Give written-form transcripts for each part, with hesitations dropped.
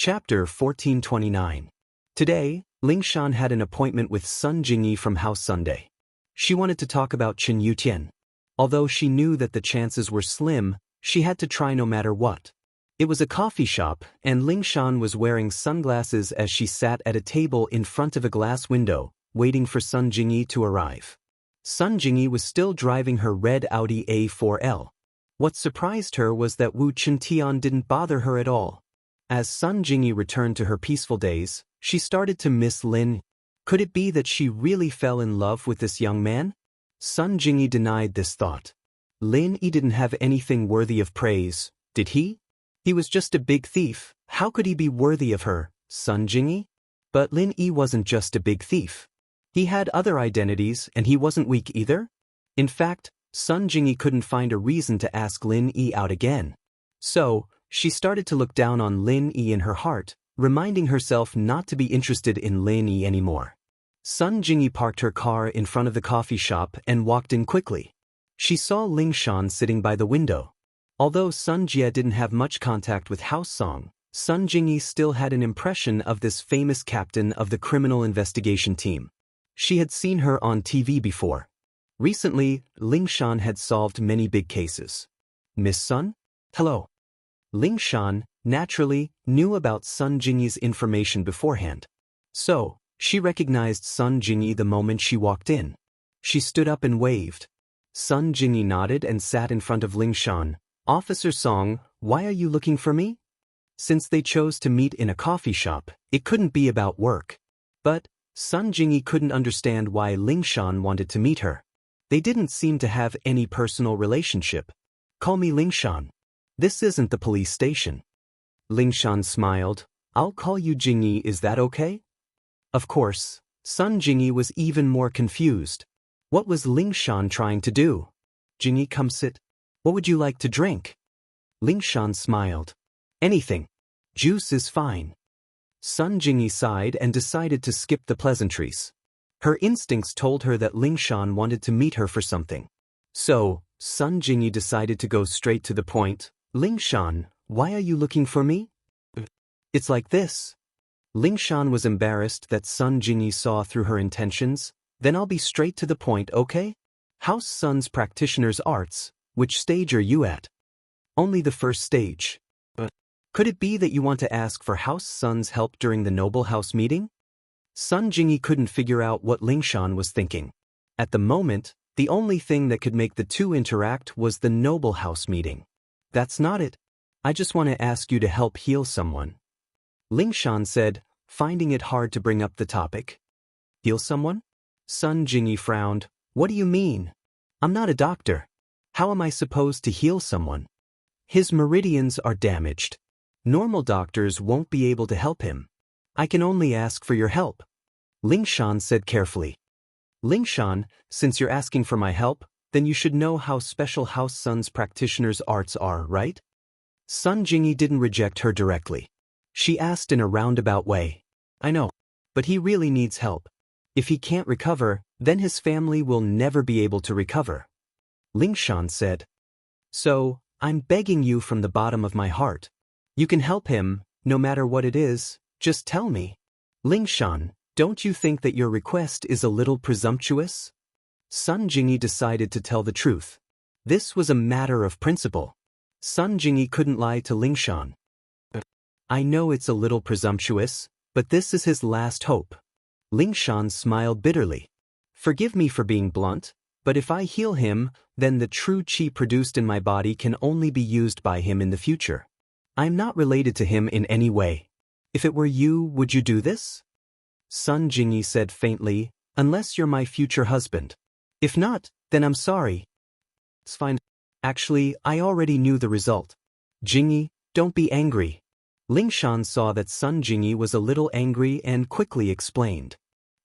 Chapter 1429. Today, Lingshan had an appointment with Sun Jingyi from House Sunday. She wanted to talk about Chen Yutian. Although she knew that the chances were slim, she had to try no matter what. It was a coffee shop, and Lingshan was wearing sunglasses as she sat at a table in front of a glass window, waiting for Sun Jingyi to arrive. Sun Jingyi was still driving her red Audi A4L. What surprised her was that Wu Chintian didn't bother her at all. As Sun Jingyi returned to her peaceful days, she started to miss Lin. Could it be that she really fell in love with this young man? Sun Jingyi denied this thought. Lin Yi didn't have anything worthy of praise, did he? He was just a big thief. How could he be worthy of her, Sun Jingyi? But Lin Yi wasn't just a big thief. He had other identities, and he wasn't weak either. In fact, Sun Jingyi couldn't find a reason to ask Lin Yi out again. So, she started to look down on Lin Yi in her heart, reminding herself not to be interested in Lin Yi anymore. Sun Jingyi parked her car in front of the coffee shop and walked in quickly. She saw Lingshan sitting by the window. Although Sun Jie didn't have much contact with House Song, Sun Jingyi still had an impression of this famous captain of the criminal investigation team. She had seen her on TV before. Recently, Lingshan had solved many big cases. Miss Sun? Hello. Lingshan, naturally, knew about Sun Jingyi's information beforehand. So, she recognized Sun Jingyi the moment she walked in. She stood up and waved. Sun Jingyi nodded and sat in front of Lingshan. Officer Song, why are you looking for me? Since they chose to meet in a coffee shop, it couldn't be about work. But, Sun Jingyi couldn't understand why Lingshan wanted to meet her. They didn't seem to have any personal relationship. Call me Lingshan. This isn't the police station. Lingshan smiled. I'll call you Jingyi, is that okay? Of course. Sun Jingyi was even more confused. What was Lingshan trying to do? Jingyi, come sit. What would you like to drink? Lingshan smiled. Anything. Juice is fine. Sun Jingyi sighed and decided to skip the pleasantries. Her instincts told her that Lingshan wanted to meet her for something. So, Sun Jingyi decided to go straight to the point. Lingshan, why are you looking for me? It's like this. Lingshan was embarrassed that Sun Jingyi saw through her intentions. Then I'll be straight to the point, okay? House Sun's practitioner's arts, which stage are you at? Only the first stage. Could it be that you want to ask for House Sun's help during the Noble House meeting? Sun Jingyi couldn't figure out what Lingshan was thinking. At the moment, the only thing that could make the two interact was the Noble House meeting. That's not it. I just want to ask you to help heal someone. Lingshan said, finding it hard to bring up the topic. Heal someone? Sun Jingyi frowned. What do you mean? I'm not a doctor. How am I supposed to heal someone? His meridians are damaged. Normal doctors won't be able to help him. I can only ask for your help. Lingshan said carefully. Lingshan, since you're asking for my help, then you should know how special House Sun's practitioner's arts are, right? Sun Jingyi didn't reject her directly. She asked in a roundabout way. I know. But he really needs help. If he can't recover, then his family will never be able to recover. Lingshan said. So, I'm begging you from the bottom of my heart. You can help him, no matter what it is, just tell me. Lingshan, don't you think that your request is a little presumptuous? Sun Jingyi decided to tell the truth. This was a matter of principle. Sun Jingyi couldn't lie to Lingshan. I know it's a little presumptuous, but this is his last hope. Lingshan smiled bitterly. Forgive me for being blunt, but if I heal him, then the true qi produced in my body can only be used by him in the future. I'm not related to him in any way. If it were you, would you do this? Sun Jingyi said faintly, unless you're my future husband. If not, then I'm sorry. It's fine. Actually, I already knew the result. Jingyi, don't be angry. Lingshan saw that Sun Jingyi was a little angry and quickly explained.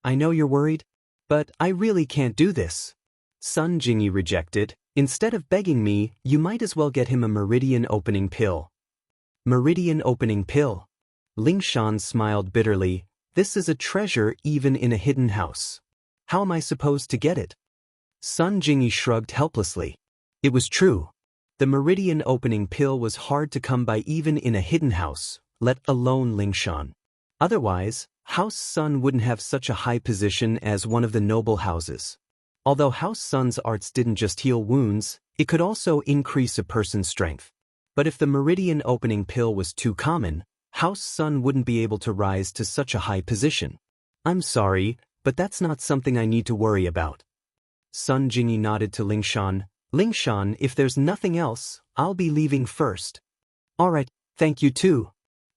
I know you're worried, but I really can't do this. Sun Jingyi rejected. Instead of begging me, you might as well get him a meridian opening pill. Meridian opening pill. Lingshan smiled bitterly. This is a treasure even in a hidden house. How am I supposed to get it? Sun Jingyi shrugged helplessly. It was true. The meridian opening pill was hard to come by even in a hidden house, let alone Lingshan. Otherwise, House Sun wouldn't have such a high position as one of the noble houses. Although House Sun's arts didn't just heal wounds, it could also increase a person's strength. But if the meridian opening pill was too common, House Sun wouldn't be able to rise to such a high position. I'm sorry, but that's not something I need to worry about. Sun Jingyi nodded to Lingshan. Lingshan, if there's nothing else, I'll be leaving first. Alright, thank you too.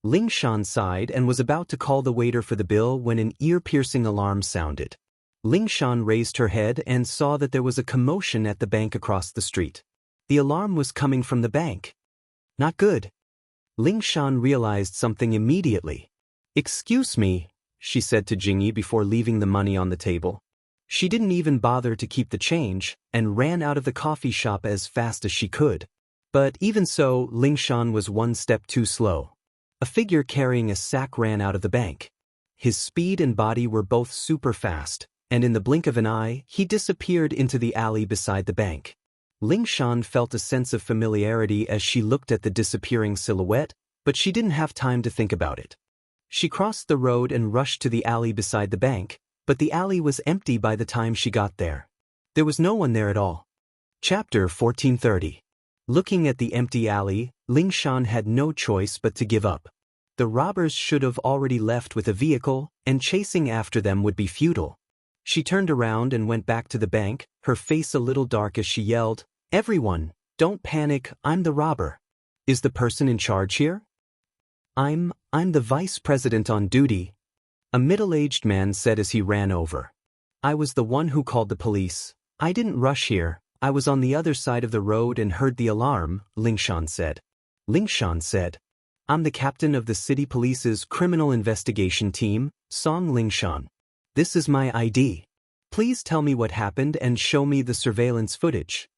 Lingshan sighed and was about to call the waiter for the bill when an ear-piercing alarm sounded. Lingshan raised her head and saw that there was a commotion at the bank across the street. The alarm was coming from the bank. Not good. Lingshan realized something immediately. Excuse me, she said to Jingyi before leaving the money on the table. She didn't even bother to keep the change and ran out of the coffee shop as fast as she could. But even so, Lingshan was one step too slow. A figure carrying a sack ran out of the bank. His speed and body were both super fast, and in the blink of an eye, he disappeared into the alley beside the bank. Lingshan felt a sense of familiarity as she looked at the disappearing silhouette, but she didn't have time to think about it. She crossed the road and rushed to the alley beside the bank, but the alley was empty by the time she got there. There was no one there at all. Chapter 1430. Looking at the empty alley, Lingshan had no choice but to give up. The robbers should have already left with a vehicle, and chasing after them would be futile. She turned around and went back to the bank, her face a little dark as she yelled, "Everyone, don't panic, I'm the robber. Is the person in charge here?" I'm the vice president on duty," a middle-aged man said as he ran over. "I was the one who called the police. I didn't rush here, I was on the other side of the road and heard the alarm," Lingshan said. Lingshan said, "I'm the captain of the city police's criminal investigation team, Song Lingshan. This is my ID. Please tell me what happened and show me the surveillance footage."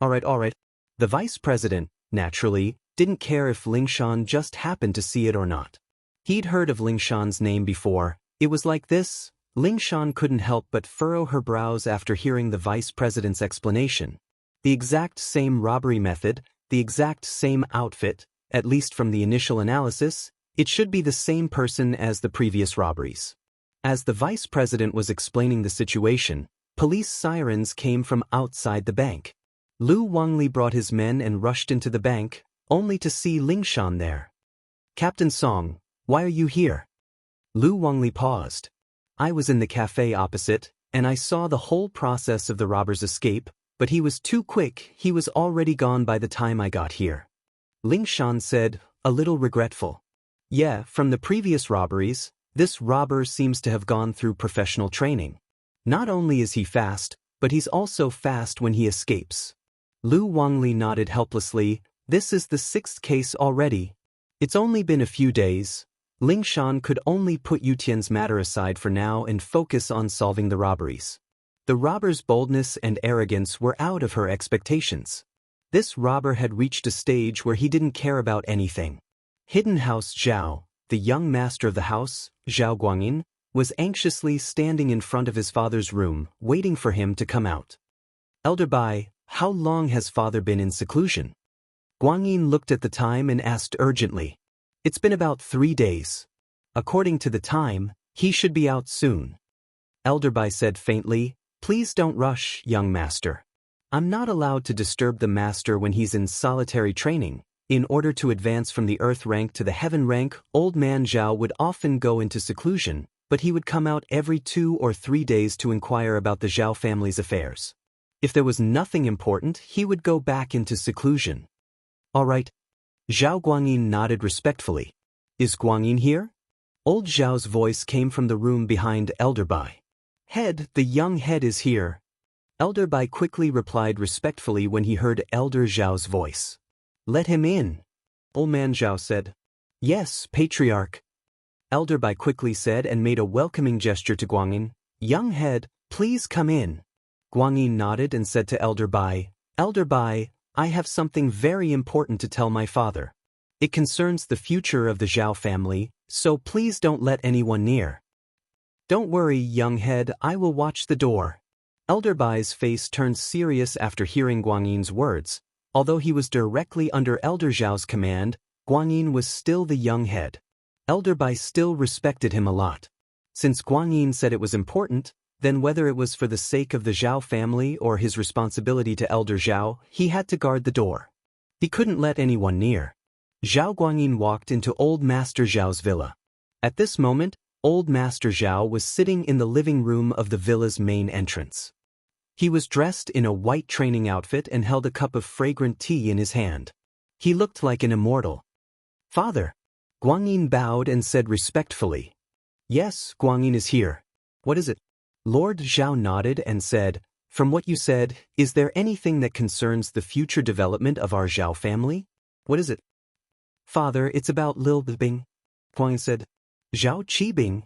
Alright. The vice president, naturally, didn't care if Lingshan just happened to see it or not. He'd heard of Lingshan's name before. It was like this. Lingshan couldn't help but furrow her brows after hearing the vice president's explanation. The exact same robbery method, the exact same outfit, at least from the initial analysis, it should be the same person as the previous robberies. As the vice president was explaining the situation, police sirens came from outside the bank. Wang Lin brought his men and rushed into the bank, only to see Lingshan there. "Captain Song, why are you here?" Wang Lin paused. "I was in the cafe opposite, and I saw the whole process of the robber's escape, but he was too quick, he was already gone by the time I got here." Lingshan said, a little regretful. "Yeah, from the previous robberies, this robber seems to have gone through professional training. Not only is he fast, but he's also fast when he escapes." Wang Lin nodded helplessly. "This is the 6th case already. It's only been a few days." Lingshan could only put Yutian's matter aside for now and focus on solving the robberies. The robber's boldness and arrogance were out of her expectations. This robber had reached a stage where he didn't care about anything. Hidden House Zhao, the young master of the house, Zhao Guanyin, was anxiously standing in front of his father's room, waiting for him to come out. "Elder Bai, how long has father been in seclusion?" Guanyin looked at the time and asked urgently. "It's been about 3 days. According to the time, he should be out soon." Elder Bai said faintly, "Please don't rush, young master. I'm not allowed to disturb the master when he's in solitary training. In order to advance from the earth rank to the heaven rank, old man Zhao would often go into seclusion, but he would come out every 2 or 3 days to inquire about the Zhao family's affairs. If there was nothing important, he would go back into seclusion." "Alright." Zhao Guanyin nodded respectfully. "Is Guanyin here?" Old Zhao's voice came from the room behind Elder Bai. "Head, the young head is here." Elder Bai quickly replied respectfully when he heard Elder Zhao's voice. "Let him in." Old man Zhao said. "Yes, Patriarch." Elder Bai quickly said and made a welcoming gesture to Guanyin. "Young head, please come in." Guanyin nodded and said to Elder Bai, "Elder Bai, I have something very important to tell my father. It concerns the future of the Zhao family, so please don't let anyone near." "Don't worry, young head, I will watch the door." Elder Bai's face turned serious after hearing Guanyin's words. Although he was directly under Elder Zhao's command, Guang Yin was still the young head. Elder Bai still respected him a lot. Since Guang Yin said it was important, then whether it was for the sake of the Zhao family or his responsibility to Elder Zhao, he had to guard the door. He couldn't let anyone near. Zhao Guangyin walked into Old Master Zhao's villa. At this moment, Old Master Zhao was sitting in the living room of the villa's main entrance. He was dressed in a white training outfit and held a cup of fragrant tea in his hand. He looked like an immortal. "Father." Guangyin bowed and said respectfully. "Yes, Guangyin is here. What is it?" Lord Zhao nodded and said, "From what you said, is there anything that concerns the future development of our Zhao family? What is it?" "Father, it's about Lil Bing," Guangyin said. "Zhao Qibing?"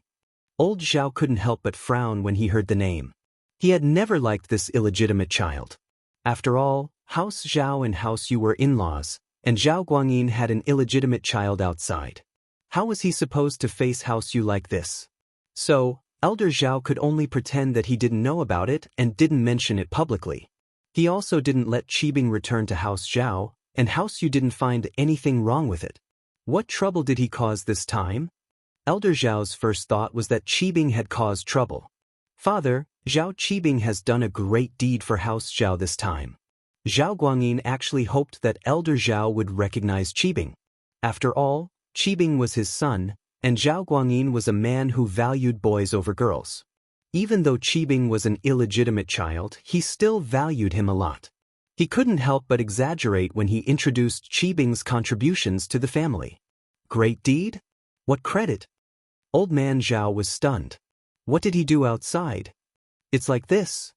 Old Zhao couldn't help but frown when he heard the name. He had never liked this illegitimate child. After all, House Zhao and House Yu were in-laws, and Zhao Guangyin had an illegitimate child outside. How was he supposed to face House Yu like this? So, Elder Zhao could only pretend that he didn't know about it and didn't mention it publicly. He also didn't let Qibing return to House Zhao, and House Yu didn't find anything wrong with it. What trouble did he cause this time? Elder Zhao's first thought was that Qibing had caused trouble. "Father, Zhao Qibing has done a great deed for House Zhao this time." Zhao Guangyin actually hoped that Elder Zhao would recognize Qibing. After all, Qibing was his son, and Zhao Guangyin was a man who valued boys over girls. Even though Qibing was an illegitimate child, he still valued him a lot. He couldn't help but exaggerate when he introduced Qibing's contributions to the family. Great deed? What credit? Old man Zhao was stunned. What did he do outside? It's like this.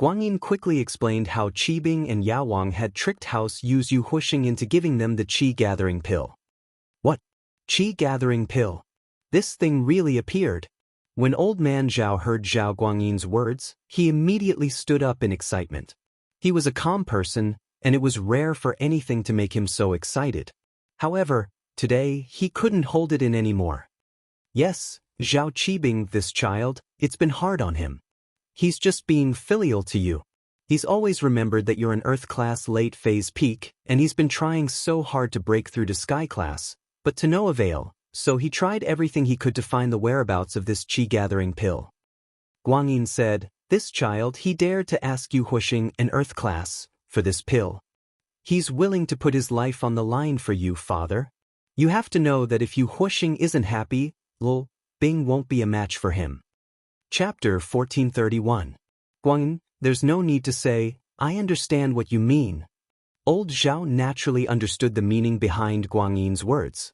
Guangyin quickly explained how Qibing and Yao Wang had tricked House Yu's Yu Huixing into giving them the qi-gathering pill. What? Qi-gathering pill? This thing really appeared. When old man Zhao heard Zhao Guangyin's words, he immediately stood up in excitement. He was a calm person, and it was rare for anything to make him so excited. However, today he couldn't hold it in anymore. Yes, Zhao Qibing, this child, it's been hard on him. He's just being filial to you. He's always remembered that you're an Earth class late phase peak, and he's been trying so hard to break through to Sky class, but to no avail, so he tried everything he could to find the whereabouts of this qi-gathering pill. Guangyin said, "This child, he dared to ask Yu Huixing, an Earth class, for this pill. He's willing to put his life on the line for you, father. You have to know that if Yu Huixing isn't happy, Lil Bing won't be a match for him." Chapter 1431. Guangyin, there's no need to say, "I understand what you mean." Old Zhao naturally understood the meaning behind Guangyin's words.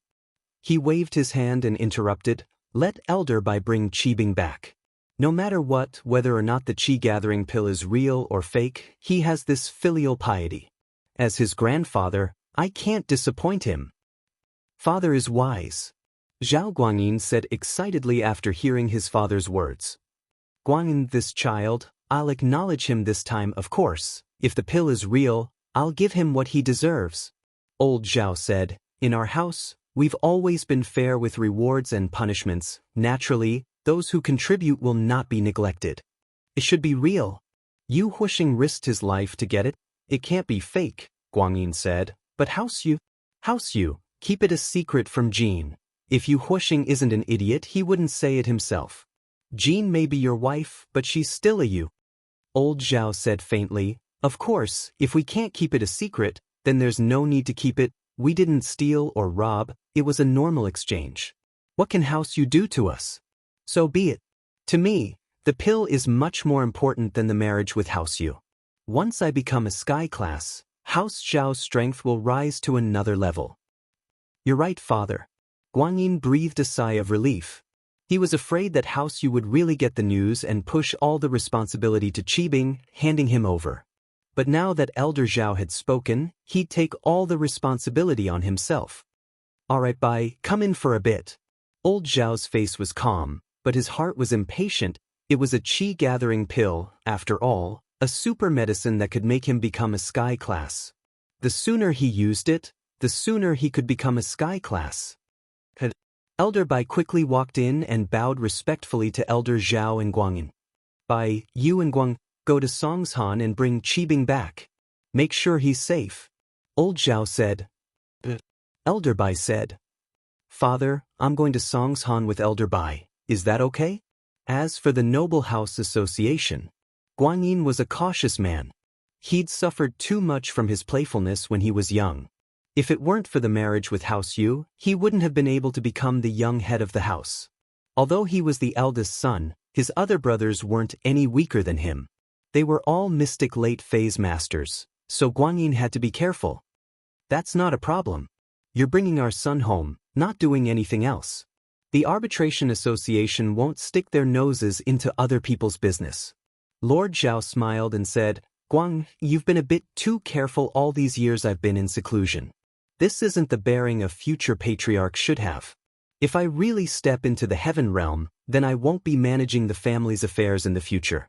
He waved his hand and interrupted, "Let Elder Bai bring Qibing back. No matter what, whether or not the qi-gathering pill is real or fake, he has this filial piety. As his grandfather, I can't disappoint him." "Father is wise," Zhao Guangyin said excitedly after hearing his father's words. "Guangyin, this child, I'll acknowledge him this time, of course. If the pill is real, I'll give him what he deserves." Old Zhao said, "In our house, we've always been fair with rewards and punishments. Naturally, those who contribute will not be neglected. It should be real. Yu Huixing risked his life to get it. It can't be fake," Guangyin said. "But House Yu, keep it a secret from Jean. If Yu Huixing isn't an idiot, he wouldn't say it himself. Jean may be your wife, but she's still a Yu." Old Zhao said faintly, "Of course, if we can't keep it a secret, then there's no need to keep it. We didn't steal or rob, it was a normal exchange. What can House Yu do to us? So be it. To me, the pill is much more important than the marriage with House Yu. Once I become a Sky class, House Zhao's strength will rise to another level." "You're right, father." Guangyin breathed a sigh of relief. He was afraid that House Yu would really get the news and push all the responsibility to Qibing, handing him over. But now that Elder Zhao had spoken, he'd take all the responsibility on himself. "All right, Bai, come in for a bit." Old Zhao's face was calm, but his heart was impatient. It was a qi-gathering pill, after all, a super medicine that could make him become a Sky class. The sooner he used it, the sooner he could become a Sky class. Elder Bai quickly walked in and bowed respectfully to Elder Zhao and Guangyin. "Bai, you and Guang, go to Songshan and bring Qibing back. Make sure he's safe." Old Zhao said. Elder Bai said. Father, I'm going to Songshan with Elder Bai, is that okay? As for the Noble House Association, Guan Yin was a cautious man. He'd suffered too much from his playfulness when he was young. If it weren't for the marriage with House Yu, he wouldn't have been able to become the young head of the house. Although he was the eldest son, his other brothers weren't any weaker than him. They were all mystic late phase masters, so Guan Yin had to be careful. That's not a problem. You're bringing our son home, not doing anything else. The Arbitration Association won't stick their noses into other people's business. Lord Zhao smiled and said, Guang, you've been a bit too careful all these years I've been in seclusion. This isn't the bearing a future patriarch should have. If I really step into the heaven realm, then I won't be managing the family's affairs in the future.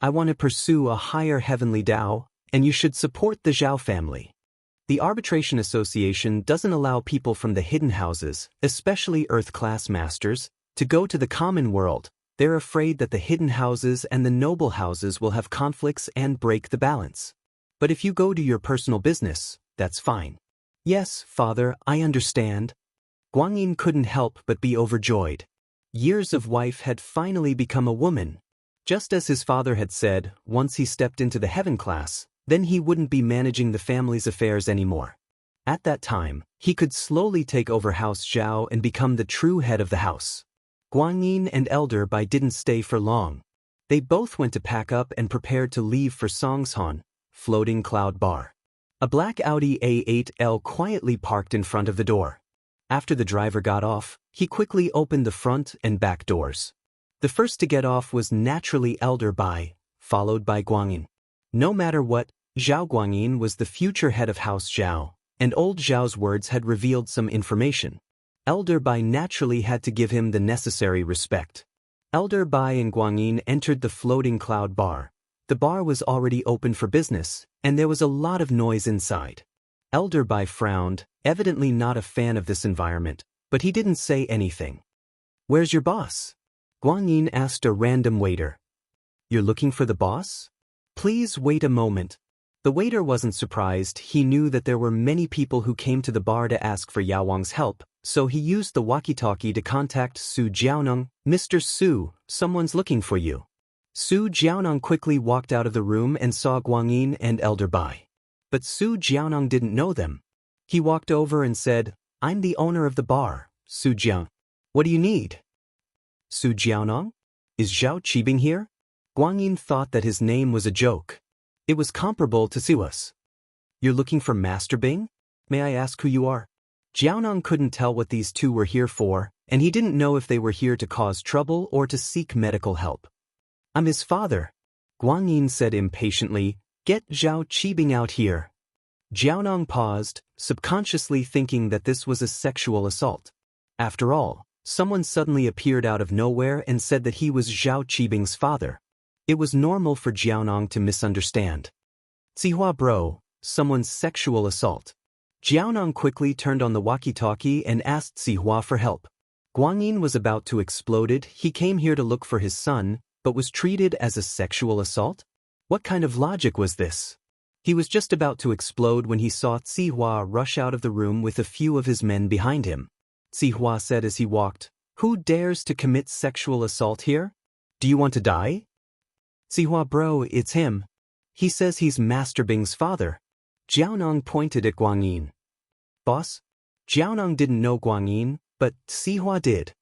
I want to pursue a higher heavenly Dao, and you should support the Zhao family. The Arbitration Association doesn't allow people from the hidden houses, especially Earth-class masters, to go to the common world. They're afraid that the hidden houses and the noble houses will have conflicts and break the balance. But if you go to your personal business, that's fine. Yes, Father, I understand. Guan Yin couldn't help but be overjoyed. Years of wife had finally become a woman. Just as his father had said, once he stepped into the heaven class, then he wouldn't be managing the family's affairs anymore. At that time, he could slowly take over House Zhao and become the true head of the house. Guan Yin and Elder Bai didn't stay for long. They both went to pack up and prepared to leave for Songshan, Floating Cloud Bar. A black Audi A8L quietly parked in front of the door. After the driver got off, he quickly opened the front and back doors. The first to get off was naturally Elder Bai, followed by Guan Yin. No matter what, Zhao Guanyin was the future head of House Zhao, and old Zhao's words had revealed some information. Elder Bai naturally had to give him the necessary respect. Elder Bai and Guanyin entered the Floating Cloud Bar. The bar was already open for business, and there was a lot of noise inside. Elder Bai frowned, evidently not a fan of this environment, but he didn't say anything. Where's your boss? Guanyin asked a random waiter. You're looking for the boss? Please wait a moment. The waiter wasn't surprised. He knew that there were many people who came to the bar to ask for Yao Wang's help, so he used the walkie-talkie to contact Su Jiaoneng. Mr. Su, someone's looking for you. Su Jiaoneng quickly walked out of the room and saw Guanyin and Elder Bai. But Su Jiaoneng didn't know them. He walked over and said, I'm the owner of the bar, Su Jiang. What do you need? Su Jiaoneng? Is Zhao Qibing here? Guanyin thought that his name was a joke. It was comparable to Siwa's. You're looking for Master Bing? May I ask who you are? Jiaoneng couldn't tell what these two were here for, and he didn't know if they were here to cause trouble or to seek medical help. I'm his father. Guanyin said impatiently, get Zhao Qibing out here. Jiaoneng paused, subconsciously thinking that this was a sexual assault. After all, someone suddenly appeared out of nowhere and said that he was Zhao Qibing's father. It was normal for Jiaoneng to misunderstand. Zihua bro, someone's sexual assault. Jiaoneng quickly turned on the walkie-talkie and asked Zihua for help. Guanyin was about to explode. He came here to look for his son, but was treated as a sexual assault? What kind of logic was this? He was just about to explode when he saw Zihua rush out of the room with a few of his men behind him. Zihua said as he walked, who dares to commit sexual assault here? Do you want to die? Zihua bro, it's him. He says he's Master Bing's father. Jiaoneng pointed at Guanyin. Boss? Jiaoneng didn't know Guanyin, but Zihua did.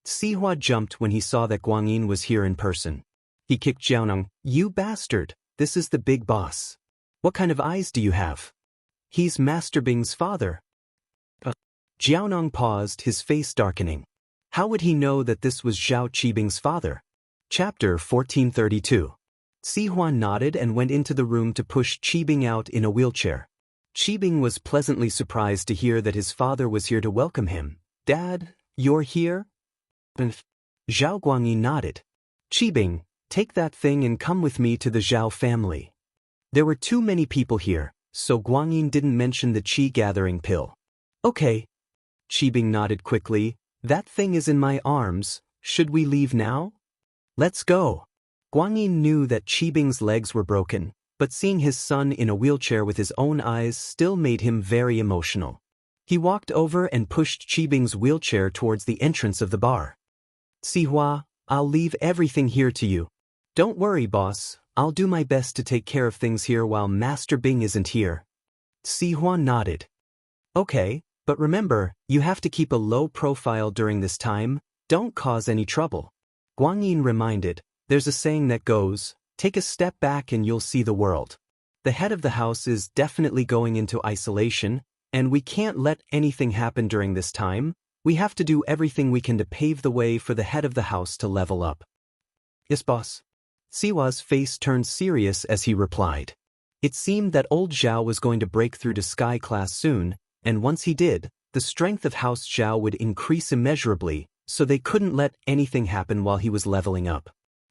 Zihua jumped when he saw that Guanyin was here in person. He kicked Jiaoneng. You bastard, this is the big boss. What kind of eyes do you have? He's Master Bing's father. Jiaoneng paused, his face darkening. How would he know that this was Zhao Qibing's father? Chapter 1432. Zihua nodded and went into the room to push Qibing out in a wheelchair. Qibing was pleasantly surprised to hear that his father was here to welcome him. Dad, you're here? Zhao Guangyi nodded. Qibing, take that thing and come with me to the Zhao family. There were too many people here, so Guangyin didn't mention the qi gathering pill. Okay. Qibing nodded quickly. That thing is in my arms. Should we leave now? Let's go. Guangyin knew that Qibing's legs were broken, but seeing his son in a wheelchair with his own eyes still made him very emotional. He walked over and pushed Qibing's wheelchair towards the entrance of the bar. Sihua, I'll leave everything here to you. Don't worry, boss, I'll do my best to take care of things here while Master Bing isn't here. Sihua nodded. Okay, but remember, you have to keep a low profile during this time, don't cause any trouble. Guanyin reminded, there's a saying that goes, take a step back and you'll see the world. The head of the house is definitely going into isolation, and we can't let anything happen during this time. We have to do everything we can to pave the way for the head of the house to level up. Yes, boss. Sihua's face turned serious as he replied. It seemed that old Zhao was going to break through to Sky Class soon, and once he did, the strength of House Zhao would increase immeasurably, so they couldn't let anything happen while he was leveling up.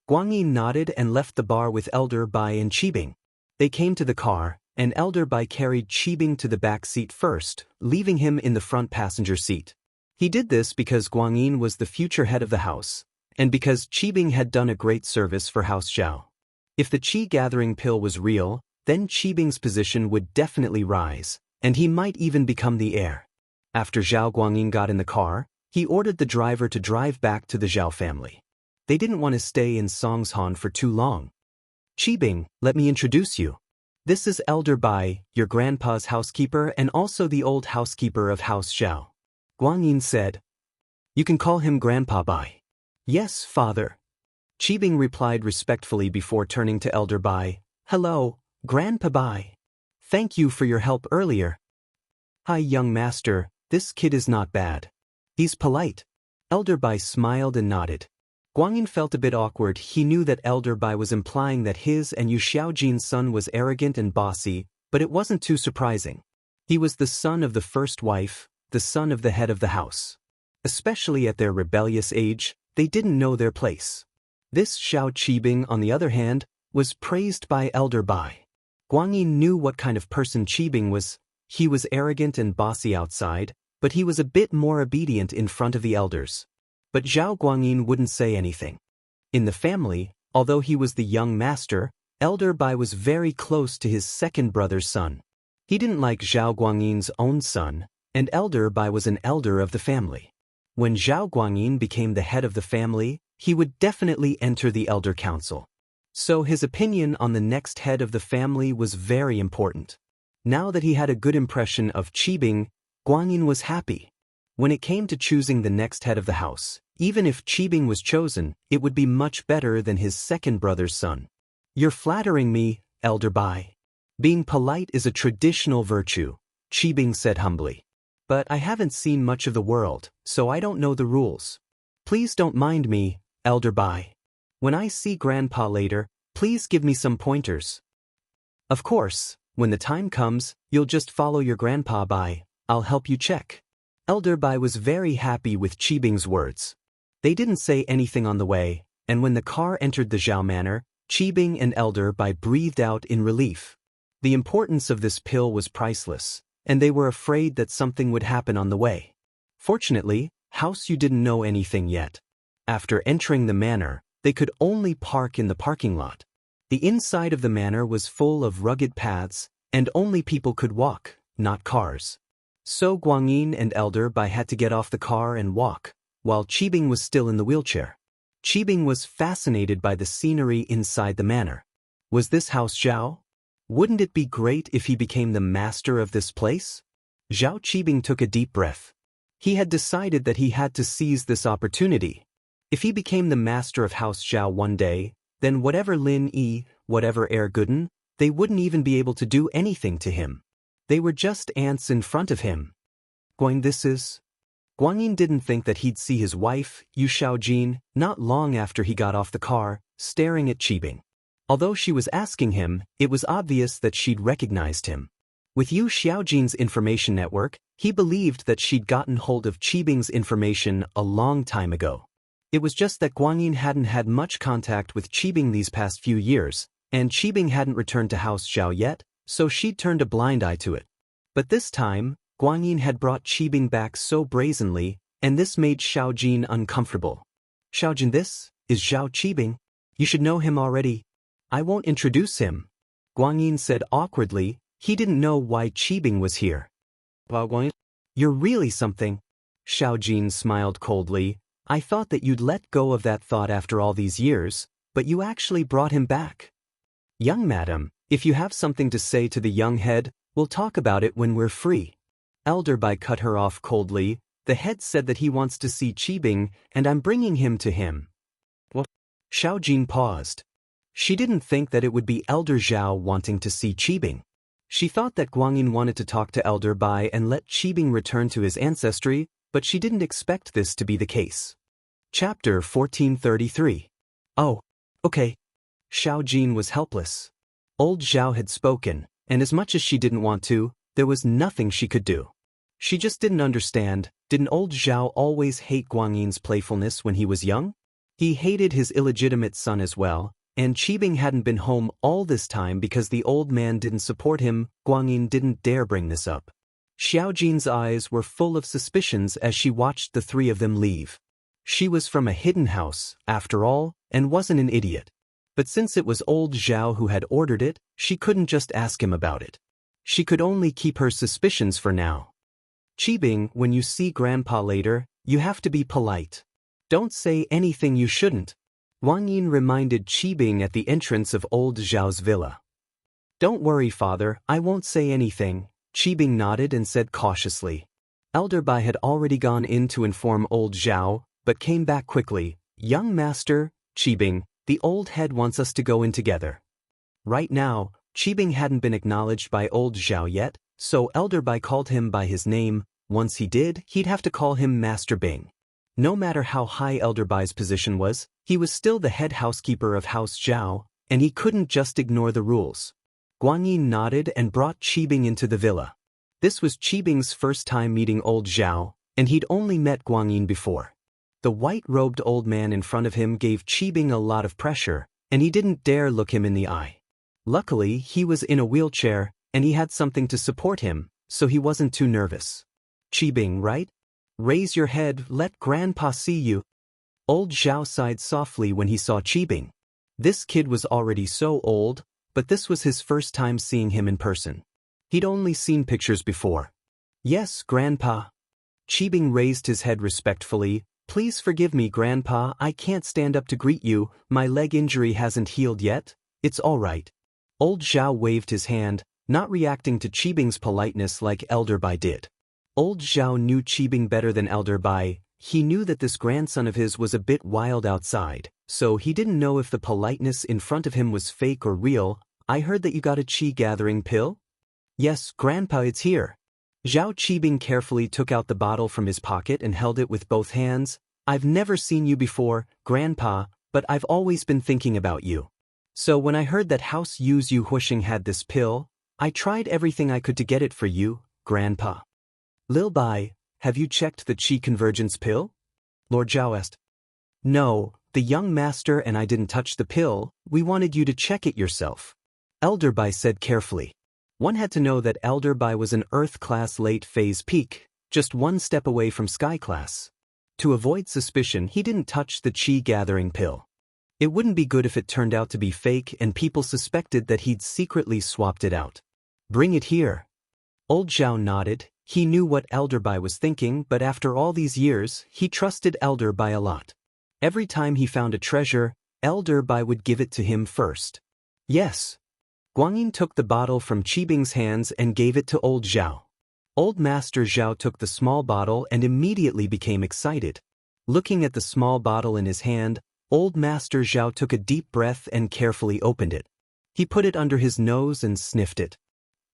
Guanyin nodded and left the bar with Elder Bai and Qibing. They came to the car, and Elder Bai carried Qibing to the back seat first, leaving him in the front passenger seat. He did this because Guanyin was the future head of the house, and because Qibing had done a great service for House Zhao. If the Qi gathering pill was real, then Qibing's position would definitely rise, and he might even become the heir. After Zhao Guanyin got in the car, he ordered the driver to drive back to the Zhao family. They didn't want to stay in Songshan for too long. Qibing, let me introduce you. This is Elder Bai, your grandpa's housekeeper and also the old housekeeper of House Zhao. Guanyin said. You can call him Grandpa Bai. Yes, father. Qibing replied respectfully before turning to Elder Bai. Hello, Grandpa Bai. Thank you for your help earlier. Hi, young master, this kid is not bad. He's polite. Elder Bai smiled and nodded. Guanyin felt a bit awkward. He knew that Elder Bai was implying that his and Yu Xiaojin's son was arrogant and bossy, but it wasn't too surprising. He was the son of the first wife, the son of the head of the house. Especially at their rebellious age, they didn't know their place. This Xiao Qibing, on the other hand, was praised by Elder Bai. Guanyin knew what kind of person Qibing was. He was arrogant and bossy outside, but he was a bit more obedient in front of the elders. But Zhao Guanyin wouldn't say anything. In the family, although he was the young master, Elder Bai was very close to his second brother's son. He didn't like Zhao Guangyin's own son, and Elder Bai was an elder of the family. When Zhao Guanyin became the head of the family, he would definitely enter the elder council. So his opinion on the next head of the family was very important. Now that he had a good impression of Qibing, Guanyin was happy. When it came to choosing the next head of the house, even if Qibing was chosen, it would be much better than his second brother's son. You're flattering me, Elder Bai. Being polite is a traditional virtue, Qibing said humbly. But I haven't seen much of the world, so I don't know the rules. Please don't mind me, Elder Bai. When I see Grandpa later, please give me some pointers. Of course, when the time comes, you'll just follow your Grandpa Bai. I'll help you check. Elder Bai was very happy with Qibing's words. They didn't say anything on the way, and when the car entered the Zhao Manor, Qibing and Elder Bai breathed out in relief. The importance of this pill was priceless, and they were afraid that something would happen on the way. Fortunately, House Yu didn't know anything yet. After entering the manor, they could only park in the parking lot. The inside of the manor was full of rugged paths, and only people could walk, not cars. So Guanyin and Elder Bai had to get off the car and walk, while Qibing was still in the wheelchair. Qibing was fascinated by the scenery inside the manor. Was this House Zhao? Wouldn't it be great if he became the master of this place? Zhao Qibing took a deep breath. He had decided that he had to seize this opportunity. If he became the master of House Zhao one day, then whatever Lin Yi, whatever Heir Gooden, they wouldn't even be able to do anything to him. They were just ants in front of him. Guanyin didn't think that he'd see his wife, Yu Xiaojin, not long after he got off the car, staring at Qibing. Although she was asking him, it was obvious that she'd recognized him. With Yu Xiaojin's information network, he believed that she'd gotten hold of Qibing's information a long time ago. It was just that Guanyin hadn't had much contact with Qibing these past few years, and Qibing hadn't returned to House Zhao yet, so she'd turned a blind eye to it. But this time, Guanyin had brought Qibing back so brazenly, and this made Xiaojin uncomfortable. Xiaojin, this is Zhao Qibing. You should know him already. I won't introduce him. Guanyin said awkwardly. He didn't know why Qibing was here. You're really something. Xiaojin smiled coldly. I thought that you'd let go of that thought after all these years, but you actually brought him back. Young madam, if you have something to say to the young head, we'll talk about it when we're free. Elder Bai cut her off coldly. The head said that he wants to see Qibing, and I'm bringing him to him. What? Xiaojin paused. She didn't think that it would be Elder Zhao wanting to see Qibing. She thought that Guanyin wanted to talk to Elder Bai and let Qibing return to his ancestry, but she didn't expect this to be the case. Chapter 1433. Oh, okay. Xiaojin was helpless. Old Zhao had spoken, and as much as she didn't want to, there was nothing she could do. She just didn't understand. Didn't old Zhao always hate Guanyin's playfulness when he was young? He hated his illegitimate son as well, and Qibing hadn't been home all this time because the old man didn't support him. Guanyin didn't dare bring this up. Xiaojin's eyes were full of suspicions as she watched the three of them leave. She was from a hidden house, after all, and wasn't an idiot. But since it was old Zhao who had ordered it, she couldn't just ask him about it. She could only keep her suspicions for now. Qibing, when you see Grandpa later, you have to be polite. Don't say anything you shouldn't. Wang Yin reminded Qibing at the entrance of old Zhao's villa. Don't worry, father, I won't say anything. Qibing nodded and said cautiously. Elder Bai had already gone in to inform old Zhao, but came back quickly. Young master, Qibing, the old head wants us to go in together. Right now, Qibing hadn't been acknowledged by old Zhao yet, so Elder Bai called him by his name. Once he did, he'd have to call him Master Bing. No matter how high Elder Bai's position was, he was still the head housekeeper of House Zhao, and he couldn't just ignore the rules. Guanyin nodded and brought Qibing into the villa. This was Qibing's first time meeting old Zhao, and he'd only met Guanyin before. The white-robed old man in front of him gave Qibing a lot of pressure, and he didn't dare look him in the eye. Luckily, he was in a wheelchair, and he had something to support him, so he wasn't too nervous. Qibing, right? Raise your head, let Grandpa see you. Old Zhao sighed softly when he saw Qibing. This kid was already so old, but this was his first time seeing him in person. He'd only seen pictures before. Yes, Grandpa. Qibing raised his head respectfully. Please forgive me, Grandpa, I can't stand up to greet you, my leg injury hasn't healed yet. It's all right. Old Zhao waved his hand, not reacting to Qibing's politeness like Elder Bai did. Old Zhao knew Qibing better than Elder Bai. He knew that this grandson of his was a bit wild outside, so he didn't know if the politeness in front of him was fake or real. I heard that you got a qi-gathering pill? Yes, Grandpa, it's here. Zhao Qibing carefully took out the bottle from his pocket and held it with both hands. I've never seen you before, Grandpa, but I've always been thinking about you. So when I heard that House Yu's Yu Huisheng had this pill, I tried everything I could to get it for you, Grandpa. Lil Bai, have you checked the Qi Convergence pill? Lord Zhao asked. No, the young master and I didn't touch the pill, we wanted you to check it yourself. Elder Bai said carefully. One had to know that Elder Bai was an Earth-class late-phase peak, just one step away from Sky-class. To avoid suspicion, he didn't touch the Qi-gathering pill. It wouldn't be good if it turned out to be fake and people suspected that he'd secretly swapped it out. Bring it here. Old Zhao nodded. He knew what Elder Bai was thinking, but after all these years, he trusted Elder Bai a lot. Every time he found a treasure, Elder Bai would give it to him first. Yes. Guanyin took the bottle from Qibing's hands and gave it to old Zhao. Old Master Zhao took the small bottle and immediately became excited. Looking at the small bottle in his hand, old Master Zhao took a deep breath and carefully opened it. He put it under his nose and sniffed it.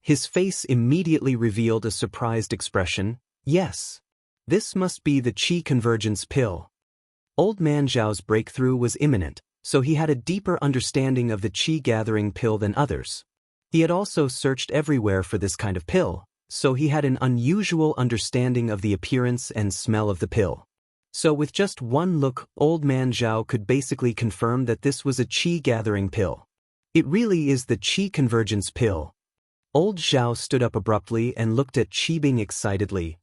His face immediately revealed a surprised expression. Yes. This must be the Qi Convergence pill. Old Man Zhao's breakthrough was imminent, so he had a deeper understanding of the Qi-gathering pill than others. He had also searched everywhere for this kind of pill, so he had an unusual understanding of the appearance and smell of the pill. So with just one look, Old Man Zhao could basically confirm that this was a Qi-gathering pill. It really is the Qi Convergence pill. Old Zhao stood up abruptly and looked at Qibing excitedly.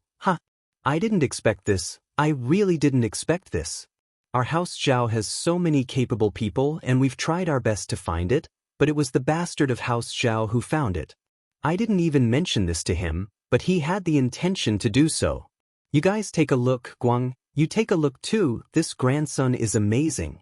I didn't expect this. I really didn't expect this. Our House Zhao has so many capable people and we've tried our best to find it, but it was the bastard of House Zhao who found it. I didn't even mention this to him, but he had the intention to do so. You guys take a look, Guang, you take a look too, this grandson is amazing.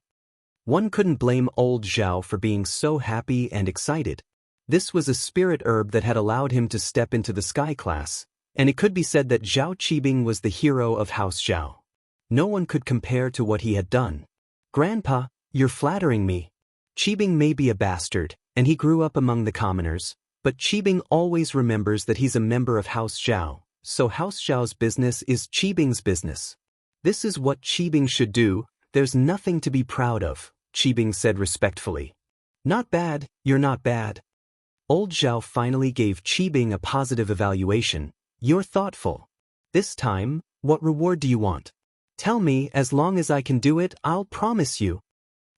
One couldn't blame old Zhao for being so happy and excited. This was a spirit herb that had allowed him to step into the sky class, and it could be said that Zhao Qibing was the hero of House Zhao. No one could compare to what he had done. Grandpa, you're flattering me. Qibing may be a bastard, and he grew up among the commoners, but Qibing always remembers that he's a member of House Zhao, so House Zhao's business is Qibing's business. This is what Qibing should do, there's nothing to be proud of, Qibing said respectfully. Not bad, you're not bad. Old Zhao finally gave Qibing a positive evaluation. You're thoughtful. This time, what reward do you want? Tell me, as long as I can do it, I'll promise you.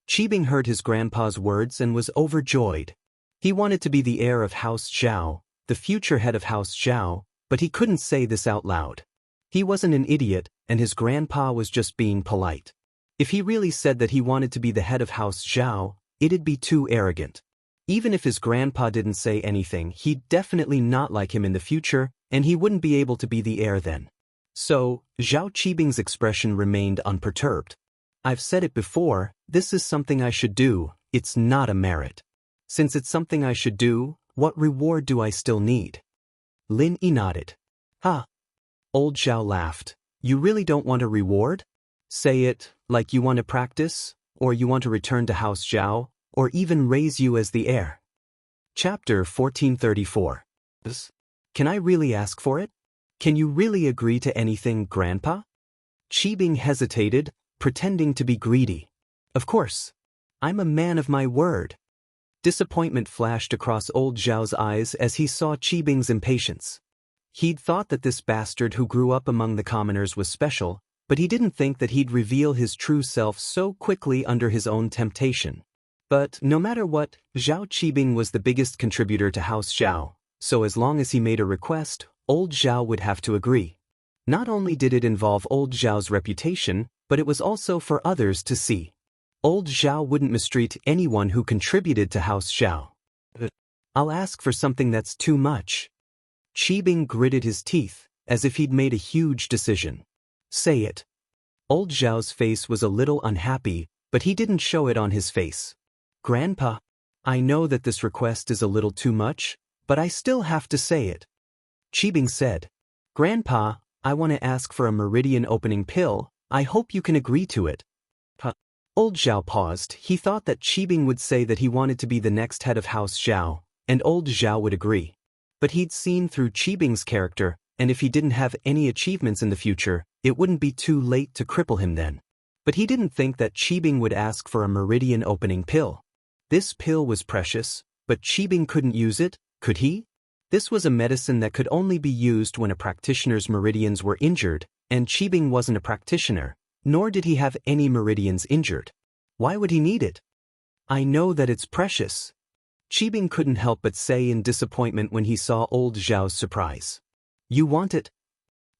Qibing heard his grandpa's words and was overjoyed. He wanted to be the heir of House Zhao, the future head of House Zhao, but he couldn't say this out loud. He wasn't an idiot, and his grandpa was just being polite. If he really said that he wanted to be the head of House Zhao, it'd be too arrogant. Even if his grandpa didn't say anything, he'd definitely not like him in the future, and he wouldn't be able to be the heir then. So, Zhao Qibing's expression remained unperturbed. I've said it before, this is something I should do, it's not a merit. Since it's something I should do, what reward do I still need? Lin Yi nodded. Ha! Old Zhao laughed. You really don't want a reward? Say it, like you want to practice, or you want to return to House Zhao, or even raise you as the heir. Chapter 1434. Can I really ask for it? Can you really agree to anything, Grandpa? Qibing hesitated, pretending to be greedy. Of course. I'm a man of my word. Disappointment flashed across old Zhao's eyes as he saw Qibing's impatience. He'd thought that this bastard who grew up among the commoners was special, but he didn't think that he'd reveal his true self so quickly under his own temptation. But no matter what, Zhao Qibing was the biggest contributor to House Zhao, so as long as he made a request, old Zhao would have to agree. Not only did it involve old Zhao's reputation, but it was also for others to see. Old Zhao wouldn't mistreat anyone who contributed to House Zhao. I'll ask for something that's too much. Qibing gritted his teeth, as if he'd made a huge decision. Say it. Old Zhao's face was a little unhappy, but he didn't show it on his face. Grandpa, I know that this request is a little too much, but I still have to say it. Qibing said, Grandpa, I want to ask for a meridian opening pill, I hope you can agree to it. Old Zhao paused. He thought that Qibing would say that he wanted to be the next head of House Zhao, and old Zhao would agree. But he'd seen through Qibing's character, and if he didn't have any achievements in the future, it wouldn't be too late to cripple him then. But he didn't think that Qibing would ask for a meridian opening pill. This pill was precious, but Qibing couldn't use it, could he? This was a medicine that could only be used when a practitioner's meridians were injured, and Qibing wasn't a practitioner, nor did he have any meridians injured. Why would he need it? I know that it's precious. Qibing couldn't help but say in disappointment when he saw old Zhao's surprise. You want it?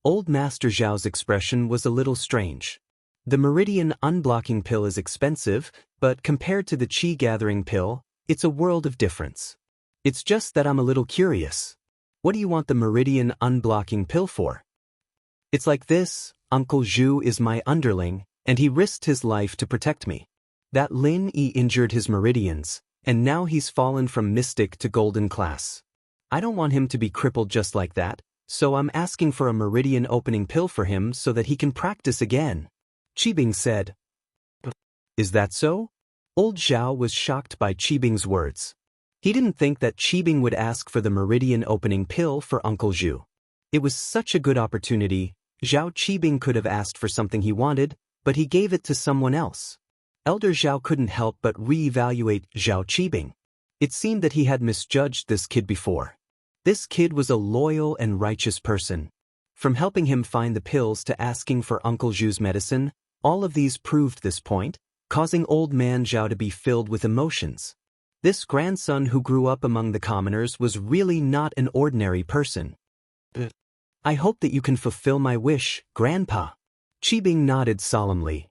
Old Master Zhao's expression was a little strange. The meridian unblocking pill is expensive, but compared to the qi gathering pill, it's a world of difference. It's just that I'm a little curious. What do you want the meridian unblocking pill for? It's like this, Uncle Zhu is my underling, and he risked his life to protect me. That Lin Yi injured his meridians, and now he's fallen from mystic to golden class. I don't want him to be crippled just like that, so I'm asking for a meridian opening pill for him so that he can practice again. Qibing said. Is that so? Old Zhao was shocked by Qibing's words. He didn't think that Qibing would ask for the meridian opening pill for Uncle Zhu. It was such a good opportunity. Zhao Qibing could have asked for something he wanted, but he gave it to someone else. Elder Zhao couldn't help but re-evaluate Zhao Qibing. It seemed that he had misjudged this kid before. This kid was a loyal and righteous person. From helping him find the pills to asking for Uncle Zhu's medicine, all of these proved this point, causing old man Zhao to be filled with emotions. This grandson who grew up among the commoners was really not an ordinary person. I hope that you can fulfill my wish, Grandpa. Qibing nodded solemnly.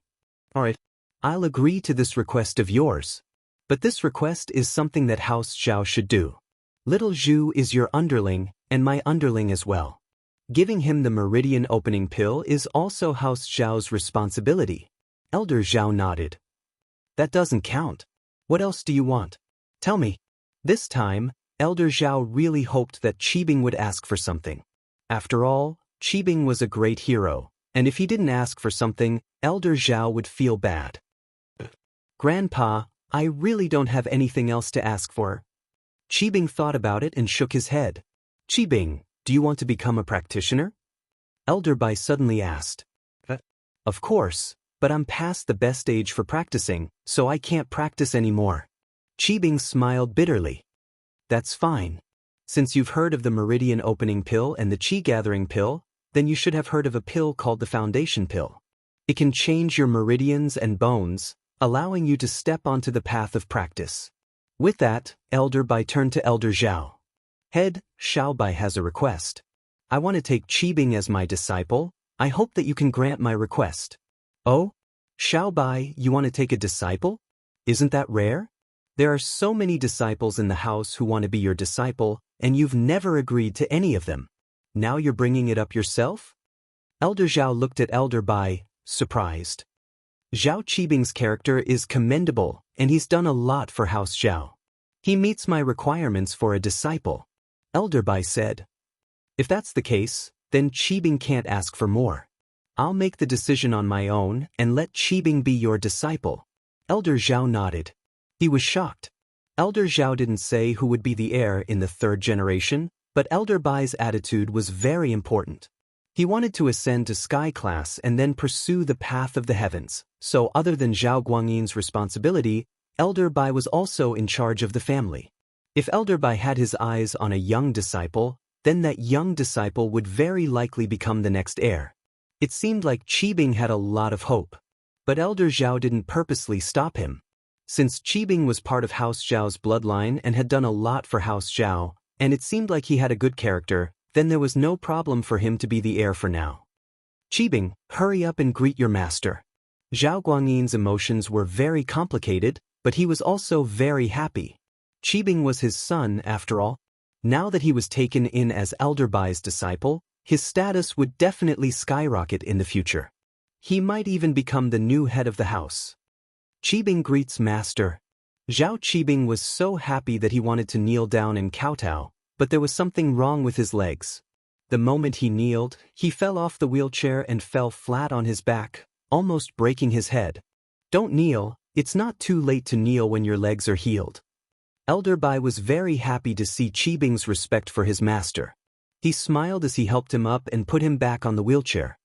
All right, I'll agree to this request of yours. But this request is something that House Zhao should do. Little Zhu is your underling, and my underling as well. Giving him the meridian opening pill is also House Zhao's responsibility. Elder Zhao nodded. That doesn't count. What else do you want? Tell me. This time, Elder Zhao really hoped that Qibing would ask for something. After all, Qibing was a great hero, and if he didn't ask for something, Elder Zhao would feel bad. Grandpa, I really don't have anything else to ask for. Qibing thought about it and shook his head. Qibing, do you want to become a practitioner? Elder Bai suddenly asked. Of course, but I'm past the best age for practicing, so I can't practice anymore. Qibing smiled bitterly. That's fine. Since you've heard of the meridian opening pill and the qi gathering pill, then you should have heard of a pill called the foundation pill. It can change your meridians and bones, allowing you to step onto the path of practice. With that, Elder Bai turned to Elder Zhao. Head, Xiao Bai has a request. I want to take Qibing as my disciple. I hope that you can grant my request. Oh? Xiao Bai, you want to take a disciple? Isn't that rare? There are so many disciples in the house who want to be your disciple, and you've never agreed to any of them. Now you're bringing it up yourself? Elder Zhao looked at Elder Bai, surprised. Zhao Qibing's character is commendable, and he's done a lot for House Zhao. He meets my requirements for a disciple. Elder Bai said. If that's the case, then Qibing can't ask for more. I'll make the decision on my own and let Qibing be your disciple. Elder Zhao nodded. He was shocked. Elder Zhao didn't say who would be the heir in the third generation, but Elder Bai's attitude was very important. He wanted to ascend to sky class and then pursue the path of the heavens, so other than Zhao Guangyin's responsibility, Elder Bai was also in charge of the family. If Elder Bai had his eyes on a young disciple, then that young disciple would very likely become the next heir. It seemed like Qibing had a lot of hope. But Elder Zhao didn't purposely stop him. Since Qibing was part of House Zhao's bloodline and had done a lot for House Zhao, and it seemed like he had a good character, then there was no problem for him to be the heir for now. Qibing, hurry up and greet your master. Zhao Guangyin's emotions were very complicated, but he was also very happy. Qibing was his son, after all. Now that he was taken in as Elder Bai's disciple, his status would definitely skyrocket in the future. He might even become the new head of the house. Qibing greets master. Zhao Qibing was so happy that he wanted to kneel down and kowtow, but there was something wrong with his legs. The moment he kneeled, he fell off the wheelchair and fell flat on his back, almost breaking his head. Don't kneel, it's not too late to kneel when your legs are healed. Elder Bai was very happy to see Qibing's respect for his master. He smiled as he helped him up and put him back on the wheelchair.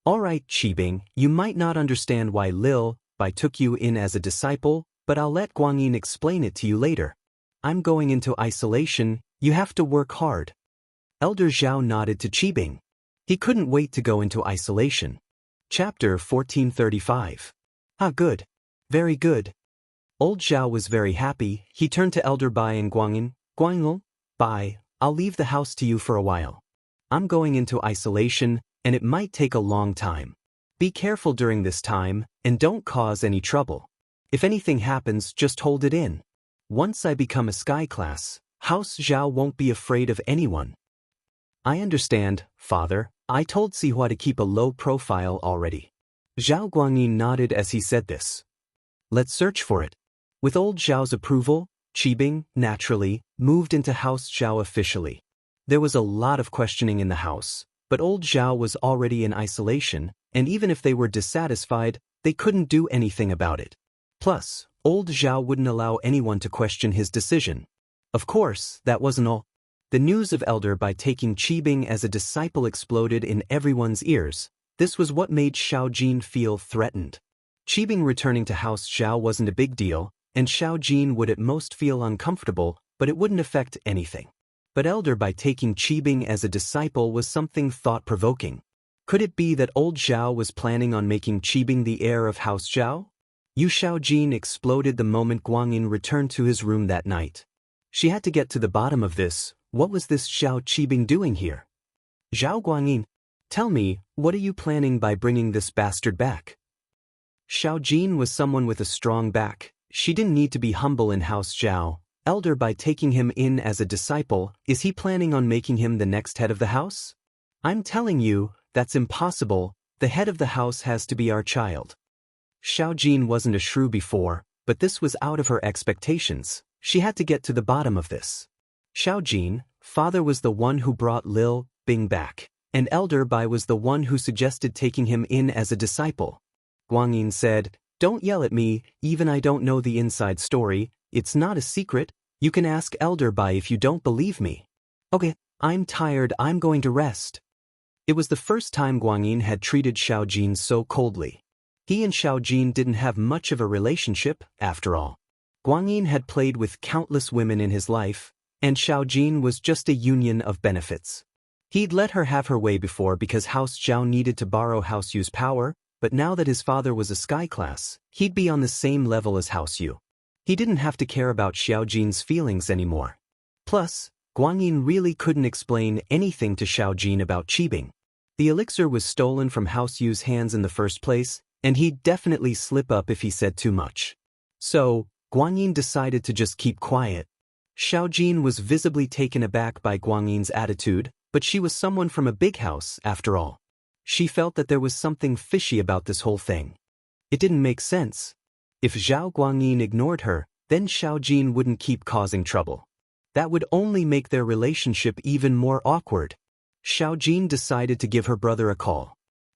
All right, Qibing, you might not understand why Lil Bai took you in as a disciple, but I'll let Guangyin explain it to you later. I'm going into isolation, you have to work hard. Elder Zhao nodded to Qibing. He couldn't wait to go into isolation. Chapter 1435. Ah, good. Very good. Old Zhao was very happy. He turned to Elder Bai and Guangyin. Guangyin, Bai, I'll leave the house to you for a while. I'm going into isolation, and it might take a long time. Be careful during this time, and don't cause any trouble. If anything happens, just hold it in. Once I become a sky class, House Zhao won't be afraid of anyone. I understand, father. I told Sihua to keep a low profile already. Zhao Guangyin nodded as he said this. Let's search for it. With old Zhao's approval, Qibing, naturally, moved into House Zhao officially. There was a lot of questioning in the house, but old Zhao was already in isolation, and even if they were dissatisfied, they couldn't do anything about it. Plus, old Zhao wouldn't allow anyone to question his decision. Of course, that wasn't all. The news of Elder Bai taking Qibing as a disciple exploded in everyone's ears. This was what made Xiao Jin feel threatened. Qibing returning to House Zhao wasn't a big deal, and Xiao Jin would at most feel uncomfortable, but it wouldn't affect anything. But Elder Bai taking Qibing as a disciple was something thought-provoking. Could it be that old Zhao was planning on making Qibing the heir of House Zhao? Xiao Jin exploded the moment Guangyin returned to his room that night. She had to get to the bottom of this. What was this Zhao Qibing doing here? Zhao Guangyin, tell me, what are you planning by bringing this bastard back? Xiao Jin was someone with a strong back. She didn't need to be humble in House Zhao. Elder Bai taking him in as a disciple, is he planning on making him the next head of the house? I'm telling you, that's impossible. The head of the house has to be our child. Xiao Jin wasn't a shrew before, but this was out of her expectations. She had to get to the bottom of this. Xiao Jin, father was the one who brought Lil Bing back, and Elder Bai was the one who suggested taking him in as a disciple. Wang Lin said, "Don't yell at me, even I don't know the inside story, it's not a secret, you can ask Elder Bai if you don't believe me." "Okay, I'm tired, I'm going to rest." It was the first time Wang Lin had treated Xiao Jin so coldly. He and Xiao Jin didn't have much of a relationship, after all. Wang Lin had played with countless women in his life, and Xiao Jin was just a union of benefits. He'd let her have her way before because House Zhao needed to borrow House Yu's power, but now that his father was a sky class, he'd be on the same level as House Yu. He didn't have to care about Xiao Jin's feelings anymore. Plus, Wang Lin really couldn't explain anything to Xiao Jin about Qibing. The elixir was stolen from House Yu's hands in the first place, and he'd definitely slip up if he said too much. So, Wang Lin decided to just keep quiet. Xiao Jin was visibly taken aback by Wang Lin's attitude, but she was someone from a big house, after all. She felt that there was something fishy about this whole thing. It didn't make sense. If Zhao Guanyin ignored her, then Xiao Jin wouldn't keep causing trouble. That would only make their relationship even more awkward. Xiao Jin decided to give her brother a call.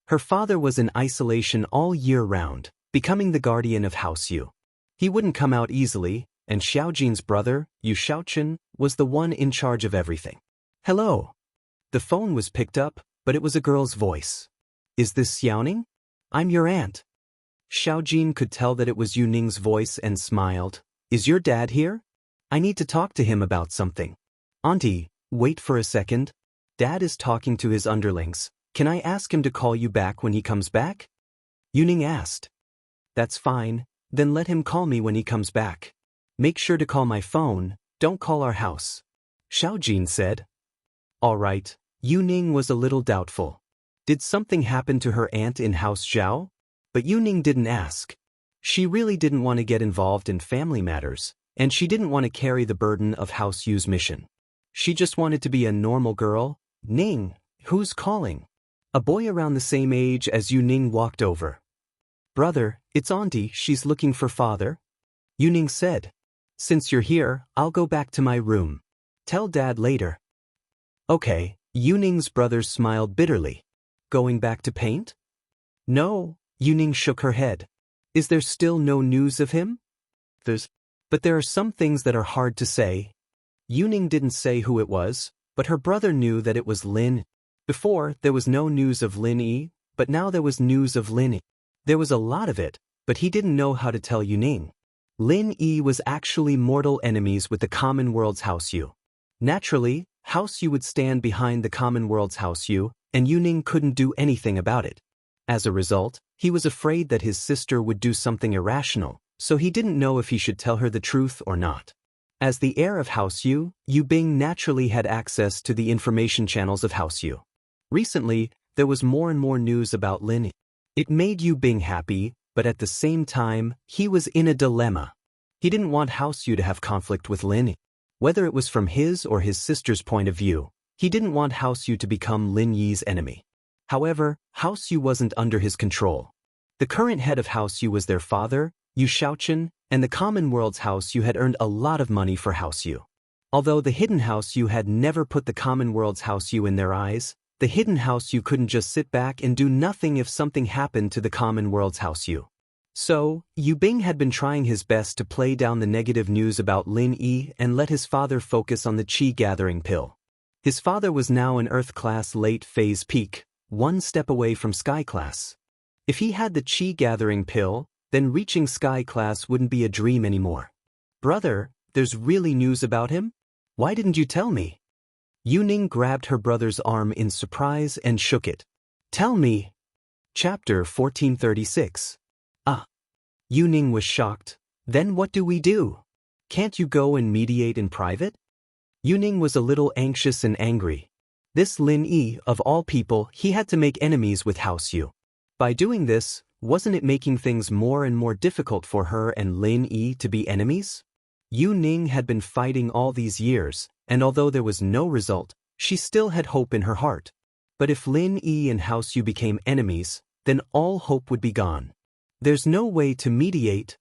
Her father was in isolation all year round, becoming the guardian of House Yu. He wouldn't come out easily, and Xiao Jin's brother, Yu Xiaochen, was the one in charge of everything. "Hello." The phone was picked up, but it was a girl's voice. "Is this Xiaoning? I'm your aunt." Xiao Jin could tell that it was Yu Ning's voice and smiled. "Is your dad here? I need to talk to him about something." "Auntie, wait for a second. Dad is talking to his underlings. Can I ask him to call you back when he comes back?" Yu Ning asked. "That's fine, then let him call me when he comes back. Make sure to call my phone, don't call our house." Xiao Jin said. "All right." Yu Ning was a little doubtful. Did something happen to her aunt in House Zhao? But Yu Ning didn't ask. She really didn't want to get involved in family matters, and she didn't want to carry the burden of House Yu's mission. She just wanted to be a normal girl. "Ning, who's calling?" A boy around the same age as Yu Ning walked over. "Brother, it's Auntie, she's looking for father." Yu Ning said. "Since you're here, I'll go back to my room. Tell Dad later." "Okay." Yu Ning's brother smiled bitterly. "Going back to paint?" "No." Yu Ning shook her head. "Is there still no news of him?" But there are some things that are hard to say." Yu Ning didn't say who it was, but her brother knew that it was Lin. Before, there was no news of Lin Yi, but now there was news of Lin Yi. There was a lot of it, but he didn't know how to tell Yu Ning. Lin Yi was actually mortal enemies with the Common World's House Yu. Naturally, House Yu would stand behind the Common World's House Yu, and Yu Ning couldn't do anything about it. As a result, he was afraid that his sister would do something irrational, so he didn't know if he should tell her the truth or not. As the heir of House Yu, Yu Bing naturally had access to the information channels of House Yu. Recently, there was more and more news about Lin Yi. It made Yu Bing happy, but at the same time, he was in a dilemma. He didn't want House Yu to have conflict with Lin Yi. Whether it was from his or his sister's point of view, he didn't want House Yu to become Lin Yi's enemy. However, House Yu wasn't under his control. The current head of House Yu was their father, Yu Xiaochen, and the Common World's House Yu had earned a lot of money for House Yu. Although the Hidden House Yu had never put the Common World's House Yu in their eyes, the Hidden House Yu couldn't just sit back and do nothing if something happened to the Common World's House Yu. So, Yu Bing had been trying his best to play down the negative news about Lin Yi and let his father focus on the Qi-gathering pill. His father was now an Earth-class late-phase peak, one step away from Sky-class. If he had the Qi-gathering pill, then reaching Sky-class wouldn't be a dream anymore. "Brother, there's really news about him? Why didn't you tell me?" Yu Ning grabbed her brother's arm in surprise and shook it. "Tell me." Chapter 1436. Yu Ning was shocked. "Then what do we do? Can't you go and mediate in private?" Yu Ning was a little anxious and angry. This Lin Yi, of all people, he had to make enemies with House Yu. By doing this, wasn't it making things more and more difficult for her and Lin Yi to be enemies? Yu Ning had been fighting all these years, and although there was no result, she still had hope in her heart. But if Lin Yi and House Yu became enemies, then all hope would be gone. There's no way to mediate.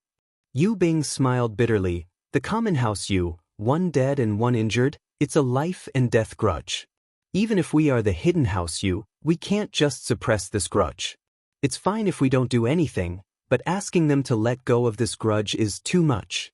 Yu Bing smiled bitterly. The common House Yu, one dead and one injured, it's a life and death grudge. Even if we are the hidden House Yu, we can't just suppress this grudge. It's fine if we don't do anything, but asking them to let go of this grudge is too much.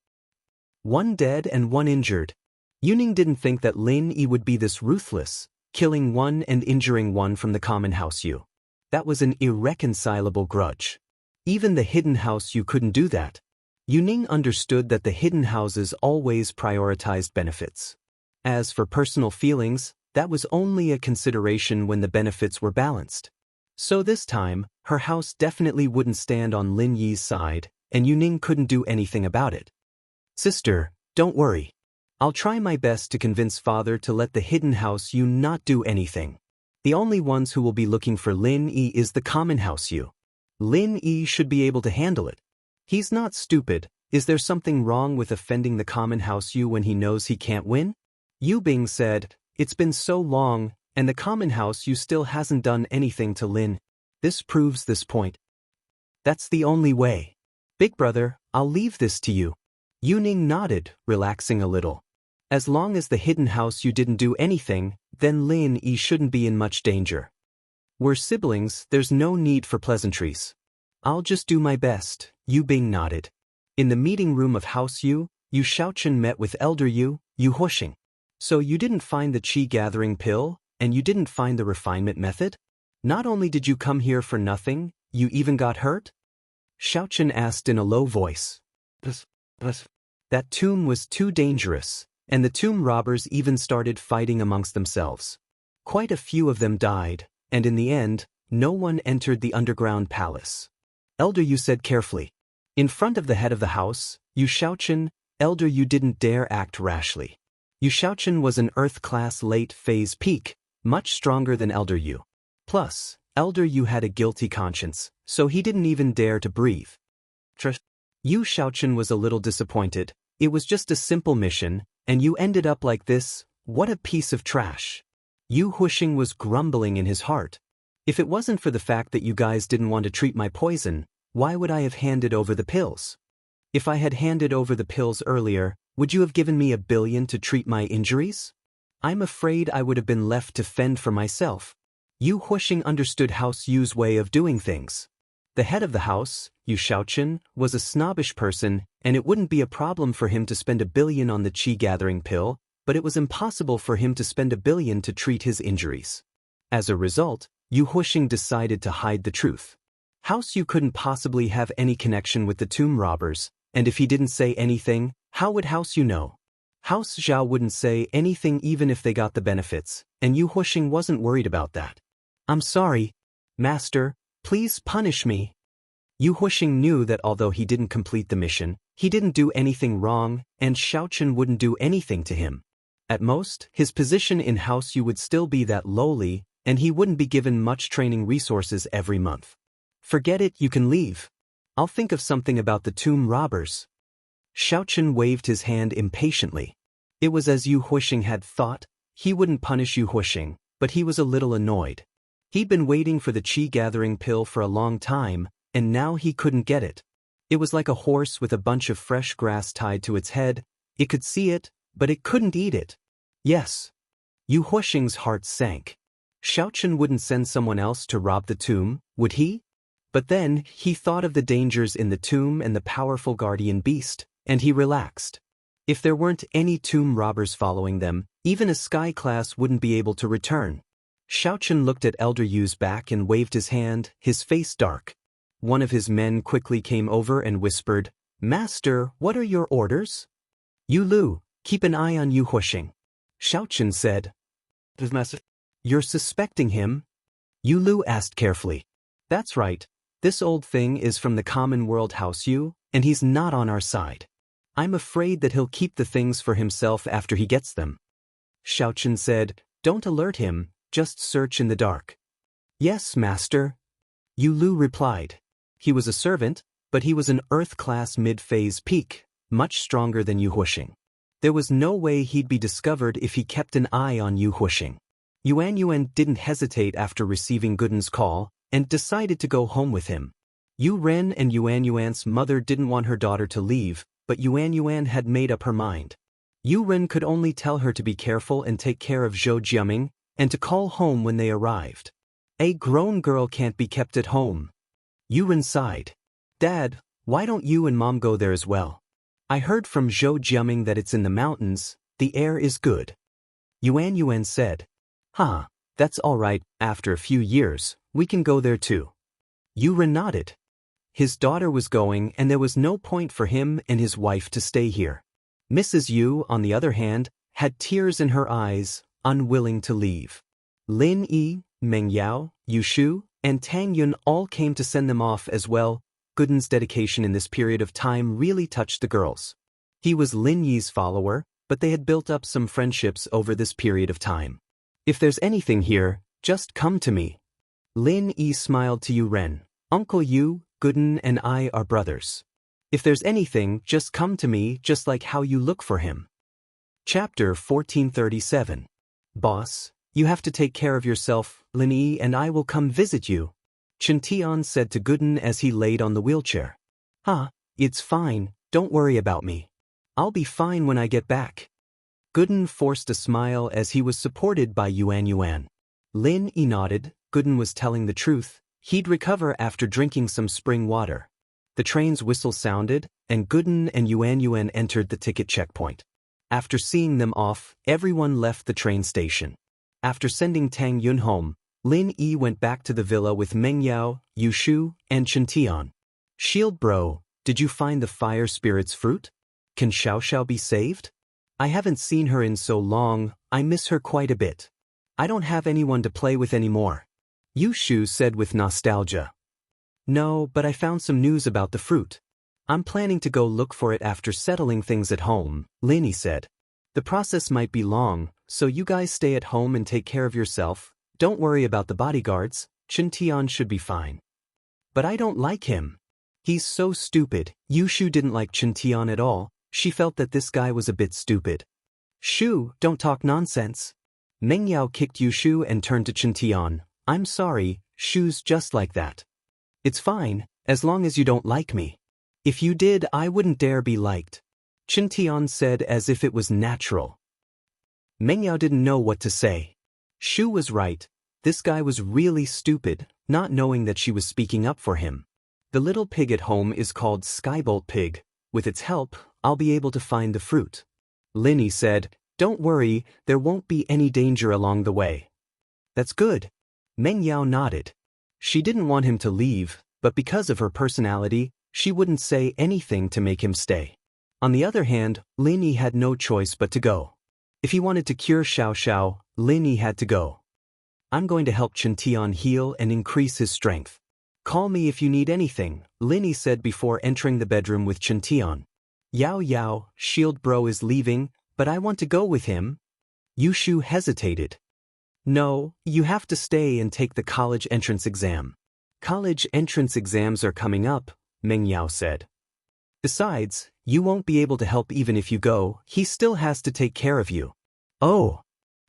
One dead and one injured. Yuning didn't think that Lin Yi would be this ruthless, killing one and injuring one from the common House Yu. That was an irreconcilable grudge. Even the hidden House Yu couldn't do that. Yuning understood that the hidden houses always prioritized benefits. As for personal feelings, that was only a consideration when the benefits were balanced. So this time, her house definitely wouldn't stand on Lin Yi's side, and Yuning couldn't do anything about it. Sister, don't worry. I'll try my best to convince father to let the hidden House Yu not do anything. The only ones who will be looking for Lin Yi is the common House Yu. Lin Yi should be able to handle it. He's not stupid. Is there something wrong with offending the common House Yu when he knows he can't win? Yu Bing said, it's been so long, and the common House Yu still hasn't done anything to Lin. This proves this point. That's the only way. Big brother, I'll leave this to you. Yuning nodded, relaxing a little. As long as the hidden House Yu didn't do anything, then Lin Yi shouldn't be in much danger. We're siblings, there's no need for pleasantries. I'll just do my best, Yu Bing nodded. In the meeting room of House Yu, Yu Xiaochen met with Elder Yu, Yu Huxing. So you didn't find the qi gathering pill, and you didn't find the refinement method? Not only did you come here for nothing, you even got hurt? Xiaochen asked in a low voice. That tomb was too dangerous, and the tomb robbers even started fighting amongst themselves. Quite a few of them died, and in the end, no one entered the underground palace. Elder Yu said carefully. In front of the head of the house, Yu Xiaochen, Elder Yu didn't dare act rashly. Yu Xiaochen was an Earth-class late-phase peak, much stronger than Elder Yu. Plus, Elder Yu had a guilty conscience, so he didn't even dare to breathe. Yu Xiaochen was a little disappointed. It was just a simple mission, and you ended up like this. What a piece of trash. Yu Huxing was grumbling in his heart. If it wasn't for the fact that you guys didn't want to treat my poison, why would I have handed over the pills? If I had handed over the pills earlier, would you have given me $1 billion to treat my injuries? I'm afraid I would have been left to fend for myself. Yu Huxing understood House Yu's way of doing things. The head of the house, Yu Xiaochen, was a snobbish person, and it wouldn't be a problem for him to spend $1 billion on the qi-gathering pill, but it was impossible for him to spend $1 billion to treat his injuries. As a result, Yu Huxing decided to hide the truth. House Yu couldn't possibly have any connection with the tomb robbers, and if he didn't say anything, how would House Yu know? House Zhao wouldn't say anything even if they got the benefits, and Yu Huxing wasn't worried about that. I'm sorry, Master. Please punish me. Yu Huxing knew that although he didn't complete the mission, he didn't do anything wrong, and Xiaochen wouldn't do anything to him. At most, his position in House Yu would still be that lowly, and he wouldn't be given much training resources every month. Forget it, you can leave. I'll think of something about the tomb robbers. Xiaochen waved his hand impatiently. It was as Yu Huxing had thought. He wouldn't punish Yu Huxing, but he was a little annoyed. He'd been waiting for the qi-gathering pill for a long time, and now he couldn't get it. It was like a horse with a bunch of fresh grass tied to its head. It could see it, but it couldn't eat it. Yes. Yu Huxing's heart sank. Xiaochen wouldn't send someone else to rob the tomb, would he? But then, he thought of the dangers in the tomb and the powerful guardian beast, and he relaxed. If there weren't any tomb robbers following them, even a sky class wouldn't be able to return. Xiaochen looked at Elder Yu's back and waved his hand, his face dark. One of his men quickly came over and whispered, Master, what are your orders? Yu Lu, keep an eye on Yu Huxing. Xiaochen said. You're suspecting him? Yu Lu asked carefully. That's right. This old thing is from the common world House Yu, and he's not on our side. I'm afraid that he'll keep the things for himself after he gets them. Xiaochen said, Don't alert him. Just search in the dark. Yes, Master. Yu Lu replied. He was a servant, but he was an Earth-class mid-phase peak, much stronger than Yu Huxing. There was no way he'd be discovered if he kept an eye on Yu Huxing. Yuan didn't hesitate after receiving Gooden's call and decided to go home with him. Yu Ren and Yuan's mother didn't want her daughter to leave, but Yuan had made up her mind. Yu Ren could only tell her to be careful and take care of Zhou Jiaming and to call home when they arrived. A grown girl can't be kept at home. Yu Ren sighed. Dad, why don't you and Mom go there as well? I heard from Zhou Jiaming that it's in the mountains, the air is good. Yuan said. Huh, that's all right, after a few years, we can go there too. Yu Ren nodded. His daughter was going and there was no point for him and his wife to stay here. Mrs. Yu, on the other hand, had tears in her eyes, unwilling to leave. Lin Yi, Meng Yao, Yu Shu, and Tang Yun all came to send them off as well. Gooden's dedication in this period of time really touched the girls. He was Lin Yi's follower, but they had built up some friendships over this period of time. If there's anything here, just come to me. Lin Yi smiled to Yu Ren. Uncle Yu, Gooden and I are brothers. If there's anything, just come to me, just like how you look for him. Chapter 1437. Boss, you have to take care of yourself, Lin Yi and I will come visit you. Chen Tian said to Gooden as he laid on the wheelchair. It's fine, don't worry about me. I'll be fine when I get back. Gooden forced a smile as he was supported by Yuan. Lin Yi nodded. Gooden was telling the truth. He'd recover after drinking some spring water. The train's whistle sounded, and Gooden and Yuan entered the ticket checkpoint. After seeing them off, everyone left the train station. After sending Tang Yun home, Lin Yi went back to the villa with Meng Yao, Yu Shu, and Chen Tian. Shield bro, did you find the fire spirit's fruit? Can Xiao be saved? I haven't seen her in so long, I miss her quite a bit. I don't have anyone to play with anymore. Yu Shu said with nostalgia. No, but I found some news about the fruit. I'm planning to go look for it after settling things at home, Lin Yi said. The process might be long, so you guys stay at home and take care of yourself. Don't worry about the bodyguards, Chen Tian should be fine. But I don't like him. He's so stupid. Yu Shu didn't like Chen Tian at all. She felt that this guy was a bit stupid. Shu, don't talk nonsense. Meng Yao kicked Yu Shu and turned to Chen Tian. I'm sorry, Shu's just like that. It's fine, as long as you don't like me. If you did, I wouldn't dare be liked. Chen Tian said as if it was natural. Meng Yao didn't know what to say. Shu was right. This guy was really stupid, not knowing that she was speaking up for him. The little pig at home is called Skybolt Pig. With its help, I'll be able to find the fruit. Lin Yi said, don't worry, there won't be any danger along the way. That's good. Meng Yao nodded. She didn't want him to leave, but because of her personality, she wouldn't say anything to make him stay. On the other hand, Lin Yi had no choice but to go. If he wanted to cure Xiao, Lin Yi had to go. I'm going to help Chen Tian heal and increase his strength. Call me if you need anything, Lin Yi said before entering the bedroom with Chen Tian. Yao, Shield bro is leaving, but I want to go with him. Yu Shu hesitated. No, you have to stay and take the college entrance exam. College entrance exams are coming up, Meng Yao said. Besides, you won't be able to help even if you go, he still has to take care of you. Oh.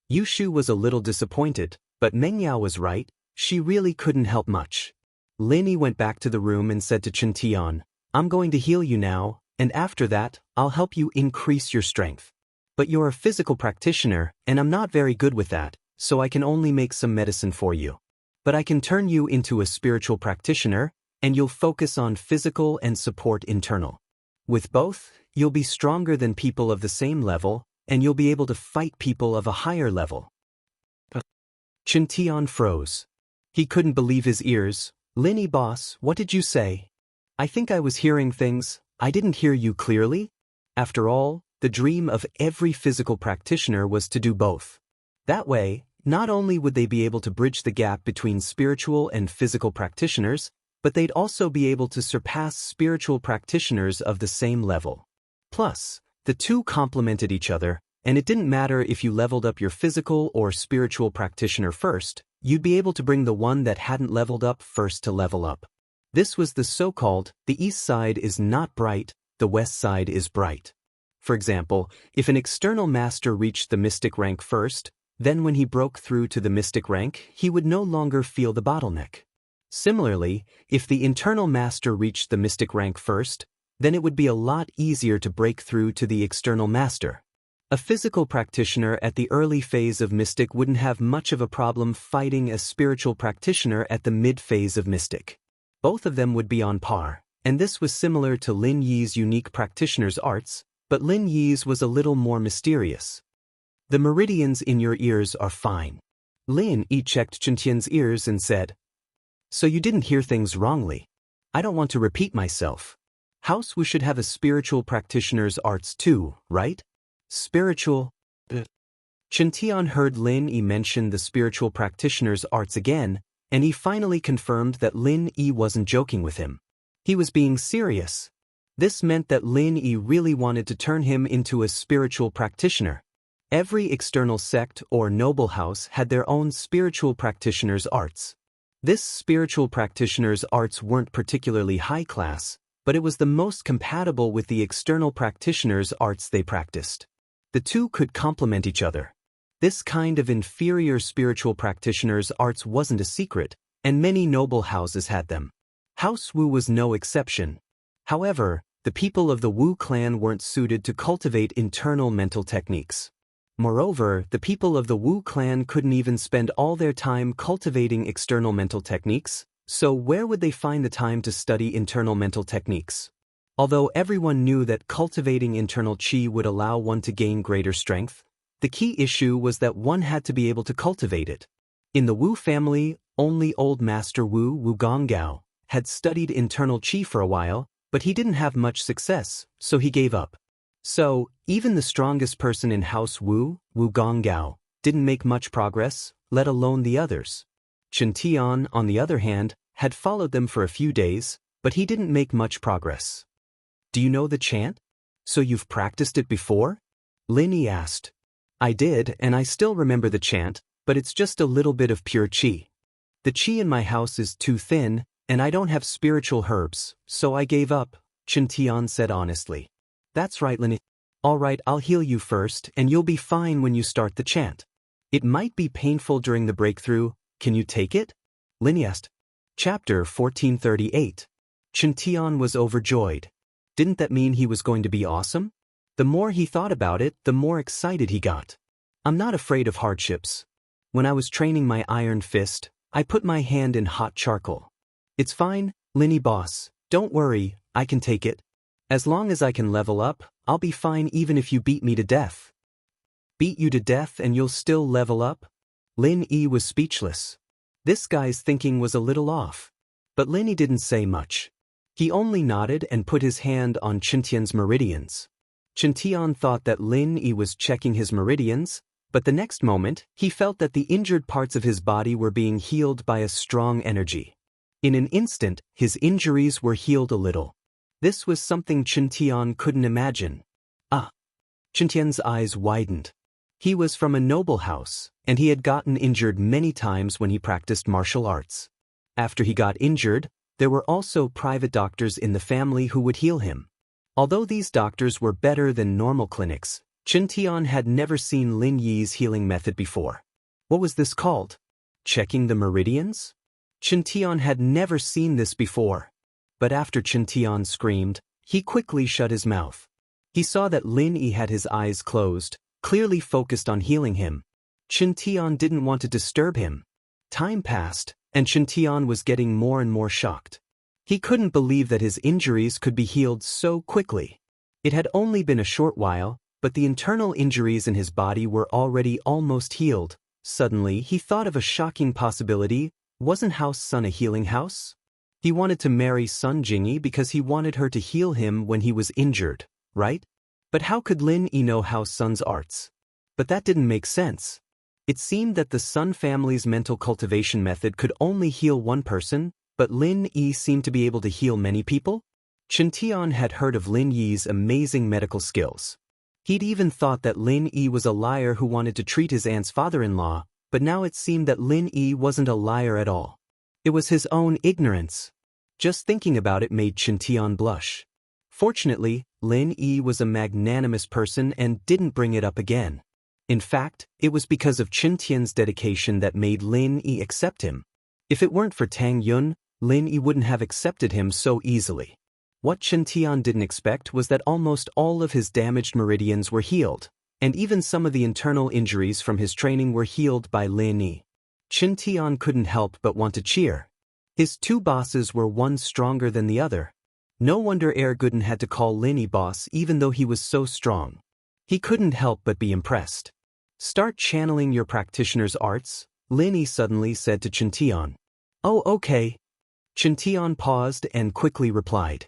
Yu Shu was a little disappointed, but Meng Yao was right, she really couldn't help much. Lin Yi went back to the room and said to Chen Tian, I'm going to heal you now, and after that, I'll help you increase your strength. But you're a physical practitioner, and I'm not very good with that, so I can only make some medicine for you. But I can turn you into a spiritual practitioner, and you'll focus on physical and support internal. With both, you'll be stronger than people of the same level, and you'll be able to fight people of a higher level. Chen Tian froze. He couldn't believe his ears. Lin Yi boss, what did you say? I think I was hearing things. I didn't hear you clearly. After all, the dream of every physical practitioner was to do both. That way, not only would they be able to bridge the gap between spiritual and physical practitioners, but they'd also be able to surpass spiritual practitioners of the same level. Plus, the two complemented each other, and it didn't matter if you leveled up your physical or spiritual practitioner first, you'd be able to bring the one that hadn't leveled up first to level up. This was the so-called, the east side is not bright, the west side is bright. For example, if an external master reached the mystic rank first, Then when he broke through to the mystic rank, he would no longer feel the bottleneck. Similarly, if the internal master reached the mystic rank first, then it would be a lot easier to break through to the external master. A physical practitioner at the early phase of mystic wouldn't have much of a problem fighting a spiritual practitioner at the mid-phase of mystic. Both of them would be on par, and this was similar to Lin Yi's unique practitioner's arts, but Lin Yi's was a little more mysterious. The meridians in your ears are fine. Lin Yi checked Qiantian's ears and said, "So you didn't hear things wrongly. I don't want to repeat myself. House Wu should have a spiritual practitioner's arts too, right?" Spiritual? Qiantian heard Lin Yi mention the spiritual practitioner's arts again, and he finally confirmed that Lin Yi wasn't joking with him. He was being serious. This meant that Lin Yi really wanted to turn him into a spiritual practitioner. Every external sect or noble house had their own spiritual practitioner's arts. This spiritual practitioner's arts weren't particularly high class, but it was the most compatible with the external practitioner's arts they practiced. The two could complement each other. This kind of inferior spiritual practitioner's arts wasn't a secret, and many noble houses had them. House Wu was no exception. However, the people of the Wu clan weren't suited to cultivate internal mental techniques. Moreover, the people of the Wu clan couldn't even spend all their time cultivating external mental techniques, so where would they find the time to study internal mental techniques? Although everyone knew that cultivating internal qi would allow one to gain greater strength, the key issue was that one had to be able to cultivate it. In the Wu family, only old Master Wu Gonggao had studied internal qi for a while, but he didn't have much success, so he gave up. So, even the strongest person in House Wu Gonggao, didn't make much progress, let alone the others. Qiantian, on the other hand, had followed them for a few days, but he didn't make much progress. "Do you know the chant? So you've practiced it before?" Lin Yi asked. "I did, and I still remember the chant, but it's just a little bit of pure qi. The qi in my house is too thin, and I don't have spiritual herbs, so I gave up," Qiantian said honestly. "That's right, Lin Yi. All right, I'll heal you first, and you'll be fine when you start the chant. It might be painful during the breakthrough. Can you take it?" Lin Yi asked. Chapter 1438. Qiantian was overjoyed. Didn't that mean he was going to be awesome? The more he thought about it, the more excited he got. "I'm not afraid of hardships. When I was training my iron fist, I put my hand in hot charcoal. It's fine, Lin Yi boss, don't worry, I can take it. As long as I can level up, I'll be fine even if you beat me to death." "Beat you to death and you'll still level up?" Lin Yi was speechless. This guy's thinking was a little off. But Lin Yi didn't say much. He only nodded and put his hand on Qiantian's meridians. Qiantian thought that Lin Yi was checking his meridians, but the next moment, he felt that the injured parts of his body were being healed by a strong energy. In an instant, his injuries were healed a little. This was something Qiantian couldn't imagine. Ah! Qiantian's eyes widened. He was from a noble house, and he had gotten injured many times when he practiced martial arts. After he got injured, there were also private doctors in the family who would heal him. Although these doctors were better than normal clinics, Qiantian had never seen Lin Yi's healing method before. What was this called? Checking the meridians? Qiantian had never seen this before. But after Qiantian screamed, he quickly shut his mouth. He saw that Lin Yi had his eyes closed, clearly focused on healing him. Qiantian didn't want to disturb him. Time passed, and Qiantian was getting more and more shocked. He couldn't believe that his injuries could be healed so quickly. It had only been a short while, but the internal injuries in his body were already almost healed. Suddenly, he thought of a shocking possibility. Wasn't House Sun a healing house? He wanted to marry Sun Jingyi because he wanted her to heal him when he was injured, right? But how could Lin Yi know House Sun's arts? But that didn't make sense. It seemed that the Sun family's mental cultivation method could only heal one person, but Lin Yi seemed to be able to heal many people? Qiantian had heard of Lin Yi's amazing medical skills. He'd even thought that Lin Yi was a liar who wanted to treat his aunt's father-in-law, but now it seemed that Lin Yi wasn't a liar at all. It was his own ignorance. Just thinking about it made Qiantian blush. Fortunately, Lin Yi was a magnanimous person and didn't bring it up again. In fact, it was because of Qin Tian's dedication that made Lin Yi accept him. If it weren't for Tang Yun, Lin Yi wouldn't have accepted him so easily. What Qin Tian didn't expect was that almost all of his damaged meridians were healed, and even some of the internal injuries from his training were healed by Lin Yi. Qin Tian couldn't help but want to cheer. His two bosses were one stronger than the other. No wonder Gooden had to call Lin Yi boss even though he was so strong. He couldn't help but be impressed. Start channeling your practitioner's arts, Lin Yi suddenly said to Qin Tian. Oh, okay. Qin Tian paused and quickly replied.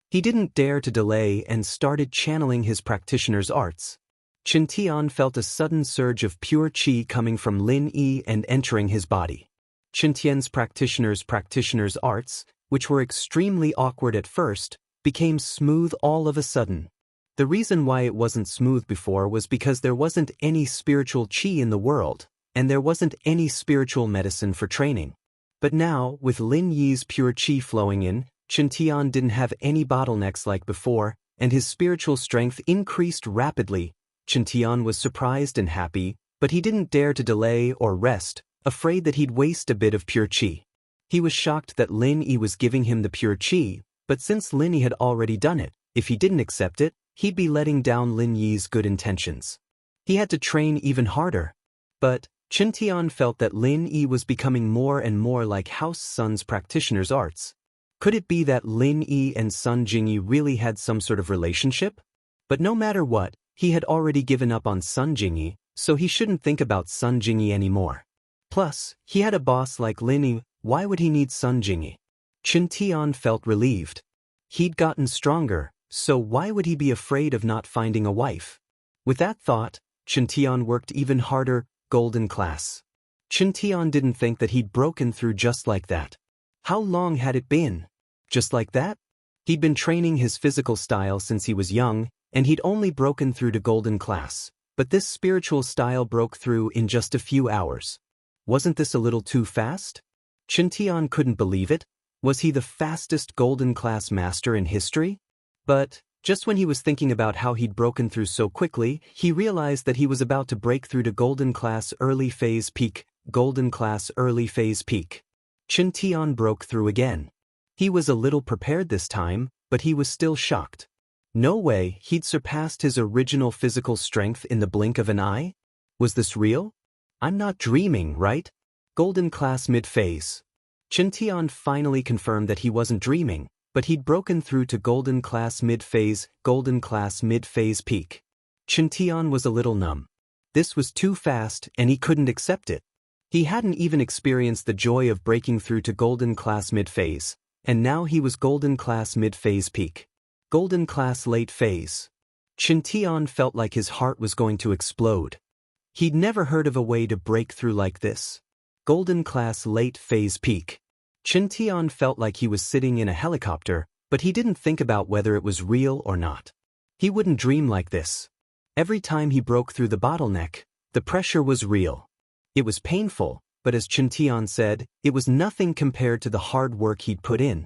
He didn't dare to delay and started channeling his practitioner's arts. Qin Tian felt a sudden surge of pure qi coming from Lin Yi and entering his body. Qin Tian's practitioner's arts, which were extremely awkward at first, became smooth all of a sudden. The reason why it wasn't smooth before was because there wasn't any spiritual qi in the world, and there wasn't any spiritual medicine for training. But now, with Lin Yi's pure qi flowing in, Qin Tian didn't have any bottlenecks like before, and his spiritual strength increased rapidly. Qin Tian was surprised and happy, but he didn't dare to delay or rest, afraid that he'd waste a bit of pure qi. He was shocked that Lin Yi was giving him the pure qi, but since Lin Yi had already done it, if he didn't accept it, he'd be letting down Lin Yi's good intentions. He had to train even harder. But Qin Tian felt that Lin Yi was becoming more and more like House Sun's practitioner's arts. Could it be that Lin Yi and Sun Jingyi really had some sort of relationship? But no matter what, he had already given up on Sun Jingyi, so he shouldn't think about Sun Jingyi anymore. Plus, he had a boss like Lin Yi, why would he need Sun Jingyi? Qin Tian felt relieved. He'd gotten stronger, so why would he be afraid of not finding a wife? With that thought, Qin Tian worked even harder. Golden class. Qin Tian didn't think that he'd broken through just like that. How long had it been? Just like that? He'd been training his physical style since he was young, and he'd only broken through to golden class, but this spiritual style broke through in just a few hours. Wasn't this a little too fast? Qin Tian couldn't believe it. Was he the fastest golden class master in history? But just when he was thinking about how he'd broken through so quickly, he realized that he was about to break through to Golden Class Early Phase Peak. Golden Class Early Phase Peak. Qin Tian broke through again. He was a little prepared this time, but he was still shocked. No way, he'd surpassed his original physical strength in the blink of an eye? Was this real? I'm not dreaming, right? Golden Class Mid-Phase. Qin Tian finally confirmed that he wasn't dreaming, but he'd broken through to Golden Class Mid-Phase, Golden Class Mid-Phase Peak. Qin Tian was a little numb. This was too fast, and he couldn't accept it. He hadn't even experienced the joy of breaking through to Golden Class Mid-Phase, and now he was Golden Class Mid-Phase Peak. Golden Class Late Phase. Qin Tian felt like his heart was going to explode. He'd never heard of a way to break through like this. Golden Class Late Phase Peak. Qin Tian felt like he was sitting in a helicopter, but he didn't think about whether it was real or not. He wouldn't dream like this. Every time he broke through the bottleneck, the pressure was real. It was painful, but as Qin Tian said, it was nothing compared to the hard work he'd put in.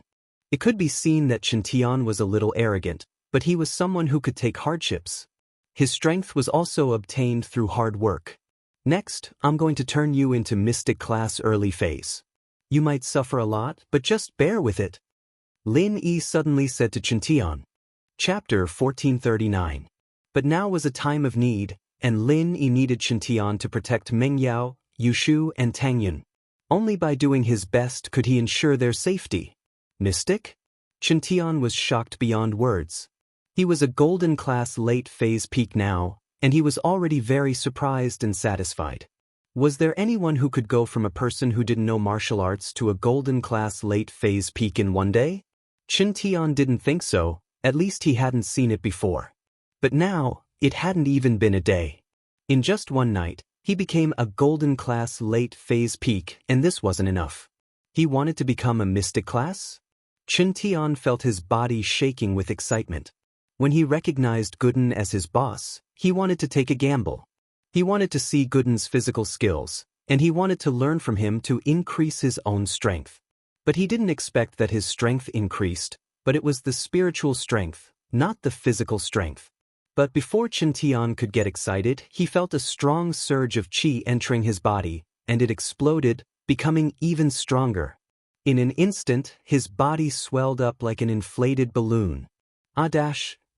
It could be seen that Qin Tian was a little arrogant, but he was someone who could take hardships. His strength was also obtained through hard work. Next, I'm going to turn you into Mystic Class Early Phase. You might suffer a lot, but just bear with it. Lin Yi suddenly said to Qin Tian. Chapter 1439. But now was a time of need, and Lin Yi needed Qin Tian to protect Meng Yao, Yushu, and Tang Yun. Only by doing his best could he ensure their safety. Mystic? Qin Tian was shocked beyond words. He was a Golden Class Late Phase Peak now, and he was already very surprised and satisfied. Was there anyone who could go from a person who didn't know martial arts to a Golden Class Late Phase Peak in one day? Qin Tian didn't think so, at least he hadn't seen it before. But now, it hadn't even been a day. In just one night, he became a Golden Class Late Phase Peak, and this wasn't enough. He wanted to become a Mystic Class? Qin Tian felt his body shaking with excitement. When he recognized Gooden as his boss, he wanted to take a gamble. He wanted to see Gooden's physical skills, and he wanted to learn from him to increase his own strength. But he didn't expect that his strength increased, but it was the spiritual strength, not the physical strength. But before Chen Tian could get excited, he felt a strong surge of qi entering his body, and it exploded, becoming even stronger. In an instant, his body swelled up like an inflated balloon.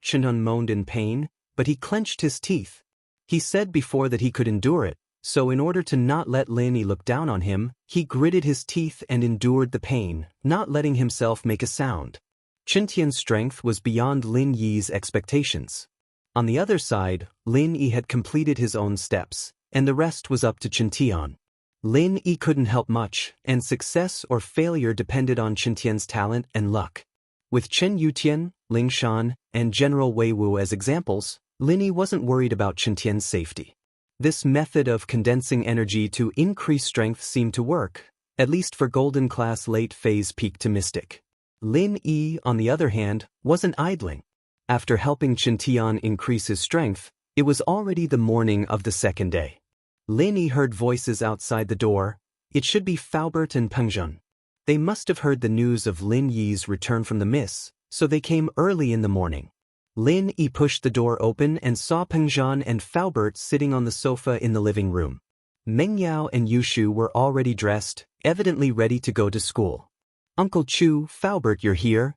Chen moaned in pain, but he clenched his teeth. He said before that he could endure it, so in order to not let Lin Yi look down on him, he gritted his teeth and endured the pain, not letting himself make a sound. Chen Tian's strength was beyond Lin Yi's expectations. On the other side, Lin Yi had completed his own steps, and the rest was up to Chen Tian. Lin Yi couldn't help much, and success or failure depended on Chen Tian's talent and luck. With Chen Yutian, Ling Shan, and General Wei Wu as examples, Lin Yi wasn't worried about Chen Tian's safety. This method of condensing energy to increase strength seemed to work, at least for Golden Class late phase peak to Mystic. Lin Yi, on the other hand, wasn't idling. After helping Chen Tian increase his strength, it was already the morning of the second day. Lin Yi heard voices outside the door. It should be Faubert and Pengzhen. They must have heard the news of Lin Yi's return from the miss, so they came early in the morning. Lin Yi pushed the door open and saw Pengzhen and Faubert sitting on the sofa in the living room. Meng Yao and Yushu were already dressed, evidently ready to go to school. "Uncle Chu, Faubert, you're here?"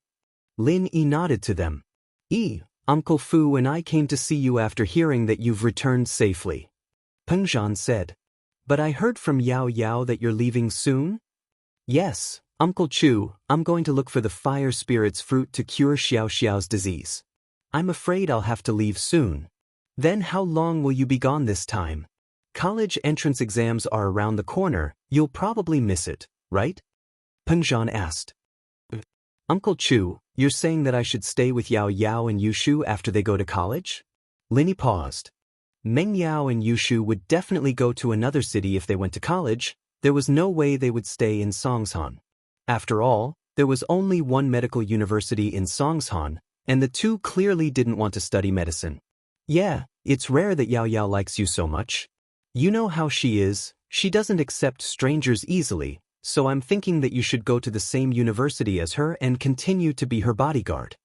Lin Yi nodded to them. "Uncle Fu and I came to see you after hearing that you've returned safely," Pengzhen said. "But I heard from Yao Yao that you're leaving soon?" "Yes, Uncle Chu, I'm going to look for the fire spirit's fruit to cure Xiao Xiao's disease. I'm afraid I'll have to leave soon." "Then how long will you be gone this time? College entrance exams are around the corner, you'll probably miss it, right?" Pengzhen asked. "Uncle Chu, you're saying that I should stay with Yao Yao and Yushu after they go to college?" Lin Yi paused. Meng Yao and Yushu would definitely go to another city if they went to college. There was no way they would stay in Songshan. After all, there was only one medical university in Songshan, and the two clearly didn't want to study medicine. "Yeah, it's rare that Yao Yao likes you so much. You know how she is, she doesn't accept strangers easily, so I'm thinking that you should go to the same university as her and continue to be her bodyguard,"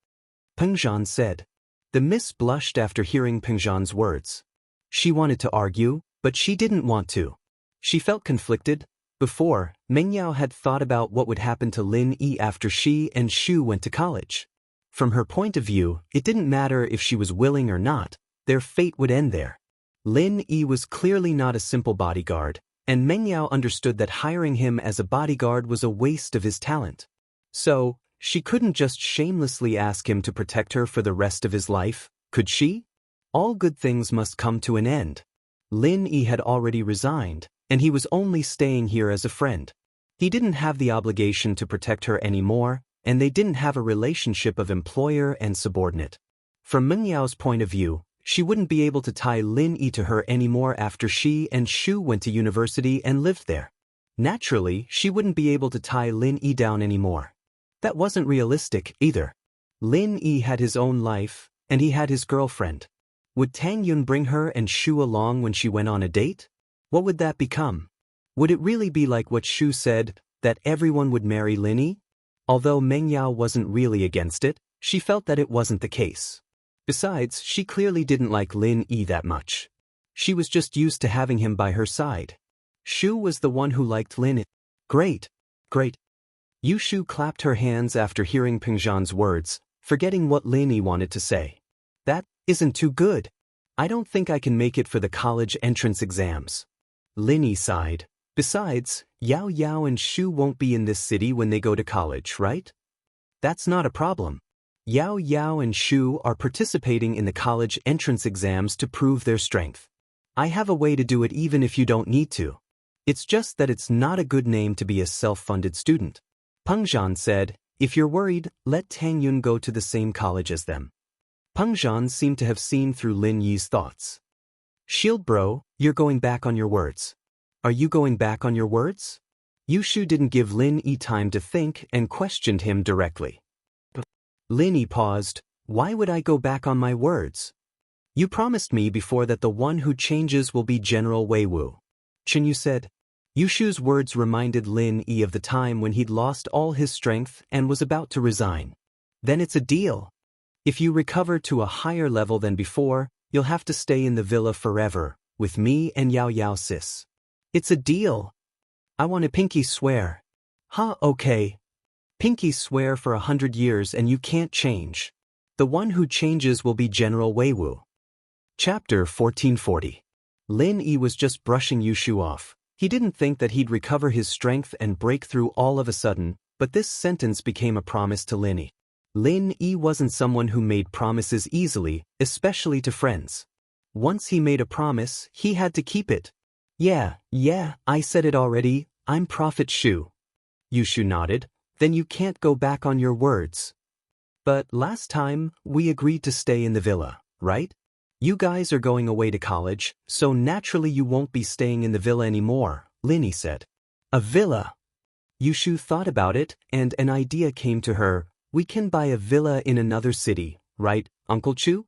Pengzhen said. The miss blushed after hearing Pengzhen's words. She wanted to argue, but she didn't want to. She felt conflicted. Before, Meng Yao had thought about what would happen to Lin Yi after she and Shu went to college. From her point of view, it didn't matter if she was willing or not, their fate would end there. Lin Yi was clearly not a simple bodyguard, and Meng Yao understood that hiring him as a bodyguard was a waste of his talent. So, she couldn't just shamelessly ask him to protect her for the rest of his life, could she? All good things must come to an end. Lin Yi had already resigned, and he was only staying here as a friend. He didn't have the obligation to protect her anymore, and they didn't have a relationship of employer and subordinate. From Meng Yao's point of view, she wouldn't be able to tie Lin Yi to her anymore after she and Shu went to university and lived there. Naturally, she wouldn't be able to tie Lin Yi down anymore. That wasn't realistic, either. Lin Yi had his own life, and he had his girlfriend. Would Tang Yun bring her and Shu along when she went on a date? What would that become? Would it really be like what Shu said, that everyone would marry Lin Yi? Although Meng Yao wasn't really against it, she felt that it wasn't the case. Besides, she clearly didn't like Lin Yi that much. She was just used to having him by her side. Shu was the one who liked Lin Yi. Great. Yushu clapped her hands after hearing Pengzhen's words, forgetting what Lin Yi wanted to say. "That isn't too good. I don't think I can make it for the college entrance exams." Lin Yi sighed. "Besides, Yao Yao and Shu won't be in this city when they go to college, right? That's not a problem. Yao Yao and Shu are participating in the college entrance exams to prove their strength. I have a way to do it even if you don't need to. It's just that it's not a good name to be a self-funded student." Pengzhen said, "If you're worried, let Tang Yun go to the same college as them." Pengzhen seemed to have seen through Lin Yi's thoughts. "Shield bro, you're going back on your words." "Are you going back on your words?" Yushu didn't give Lin Yi time to think and questioned him directly. Lin Yi paused. "Why would I go back on my words? You promised me before that the one who changes will be General Wei Wu," Chen Yu said. Yushu's words reminded Lin Yi of the time when he'd lost all his strength and was about to resign. "Then it's a deal." If you recover to a higher level than before, you'll have to stay in the villa forever, with me and Yao Yao sis. It's a deal. I want a pinky swear. Huh, okay. Pinky swear for 100 years and you can't change. The one who changes will be General Weiwu. Chapter 1440. Lin Yi was just brushing Yushu off. He didn't think that he'd recover his strength and break through all of a sudden, but this sentence became a promise to Lin Yi. Lin Yi wasn't someone who made promises easily, especially to friends. Once he made a promise, he had to keep it. Yeah, I said it already, I'm Prophet Shu. Yushu nodded. Then you can't go back on your words. But last time, we agreed to stay in the villa, right? You guys are going away to college, so naturally you won't be staying in the villa anymore, Lin Yi said. A villa? Yushu thought about it, and an idea came to her. We can buy a villa in another city, right, Uncle Chu?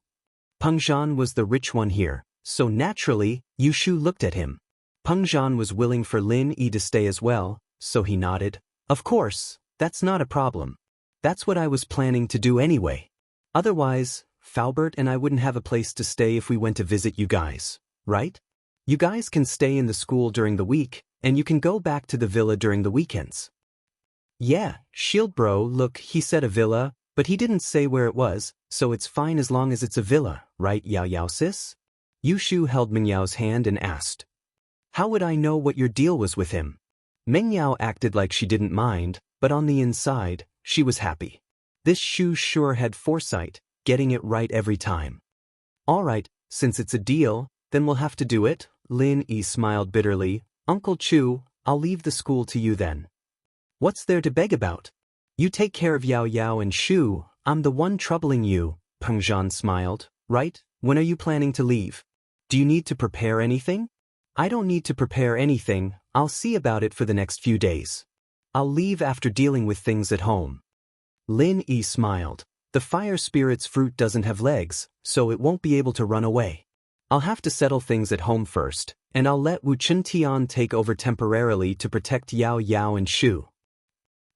Peng Zhan was the rich one here, so naturally, Yushu looked at him. Peng Zhan was willing for Lin Yi to stay as well, so he nodded. Of course, that's not a problem. That's what I was planning to do anyway. Otherwise, Faubert and I wouldn't have a place to stay if we went to visit you guys, right? You guys can stay in the school during the week, and you can go back to the villa during the weekends. Yeah, Shield Bro, look, he said a villa, but he didn't say where it was, so it's fine as long as it's a villa, right, Yao Yao sis? Yushu held Meng Yao's hand and asked. How would I know what your deal was with him? Meng Yao acted like she didn't mind, but on the inside, she was happy. This Shu sure had foresight, getting it right every time. All right, since it's a deal, then we'll have to do it, Lin Yi smiled bitterly. Uncle Chu, I'll leave the school to you then. What's there to beg about? You take care of Yao Yao and Shu, I'm the one troubling you, Peng Zhan smiled. Right, when are you planning to leave? Do you need to prepare anything? I don't need to prepare anything, I'll see about it for the next few days. I'll leave after dealing with things at home. Lin Yi smiled. The fire spirit's fruit doesn't have legs, so it won't be able to run away. I'll have to settle things at home first, and I'll let Wu Chuntian take over temporarily to protect Yao Yao and Shu.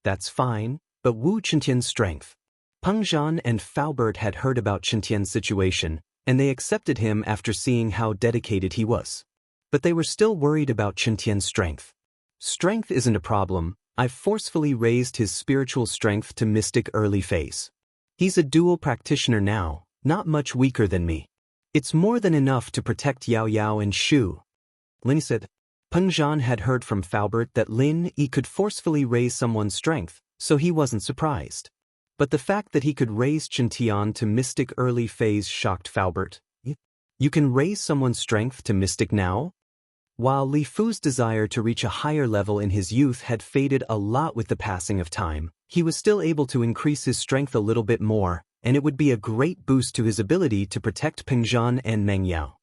That's fine, but Wu Chuntian's strength. Peng Zhan and Faubert had heard about Chuntian's situation, and they accepted him after seeing how dedicated he was. But they were still worried about Chuntian's strength. Strength isn't a problem. I've forcefully raised his spiritual strength to mystic early phase. He's a dual practitioner now, not much weaker than me. It's more than enough to protect Yao Yao and Shu. Lin said. Peng Zhan had heard from Faubert that Lin Yi could forcefully raise someone's strength, so he wasn't surprised. But the fact that he could raise Chuntian to mystic early phase shocked Faubert. You can raise someone's strength to mystic now? While Li Fu's desire to reach a higher level in his youth had faded a lot with the passing of time, he was still able to increase his strength a little bit more, and it would be a great boost to his ability to protect Peng Zhan and Meng Yao.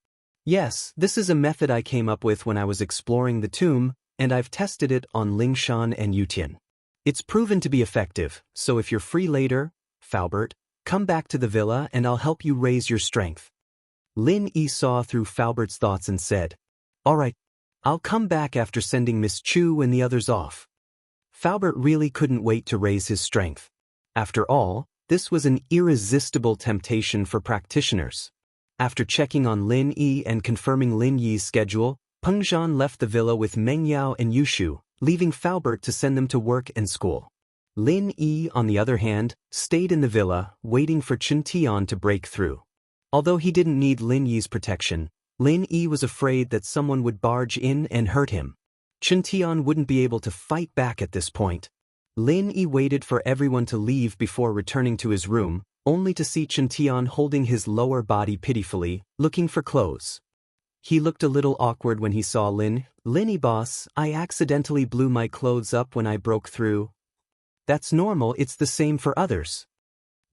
Yes, this is a method I came up with when I was exploring the tomb, and I've tested it on Lingshan and Yutian. It's proven to be effective, so if you're free later, Faubert, come back to the villa and I'll help you raise your strength. Lin Yi saw through Faubert's thoughts and said, All right, I'll come back after sending Miss Chu and the others off. Faubert really couldn't wait to raise his strength. After all, this was an irresistible temptation for practitioners. After checking on Lin Yi and confirming Lin Yi's schedule, Peng Zhan left the villa with Meng Yao and Yushu, leaving Faubert to send them to work and school. Lin Yi, on the other hand, stayed in the villa, waiting for Chuntian to break through. Although he didn't need Lin Yi's protection, Lin Yi was afraid that someone would barge in and hurt him. Chuntian wouldn't be able to fight back at this point. Lin Yi waited for everyone to leave before returning to his room, only to see Chuntian holding his lower body pitifully, looking for clothes. He looked a little awkward when he saw Lin Yi, boss, I accidentally blew my clothes up when I broke through. That's normal, it's the same for others.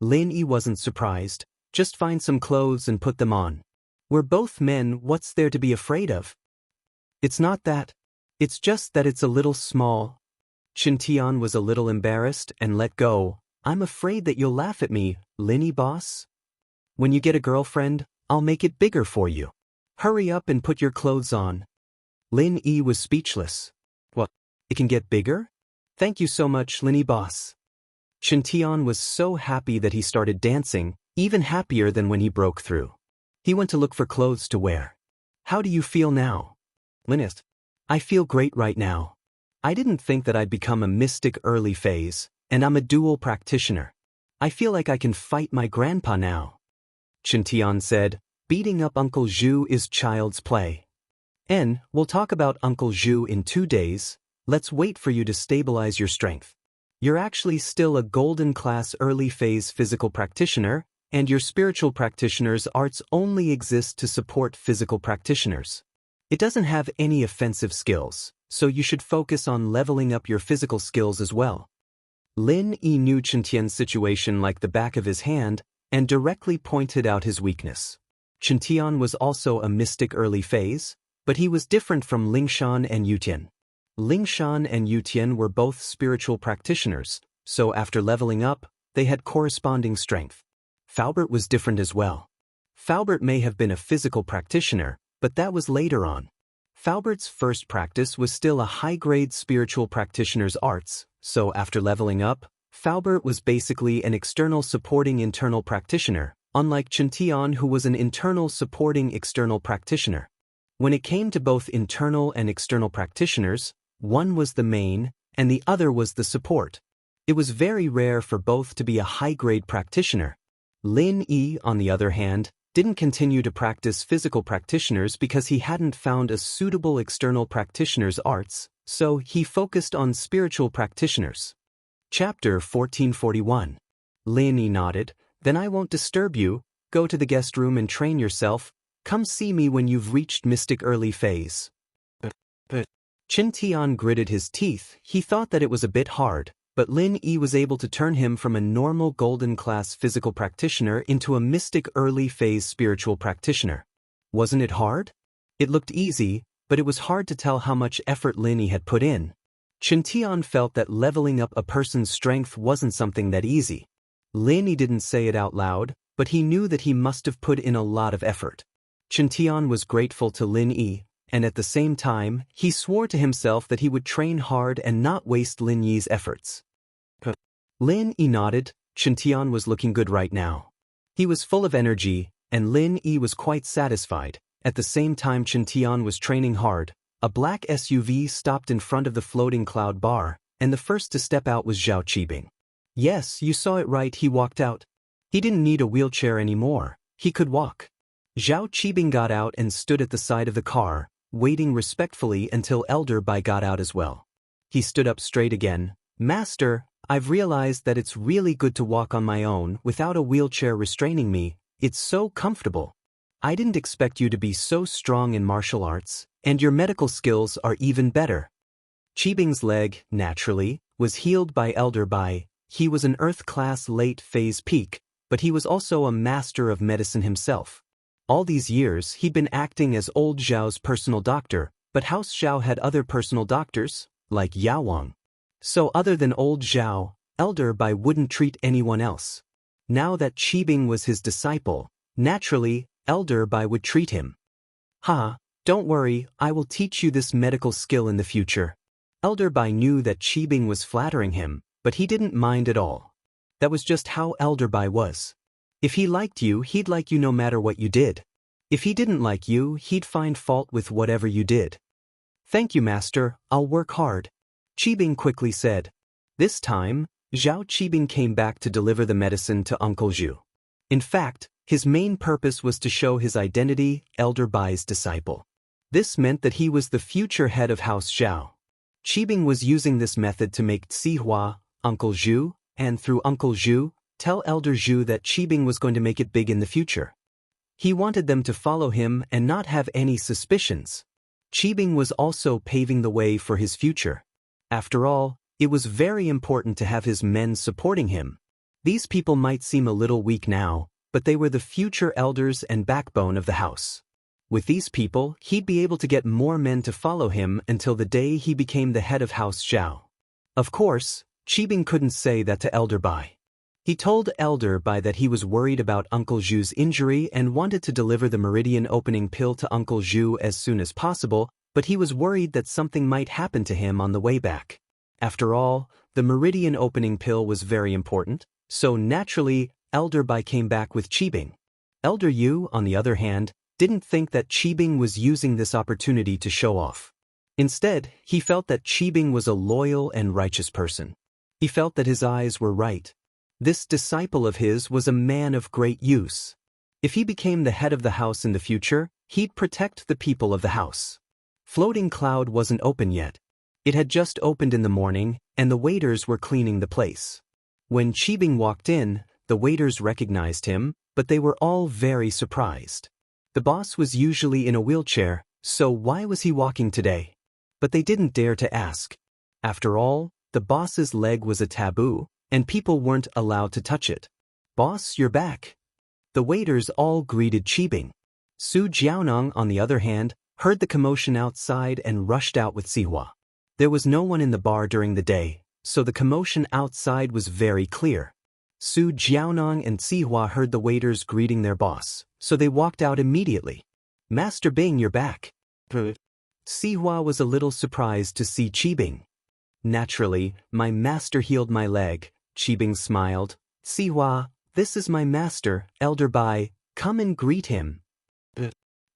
Lin Yi wasn't surprised. Just find some clothes and put them on. We're both men, what's there to be afraid of? It's not that. It's just that it's a little small. Chuntian was a little embarrassed and let go. I'm afraid that you'll laugh at me, Lin Yi, boss. When you get a girlfriend, I'll make it bigger for you. Hurry up and put your clothes on. Lin Yi was speechless. What? It can get bigger? Thank you so much, Lin Yi, boss. Chuntian was so happy that he started dancing, even happier than when he broke through. He went to look for clothes to wear. How do you feel now? Linist. I feel great right now. I didn't think that I'd become a mystic early phase, and I'm a dual practitioner. I feel like I can fight my grandpa now. Xiantian said, beating up Uncle Zhu is child's play. We'll talk about Uncle Zhu in 2 days. Let's wait for you to stabilize your strength. You're actually still a golden class early phase physical practitioner, and your spiritual practitioner's arts only exist to support physical practitioners. It doesn't have any offensive skills, so you should focus on leveling up your physical skills as well. Lin Yi knew Xiantian's situation like the back of his hand and directly pointed out his weakness. Xiantian was also a mystic early phase, but he was different from Lingshan and Yutian. Lingshan and Yutian were both spiritual practitioners, so after leveling up, they had corresponding strength. Faubert was different as well. Faubert may have been a physical practitioner, but that was later on. Faubert's first practice was still a high-grade spiritual practitioner's arts, so after leveling up, Faubert was basically an external supporting internal practitioner, unlike Xiantian who was an internal supporting external practitioner. When it came to both internal and external practitioners, one was the main, and the other was the support. It was very rare for both to be a high-grade practitioner. Lin Yi, on the other hand, didn't continue to practice physical practitioners because he hadn't found a suitable external practitioner's arts, so he focused on spiritual practitioners. Chapter 1441. Lin Yi nodded, then I won't disturb you, go to the guest room and train yourself, come see me when you've reached mystic early phase. But Xiantian gritted his teeth, he thought that it was a bit hard, but Lin Yi was able to turn him from a normal golden class physical practitioner into a mystic early phase spiritual practitioner. Wasn't it hard? It looked easy, but it was hard to tell how much effort Lin Yi had put in. Xiantian felt that leveling up a person's strength wasn't something that easy. Lin Yi didn't say it out loud, but he knew that he must have put in a lot of effort. Xiantian was grateful to Lin Yi, and at the same time, he swore to himself that he would train hard and not waste Lin Yi's efforts. Lin Yi nodded. Xiantian was looking good right now. He was full of energy, and Lin Yi was quite satisfied. At the same time Xiantian was training hard, a black SUV stopped in front of the floating cloud bar, and the first to step out was Zhao Qibing. Yes, you saw it right, he walked out. He didn't need a wheelchair anymore, he could walk. Zhao Qibing got out and stood at the side of the car, waiting respectfully until Elder Bai got out as well. He stood up straight again. Master, I've realized that it's really good to walk on my own without a wheelchair restraining me, it's so comfortable. I didn't expect you to be so strong in martial arts, and your medical skills are even better. Qibing's leg, naturally, was healed by Elder Bai. He was an Earth-class late-phase peak, but he was also a master of medicine himself. All these years he'd been acting as old Zhao's personal doctor, but House Zhao had other personal doctors, like Yao Wang. So other than old Zhao, Elder Bai wouldn't treat anyone else. Now that Qibing was his disciple, naturally, Elder Bai would treat him. Don't worry, I will teach you this medical skill in the future. Elder Bai knew that Qibing was flattering him, but he didn't mind at all. That was just how Elder Bai was. If he liked you, he'd like you no matter what you did. If he didn't like you, he'd find fault with whatever you did. Thank you, Master, I'll work hard. Qibing quickly said. This time, Zhao Qibing came back to deliver the medicine to Uncle Zhu. In fact, his main purpose was to show his identity, Elder Bai's disciple. This meant that he was the future head of House Zhao. Qibing was using this method to make Zihua, Uncle Zhu, and through Uncle Zhu, tell Elder Zhu that Qibing was going to make it big in the future. He wanted them to follow him and not have any suspicions. Qibing was also paving the way for his future. After all, it was very important to have his men supporting him. These people might seem a little weak now, but they were the future elders and backbone of the house. With these people, he'd be able to get more men to follow him until the day he became the head of House Zhao. Of course, Qibing couldn't say that to Elder Bai. He told Elder Bai that he was worried about Uncle Zhu's injury and wanted to deliver the meridian opening pill to Uncle Zhu as soon as possible, but he was worried that something might happen to him on the way back. After all, the meridian opening pill was very important, so naturally, Elder Bai came back with Qibing. Elder Yu, on the other hand, didn't think that Qibing was using this opportunity to show off. Instead, he felt that Qibing was a loyal and righteous person. He felt that his eyes were right. This disciple of his was a man of great use. If he became the head of the house in the future, he'd protect the people of the house. Floating Cloud wasn't open yet. It had just opened in the morning, and the waiters were cleaning the place. When Qibing walked in, the waiters recognized him, but they were all very surprised. The boss was usually in a wheelchair, so why was he walking today? But they didn't dare to ask. After all, the boss's leg was a taboo, and people weren't allowed to touch it. "Boss, you're back." The waiters all greeted Qibing. Su Jiaoneng, on the other hand, heard the commotion outside and rushed out with Sihua. There was no one in the bar during the day, so the commotion outside was very clear. Su Jiaoneng and Sihua heard the waiters greeting their boss, so they walked out immediately. "Master Bing, you're back." Sihua was a little surprised to see Qibing. "Naturally, my master healed my leg," Qibing smiled. "Sihua, this is my master, Elder Bai. Come and greet him."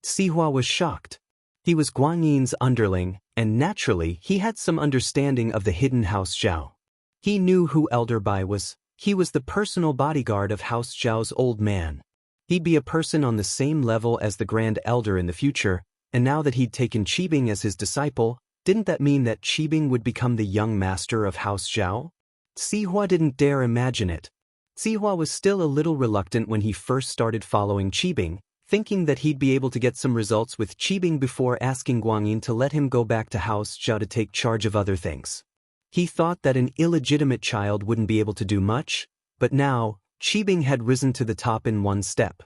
Sihua was shocked. He was Guan Yin's underling, and naturally he had some understanding of the hidden House Zhao. He knew who Elder Bai was. He was the personal bodyguard of House Zhao's old man. He'd be a person on the same level as the Grand Elder in the future, and now that he'd taken Qibing as his disciple, didn't that mean that Qibing would become the young master of House Zhao? Sihua didn't dare imagine it. Sihua was still a little reluctant when he first started following Qibing, thinking that he'd be able to get some results with Qibing before asking Guan Yin to let him go back to House Zhao to take charge of other things. He thought that an illegitimate child wouldn't be able to do much, but now, Qibing had risen to the top in one step.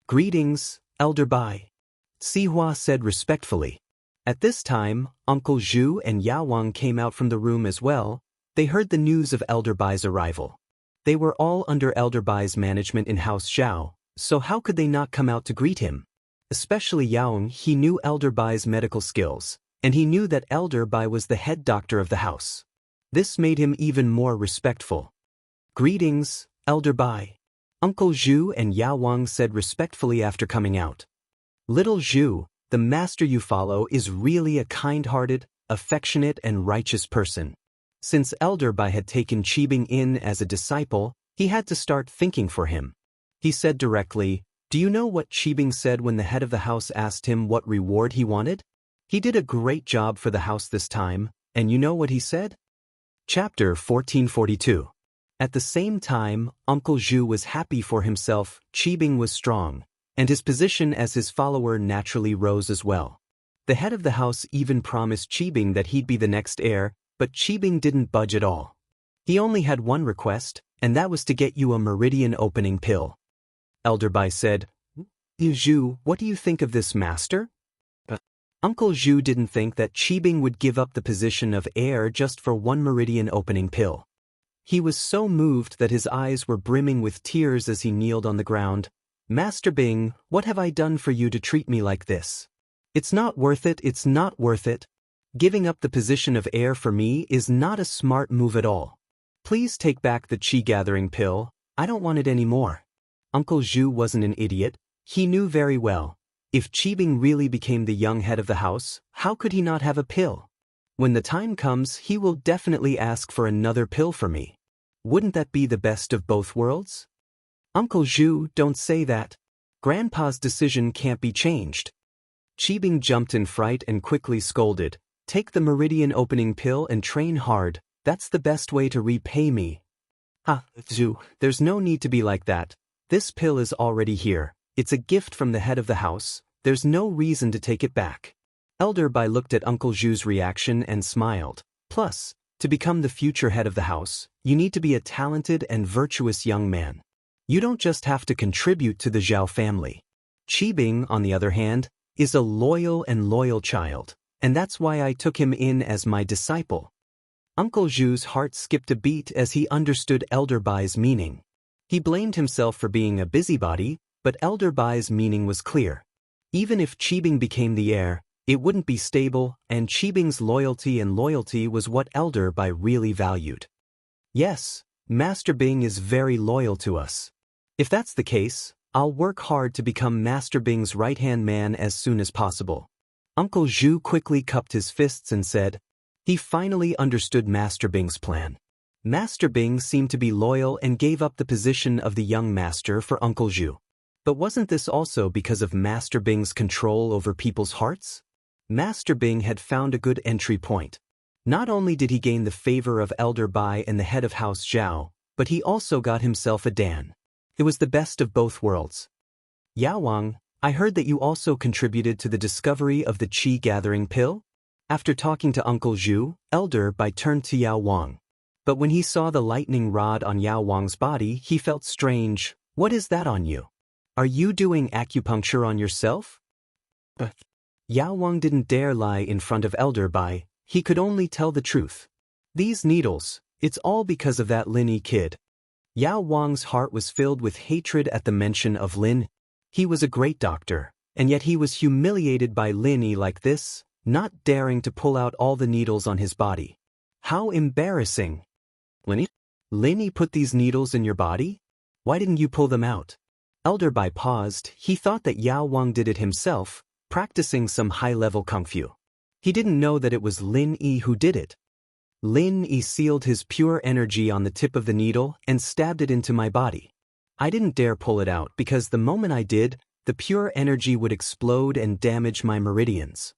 "Greetings, Elder Bai," Sihua said respectfully. At this time, Uncle Zhu and Yao Wang came out from the room as well. They heard the news of Elder Bai's arrival. They were all under Elder Bai's management in House Zhao, so how could they not come out to greet him? Especially Yao Wang. He knew Elder Bai's medical skills, and he knew that Elder Bai was the head doctor of the house. This made him even more respectful. "Greetings, Elder Bai," Uncle Zhu and Yao Wang said respectfully after coming out. "Little Zhu, the master you follow is really a kind-hearted, affectionate and righteous person." Since Elder Bai had taken Qibing in as a disciple, he had to start thinking for him. He said directly, "Do you know what Qibing said when the head of the house asked him what reward he wanted? He did a great job for the house this time, and you know what he said?" Chapter 1442. At the same time, Uncle Zhu was happy for himself. Qibing was strong, and his position as his follower naturally rose as well. The head of the house even promised Qibing that he'd be the next heir, but Qibing didn't budge at all. He only had one request, and that was to get you a meridian opening pill. Elder Bai said, "Zhu, what do you think of this, master?" Uncle Zhu didn't think that Qibing would give up the position of heir just for one meridian opening pill. He was so moved that his eyes were brimming with tears as he kneeled on the ground. "Master Bing, what have I done for you to treat me like this? It's not worth it, it's not worth it. Giving up the position of heir for me is not a smart move at all. Please take back the qi-gathering pill, I don't want it anymore." Uncle Zhu wasn't an idiot. He knew very well. If Qibing really became the young head of the house, how could he not have a pill? When the time comes, he will definitely ask for another pill for me. Wouldn't that be the best of both worlds? "Uncle Zhu, don't say that. Grandpa's decision can't be changed." Qibing jumped in fright and quickly scolded, "Take the meridian opening pill and train hard, that's the best way to repay me." Zhu, there's no need to be like that. This pill is already here. It's a gift from the head of the house. There's no reason to take it back." Elder Bai looked at Uncle Zhu's reaction and smiled. Plus, to become the future head of the house, you need to be a talented and virtuous young man. You don't just have to contribute to the Zhao family. Qibing, on the other hand, is a loyal child, and that's why I took him in as my disciple. Uncle Zhu's heart skipped a beat as he understood Elder Bai's meaning. He blamed himself for being a busybody, but Elder Bai's meaning was clear. Even if Qibing became the heir, it wouldn't be stable, and Qibing's loyalty was what Elder Bai really valued. "Yes, Master Bing is very loyal to us." If that's the case, I'll work hard to become Master Bing's right-hand man as soon as possible. Uncle Zhu quickly cupped his fists and said, he finally understood Master Bing's plan. Master Bing seemed to be loyal and gave up the position of the young master for Uncle Zhu. But wasn't this also because of Master Bing's control over people's hearts? Master Bing had found a good entry point. Not only did he gain the favor of Elder Bai and the head of House Zhao, but he also got himself a Dan. It was the best of both worlds. Yao Wang, I heard that you also contributed to the discovery of the Qi gathering pill? After talking to Uncle Zhu, Elder Bai turned to Yao Wang. But when he saw the lightning rod on Yao Wang's body, he felt strange. What is that on you? Are you doing acupuncture on yourself? Yao Wang didn't dare lie in front of Elder Bai. He could only tell the truth. These needles, it's all because of that Lin Yi kid. Yao Wang's heart was filled with hatred at the mention of Lin. He was a great doctor, and yet he was humiliated by Lin Yi like this, not daring to pull out all the needles on his body. How embarrassing. Lin Yi put these needles in your body? Why didn't you pull them out? Elder Bai paused. He thought that Yao Wang did it himself, practicing some high-level kung fu. He didn't know that it was Lin Yi who did it. Lin Yi sealed his pure energy on the tip of the needle and stabbed it into my body. I didn't dare pull it out because the moment I did, the pure energy would explode and damage my meridians.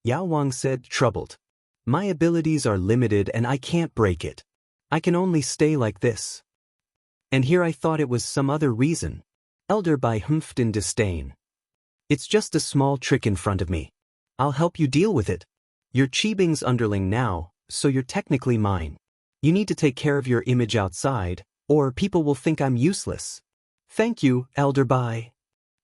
Yao Wang said, troubled. My abilities are limited and I can't break it. I can only stay like this. And here I thought it was some other reason. Elder Bai humphed in disdain. It's just a small trick in front of me. I'll help you deal with it. You're Qi Bing's underling now, so you're technically mine. You need to take care of your image outside, or people will think I'm useless. Thank you, Elder Bai.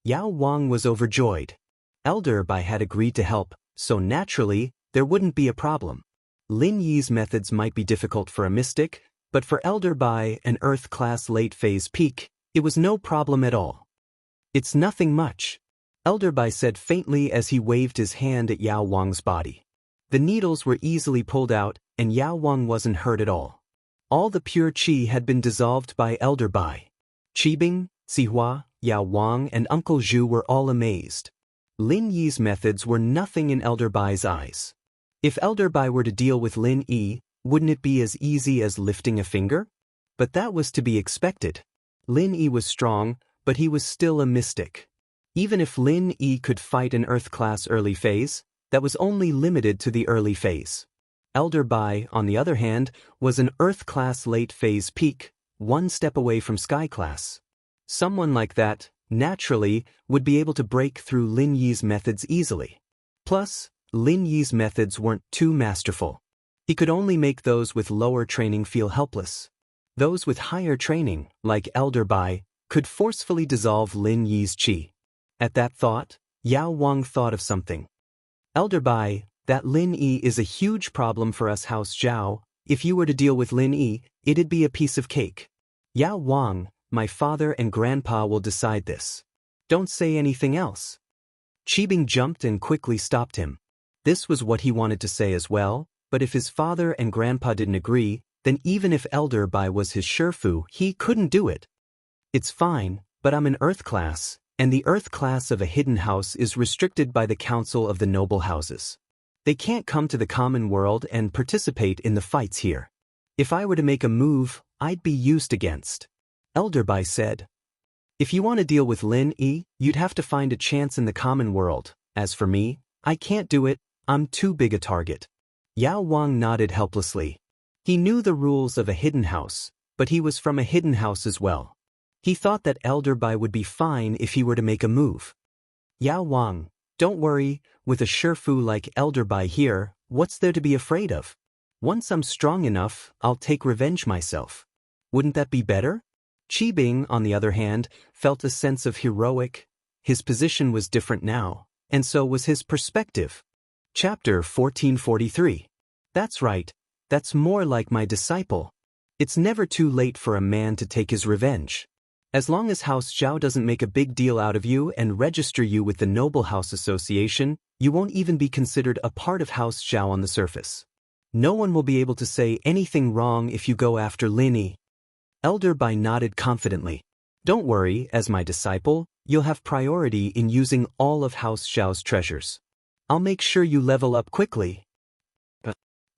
Yao Wang was overjoyed. Elder Bai had agreed to help, so naturally, there wouldn't be a problem. Lin Yi's methods might be difficult for a mystic, but for Elder Bai, an Earth-class late-phase peak, it was no problem at all. It's nothing much. Elder Bai said faintly as he waved his hand at Yao Wang's body. The needles were easily pulled out, and Yao Wang wasn't hurt at all. All the pure qi had been dissolved by Elder Bai. Qi Bing, Sihua, Yao Wang, and Uncle Zhu were all amazed. Lin Yi's methods were nothing in Elder Bai's eyes. If Elder Bai were to deal with Lin Yi, wouldn't it be as easy as lifting a finger? But that was to be expected. Lin Yi was strong, but he was still a mystic. Even if Lin Yi could fight an Earth-class early phase, that was only limited to the early phase. Elder Bai, on the other hand, was an Earth-class late phase peak, one step away from Sky-class. Someone like that, naturally, would be able to break through Lin Yi's methods easily. Plus, Lin Yi's methods weren't too masterful. He could only make those with lower training feel helpless. Those with higher training, like Elder Bai, could forcefully dissolve Lin Yi's qi. At that thought, Yao Wang thought of something. Elder Bai, that Lin Yi is a huge problem for us House Zhao. If you were to deal with Lin Yi, it'd be a piece of cake. Yao Wang, my father and grandpa will decide this. Don't say anything else. Qi Bing jumped and quickly stopped him. This was what he wanted to say as well, but if his father and grandpa didn't agree, then even if Elder Bai was his Shifu, he couldn't do it. It's fine, but I'm an Earth class, and the Earth class of a hidden house is restricted by the Council of the Noble Houses. They can't come to the common world and participate in the fights here. If I were to make a move, I'd be used against. Elder Bai said. If you want to deal with Lin Yi, you'd have to find a chance in the common world. As for me, I can't do it, I'm too big a target. Yao Wang nodded helplessly. He knew the rules of a hidden house, but he was from a hidden house as well. He thought that Elder Bai would be fine if he were to make a move. Yao Wang, don't worry, with a Shifu like Elder Bai here, what's there to be afraid of? Once I'm strong enough, I'll take revenge myself. Wouldn't that be better? Qi Bing, on the other hand, felt a sense of heroic. His position was different now, and so was his perspective. Chapter 1443. That's right, that's more like my disciple. It's never too late for a man to take his revenge. As long as House Zhao doesn't make a big deal out of you and register you with the Noble House Association, you won't even be considered a part of House Zhao on the surface. No one will be able to say anything wrong if you go after Lin Yi. Elder Bai nodded confidently. Don't worry, as my disciple, you'll have priority in using all of House Xiao's treasures. I'll make sure you level up quickly.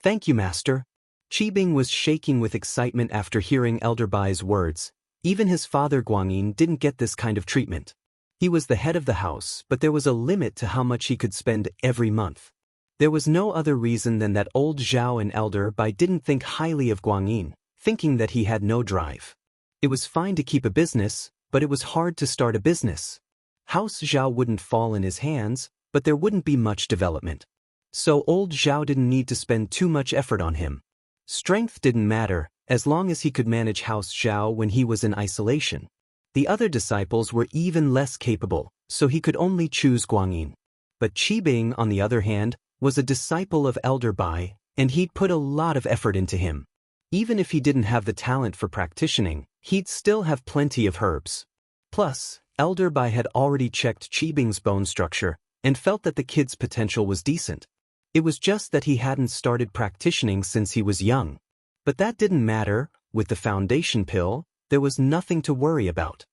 Thank you, Master. Qibing was shaking with excitement after hearing Elder Bai's words. Even his father Guanyin didn't get this kind of treatment. He was the head of the house, but there was a limit to how much he could spend every month. There was no other reason than that old Zhao and Elder Bai didn't think highly of Guanyin, thinking that he had no drive. It was fine to keep a business, but it was hard to start a business. House Zhao wouldn't fall in his hands, but there wouldn't be much development. So old Zhao didn't need to spend too much effort on him. Strength didn't matter, as long as he could manage House Zhao when he was in isolation. The other disciples were even less capable, so he could only choose Guanyin. But Qibing, on the other hand, was a disciple of Elder Bai, and he'd put a lot of effort into him. Even if he didn't have the talent for practicing, he'd still have plenty of herbs. Plus, Elder Bai had already checked Qibing's bone structure and felt that the kid's potential was decent. It was just that he hadn't started practicing since he was young. But that didn't matter. With the foundation pill, there was nothing to worry about.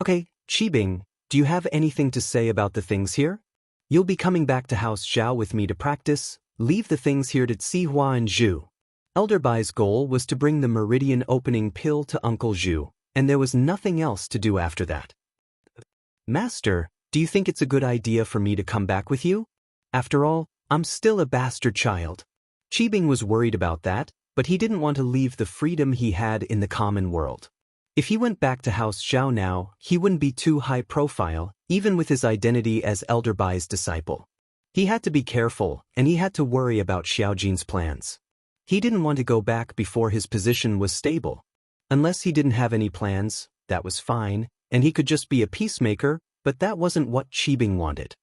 Okay, Qibing, do you have anything to say about the things here? You'll be coming back to House Xiao with me to practice. Leave the things here to Cihua and Zhu. Elder Bai's goal was to bring the meridian opening pill to Uncle Zhu, and there was nothing else to do after that. Master, do you think it's a good idea for me to come back with you? After all, I'm still a bastard child. Qibing was worried about that, but he didn't want to leave the freedom he had in the common world. If he went back to House Xiao now, he wouldn't be too high profile, even with his identity as Elder Bai's disciple. He had to be careful, and he had to worry about Xiaojin's plans. He didn't want to go back before his position was stable. Unless he didn't have any plans, that was fine, and he could just be a peacemaker, but that wasn't what Qibing wanted.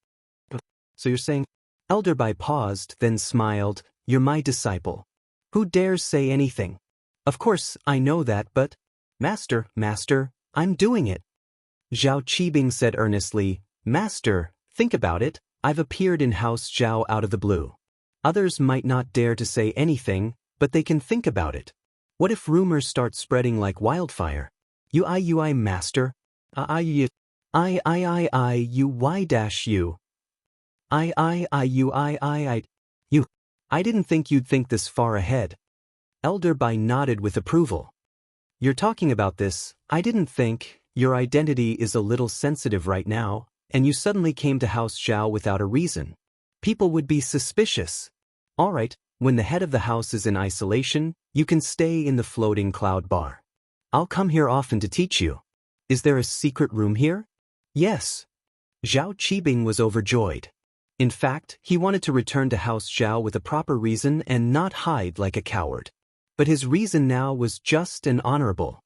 So you're saying? Elder Bai paused, then smiled. You're my disciple. Who dares say anything? Of course, I know that, but… Master, I'm doing it. Zhao Qibing said earnestly, Master, think about it. I've appeared in House Zhao out of the blue. Others might not dare to say anything, but they can think about it. What if rumors start spreading like wildfire? UI Master. I didn't think you'd think this far ahead. Elder Bai nodded with approval. You're talking about this. I didn't think. Your identity is a little sensitive right now, and you suddenly came to House Zhao without a reason. People would be suspicious. All right, when the head of the house is in isolation, you can stay in the floating cloud bar. I'll come here often to teach you. Is there a secret room here? Yes. Zhao Qibing was overjoyed. In fact, he wanted to return to House Zhao with a proper reason and not hide like a coward. But his reason now was just and honorable.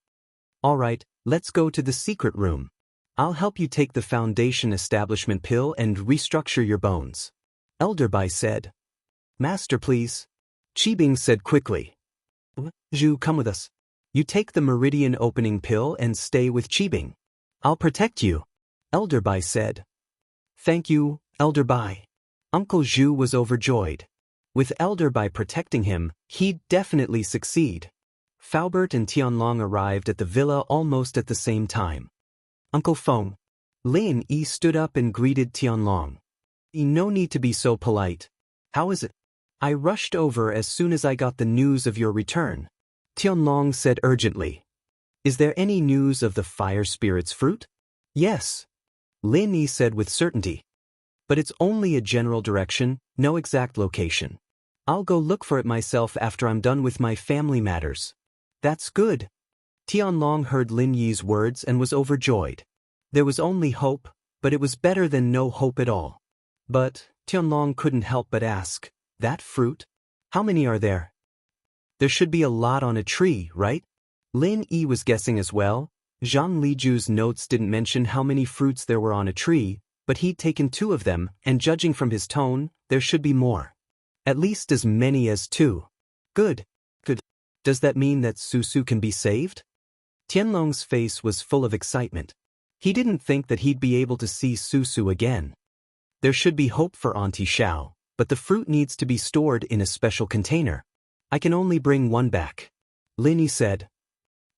All right, let's go to the secret room. I'll help you take the foundation establishment pill and restructure your bones. Elder Bai said. Master, please. Qibing said quickly. Zhu, come with us. You take the meridian opening pill and stay with Qibing. I'll protect you. Elder Bai said. Thank you, Elder Bai. Uncle Zhu was overjoyed. With Elder Bai protecting him, he'd definitely succeed. Faubert and Tianlong arrived at the villa almost at the same time. Uncle Feng. Lin Yi stood up and greeted Tianlong. No need to be so polite. How is it? I rushed over as soon as I got the news of your return. Tianlong said urgently. Is there any news of the fire spirit's fruit? Yes. Lin Yi said with certainty. But it's only a general direction, no exact location. I'll go look for it myself after I'm done with my family matters. That's good. Tianlong heard Lin Yi's words and was overjoyed. There was only hope, but it was better than no hope at all. But Tianlong couldn't help but ask, that fruit? How many are there? There should be a lot on a tree, right? Lin Yi was guessing as well. Zhang Liju's notes didn't mention how many fruits there were on a tree, but he'd taken 2 of them, and judging from his tone, there should be more. At least as many as 2. Good. Does that mean that Susu can be saved? Tianlong's face was full of excitement. He didn't think that he'd be able to see Susu again. There should be hope for Auntie Xiao, but the fruit needs to be stored in a special container. I can only bring 1 back. Lin Yi said.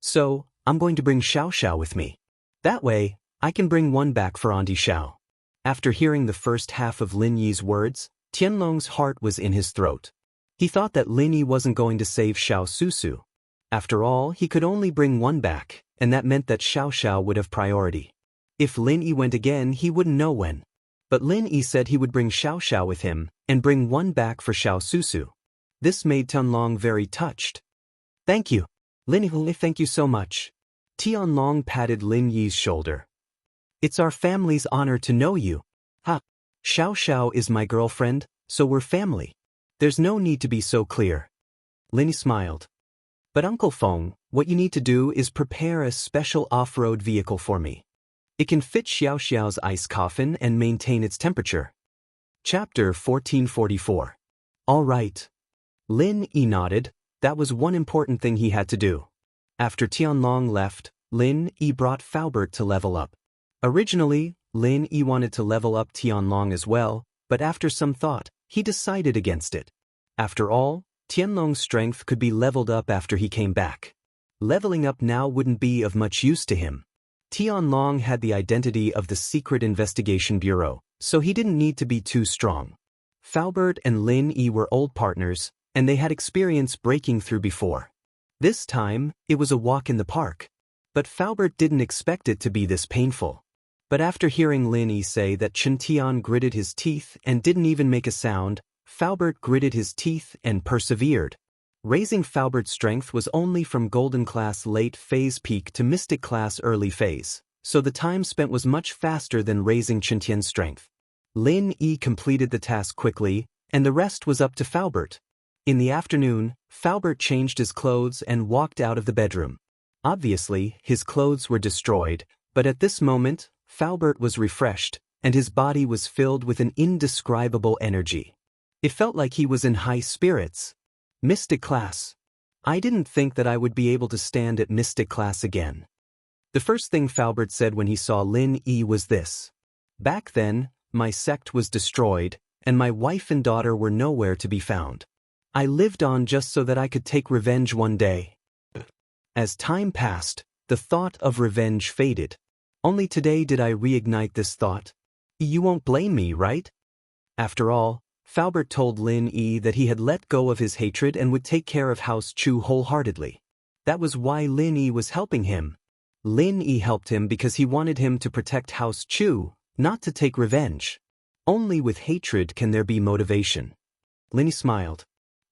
So, I'm going to bring Xiao Xiao with me. That way, I can bring one back for Auntie Xiao. After hearing the first half of Lin Yi's words, Tianlong's heart was in his throat. He thought that Lin Yi wasn't going to save Xiao Susu. After all, he could only bring one back, and that meant that Xiao Xiao would have priority. If Lin Yi went again, he wouldn't know when. But Lin Yi said he would bring Xiao Xiao with him, and bring one back for Xiao Susu. This made Tianlong very touched. Thank you. Lin Yi, thank you so much. Tianlong patted Lin Yi's shoulder. It's our family's honor to know you. Ha! Xiao Xiao is my girlfriend, so we're family. There's no need to be so clear. Lin Yi smiled. But Uncle Feng, what you need to do is prepare a special off-road vehicle for me. It can fit Xiao Xiao's ice coffin and maintain its temperature. Chapter 1444. All right. Lin Yi nodded. That was one important thing he had to do. After Tianlong left, Lin Yi brought Faubert to level up. Originally, Lin Yi wanted to level up Tianlong as well, but after some thought, he decided against it. After all, Tianlong's strength could be leveled up after he came back. Leveling up now wouldn't be of much use to him. Tianlong had the identity of the Secret Investigation Bureau, so he didn't need to be too strong. Faubert and Lin Yi were old partners, and they had experience breaking through before. This time, it was a walk in the park. But Faubert didn't expect it to be this painful. But after hearing Lin Yi say that Chen Tian gritted his teeth and didn't even make a sound, Faubert gritted his teeth and persevered. Raising Faubert's strength was only from Golden Class late phase peak to Mystic Class early phase, so the time spent was much faster than raising Chen Tian's strength. Lin Yi completed the task quickly, and the rest was up to Faubert. In the afternoon, Faubert changed his clothes and walked out of the bedroom. Obviously, his clothes were destroyed, but at this moment, Faubert was refreshed, and his body was filled with an indescribable energy. It felt like he was in high spirits. Mystic Class. I didn't think that I would be able to stand at Mystic Class again. The first thing Faubert said when he saw Lin Yi was this. Back then, my sect was destroyed, and my wife and daughter were nowhere to be found. I lived on just so that I could take revenge one day. As time passed, the thought of revenge faded. Only today did I reignite this thought. You won't blame me, right? After all, Faubert told Lin Yi that he had let go of his hatred and would take care of House Chu wholeheartedly. That was why Lin Yi was helping him. Lin Yi helped him because he wanted him to protect House Chu, not to take revenge. Only with hatred can there be motivation. Lin Yi smiled.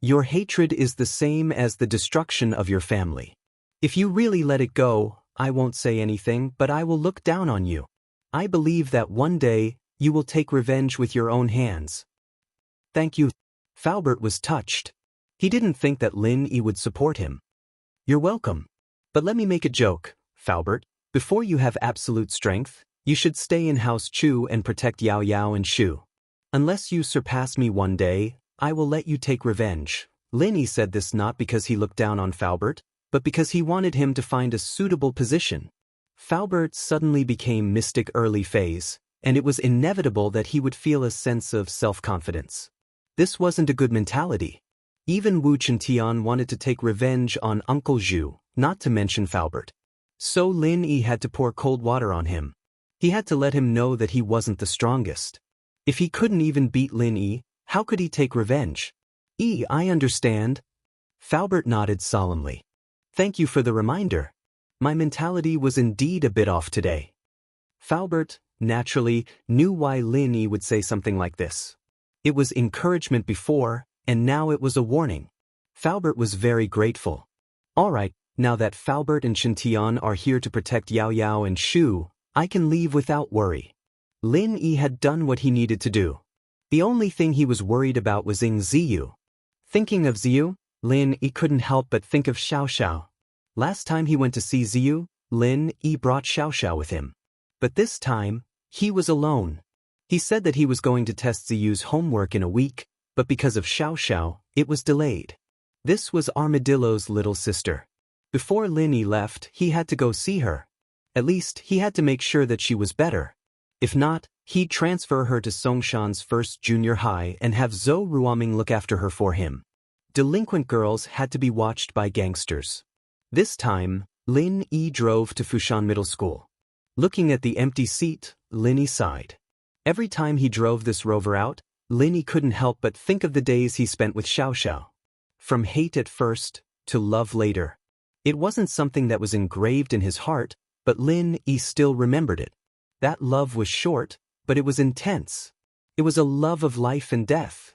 Your hatred is the same as the destruction of your family. If you really let it go, I won't say anything, but I will look down on you. I believe that one day, you will take revenge with your own hands. Thank you. Faubert was touched. He didn't think that Lin Yi would support him. You're welcome. But let me make a joke, Faubert. Before you have absolute strength, you should stay in House Chu and protect Yao Yao and Shu. Unless you surpass me one day, I will let you take revenge. Lin Yi said this not because he looked down on Faubert, but because he wanted him to find a suitable position. Faubert suddenly became Mystic early phase, and it was inevitable that he would feel a sense of self-confidence. This wasn't a good mentality. Even Wu Chentian wanted to take revenge on Uncle Zhu, not to mention Faubert. So Lin Yi had to pour cold water on him. He had to let him know that he wasn't the strongest. If he couldn't even beat Lin Yi, how could he take revenge? I understand. Faubert nodded solemnly. Thank you for the reminder. My mentality was indeed a bit off today. Faubert, naturally, knew why Lin Yi would say something like this. It was encouragement before, and now it was a warning. Faubert was very grateful. All right, now that Faubert and Shintian are here to protect Yao Yao and Shu, I can leave without worry. Lin Yi had done what he needed to do. The only thing he was worried about was Ying Ziyu. Thinking of Ziyu, Lin Yi couldn't help but think of Xiao Xiao. Last time he went to see Ziyu, Lin Yi brought Xiao Xiao with him. But this time, he was alone. He said that he was going to test Ziyu's homework in a week, but because of Xiao Xiao, it was delayed. This was Armadillo's little sister. Before Lin Yi left, he had to go see her. At least, he had to make sure that she was better. If not, he'd transfer her to Songshan's first junior high and have Zhou Ruoming look after her for him. Delinquent girls had to be watched by gangsters. This time, Lin Yi drove to Fushan Middle School. Looking at the empty seat, Lin sighed. Every time he drove this rover out, Lin couldn't help but think of the days he spent with Xiaoxiao. From hate at first, to love later. It wasn't something that was engraved in his heart, but Lin still remembered it. That love was short, but it was intense. It was a love of life and death.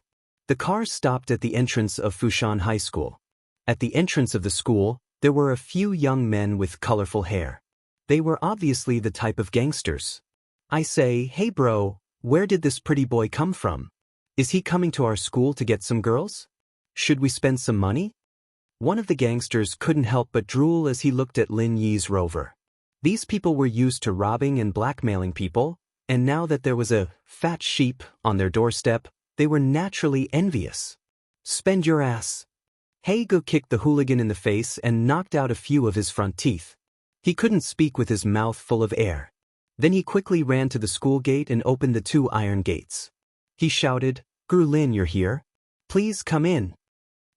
The car stopped at the entrance of Fushan High School. At the entrance of the school, there were a few young men with colorful hair. They were obviously the type of gangsters. I say, "Hey bro, where did this pretty boy come from? Is he coming to our school to get some girls? Should we spend some money?" One of the gangsters couldn't help but drool as he looked at Lin Yi's rover. These people were used to robbing and blackmailing people, and now that there was a fat sheep on their doorstep, they were naturally envious. "Spend your ass." Heigo kicked the hooligan in the face and knocked out a few of his front teeth. He couldn't speak with his mouth full of air. Then he quickly ran to the school gate and opened the 2 iron gates. He shouted, "Gru Lin, you're here? Please come in."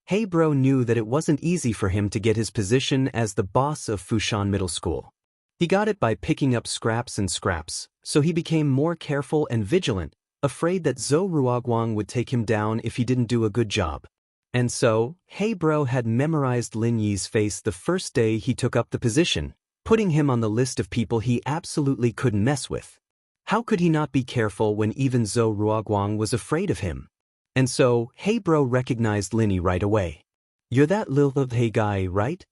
Hey Bro knew that it wasn't easy for him to get his position as the boss of Fushan Middle School. He got it by picking up scraps and scraps, so he became more careful and vigilant, afraid that Zhou Ruoguang would take him down if he didn't do a good job. And so, Hey Bro had memorized Lin Yi's face the first day he took up the position, putting him on the list of people he absolutely couldn't mess with. How could he not be careful when even Zhou Ruoguang was afraid of him? And so, Hey Bro recognized Lin Yi right away. "You're that little hey guy, right?"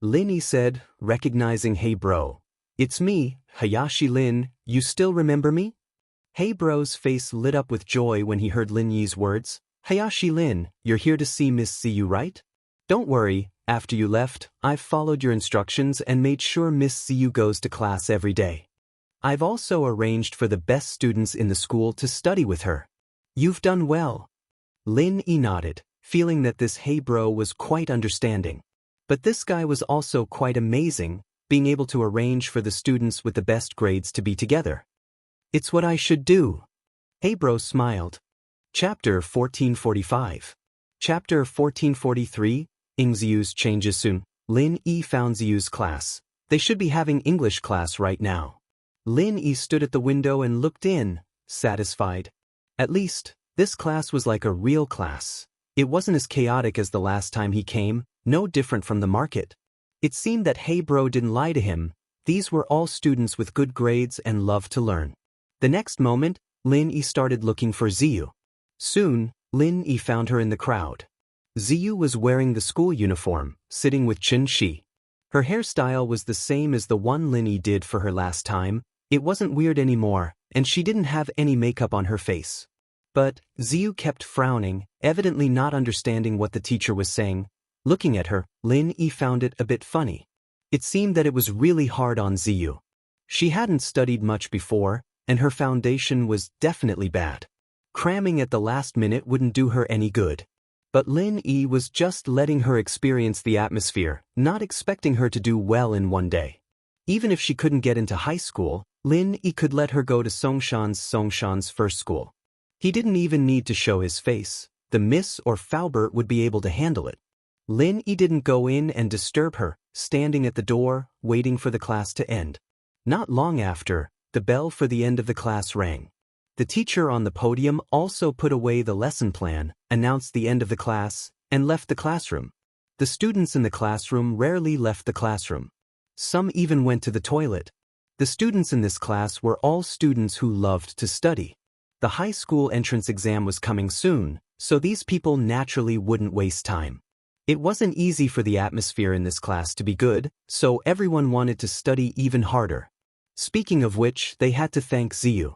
Lin Yi said, recognizing Hey Bro. "It's me, Hayashi Lin, you still remember me?" Hey Bro's face lit up with joy when he heard Lin Yi's words. "Hayashi Lin, you're here to see Miss Ziyu, right? Don't worry, after you left, I've followed your instructions and made sure Miss Ziyu goes to class every day. I've also arranged for the best students in the school to study with her. You've done well." Lin Yi nodded, feeling that this Hey Bro was quite understanding. But this guy was also quite amazing, being able to arrange for the students with the best grades to be together. "It's what I should do." Hey Bro smiled. Chapter 1445. Chapter 1443, Ziyu's changes soon. Lin Yi found Ziyu's class. They should be having English class right now. Lin Yi stood at the window and looked in, satisfied. At least, this class was like a real class. It wasn't as chaotic as the last time he came, no different from the market. It seemed that Hey Bro didn't lie to him. These were all students with good grades and love to learn. The next moment, Lin Yi started looking for Ziyu. Soon, Lin Yi found her in the crowd. Ziyu was wearing the school uniform, sitting with Chen Shi. Her hairstyle was the same as the one Lin Yi did for her last time. It wasn't weird anymore, and she didn't have any makeup on her face. But Ziyu kept frowning, evidently not understanding what the teacher was saying. Looking at her, Lin Yi found it a bit funny. It seemed that it was really hard on Ziyu. She hadn't studied much before, and her foundation was definitely bad. Cramming at the last minute wouldn't do her any good. But Lin Yi was just letting her experience the atmosphere, not expecting her to do well in one day. Even if she couldn't get into high school, Lin Yi could let her go to Songshan's first school. He didn't even need to show his face. The Miss or Faubert would be able to handle it. Lin Yi didn't go in and disturb her, standing at the door, waiting for the class to end. Not long after, the bell for the end of the class rang. The teacher on the podium also put away the lesson plan, announced the end of the class, and left the classroom. The students in the classroom rarely left the classroom. Some even went to the toilet. The students in this class were all students who loved to study. The high school entrance exam was coming soon, so these people naturally wouldn't waste time. It wasn't easy for the atmosphere in this class to be good, so everyone wanted to study even harder. Speaking of which, they had to thank Ziyu.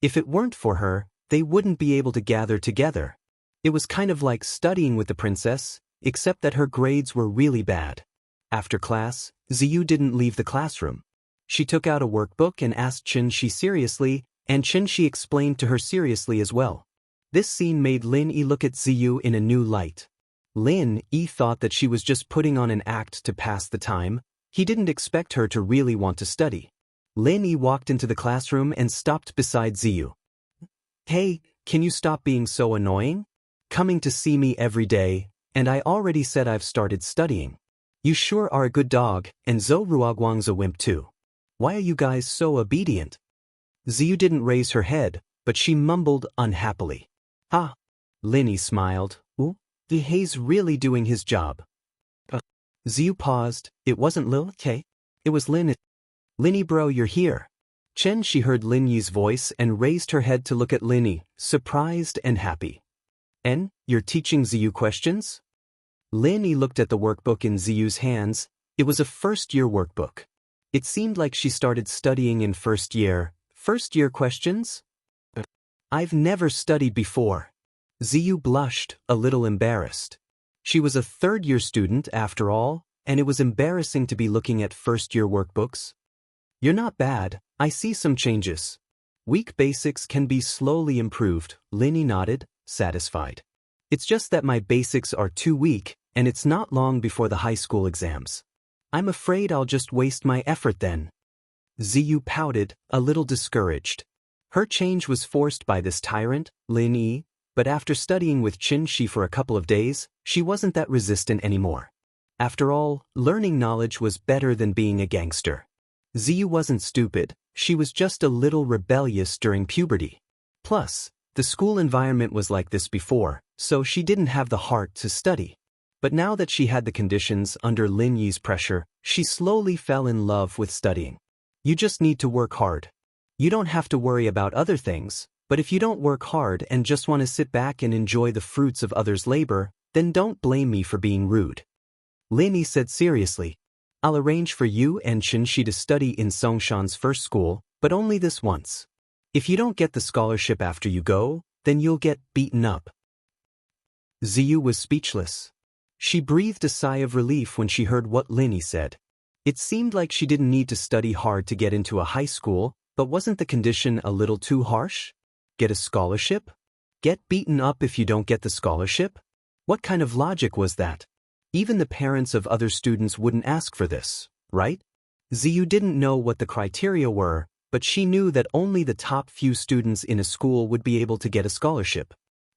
If it weren't for her, they wouldn't be able to gather together. It was kind of like studying with the princess, except that her grades were really bad. After class, Ziyu didn't leave the classroom. She took out a workbook and asked Chen Shi seriously, and Chen Shi explained to her seriously as well. This scene made Lin Yi look at Ziyu in a new light. Lin Yi thought that she was just putting on an act to pass the time. He didn't expect her to really want to study. Lin Yi walked into the classroom and stopped beside Ziyu. "Hey, can you stop being so annoying? Coming to see me every day, and I already said I've started studying. You sure are a good dog, and Zhou Ruoguang's a wimp too." Why are you guys so obedient? Ziyu didn't raise her head, but she mumbled unhappily. Ah. Linny smiled. Ooh, he's really doing his job. Ziyu paused. It wasn't Lil K. It was Lin. Linny bro, you're here. She heard Lin Yi's voice and raised her head to look at Linny, surprised and happy. En, you're teaching Ziyu questions? Lin Yi looked at the workbook in Ziyu's hands. It was a first-year workbook. It seemed like she started studying in first year. First-year questions? I've never studied before. Ziyu blushed, a little embarrassed. She was a third-year student, after all, and it was embarrassing to be looking at first-year workbooks. You're not bad, I see some changes. Weak basics can be slowly improved, Linny nodded, satisfied. It's just that my basics are too weak, and it's not long before the high school exams. I'm afraid I'll just waste my effort then. Ziyu pouted, a little discouraged. Her change was forced by this tyrant, Lin Yi, but after studying with Xianxia for a couple of days, she wasn't that resistant anymore. After all, learning knowledge was better than being a gangster. Ziyu wasn't stupid, she was just a little rebellious during puberty. Plus, the school environment was like this before, so she didn't have the heart to study. But now that she had the conditions under Lin Yi's pressure, she slowly fell in love with studying. You just need to work hard. You don't have to worry about other things, but if you don't work hard and just want to sit back and enjoy the fruits of others' labor, then don't blame me for being rude. Lin Yi said seriously. I'll arrange for you and Xianxia to study in Songshan's first school, but only this once. If you don't get the scholarship after you go, then you'll get beaten up. Ziyu was speechless. She breathed a sigh of relief when she heard what Lin Yi said. It seemed like she didn't need to study hard to get into a high school, but wasn't the condition a little too harsh? Get a scholarship? Get beaten up if you don't get the scholarship? What kind of logic was that? Even the parents of other students wouldn't ask for this, right? Ziyu didn't know what the criteria were, but she knew that only the top few students in a school would be able to get a scholarship.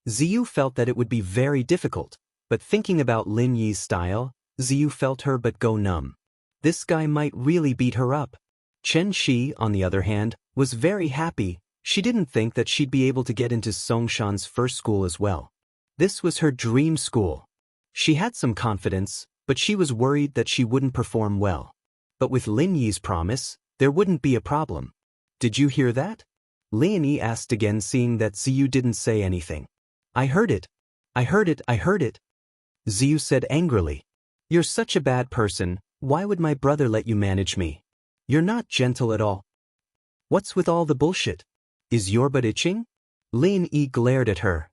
Ziyu felt that it would be very difficult, but thinking about Lin Yi's style, Ziyu felt her but go numb. This guy might really beat her up. Xianxia, on the other hand, was very happy. She didn't think that she'd be able to get into Songshan's first school as well. This was her dream school. She had some confidence, but she was worried that she wouldn't perform well. But with Lin Yi's promise, there wouldn't be a problem. Did you hear that? Lin Yi asked again, seeing that Ziyu didn't say anything. I heard it. I heard it, I heard it. Ziyu said angrily. You're such a bad person, why would my brother let you manage me? You're not gentle at all. What's with all the bullshit? Is your butt itching? Lin Yi glared at her.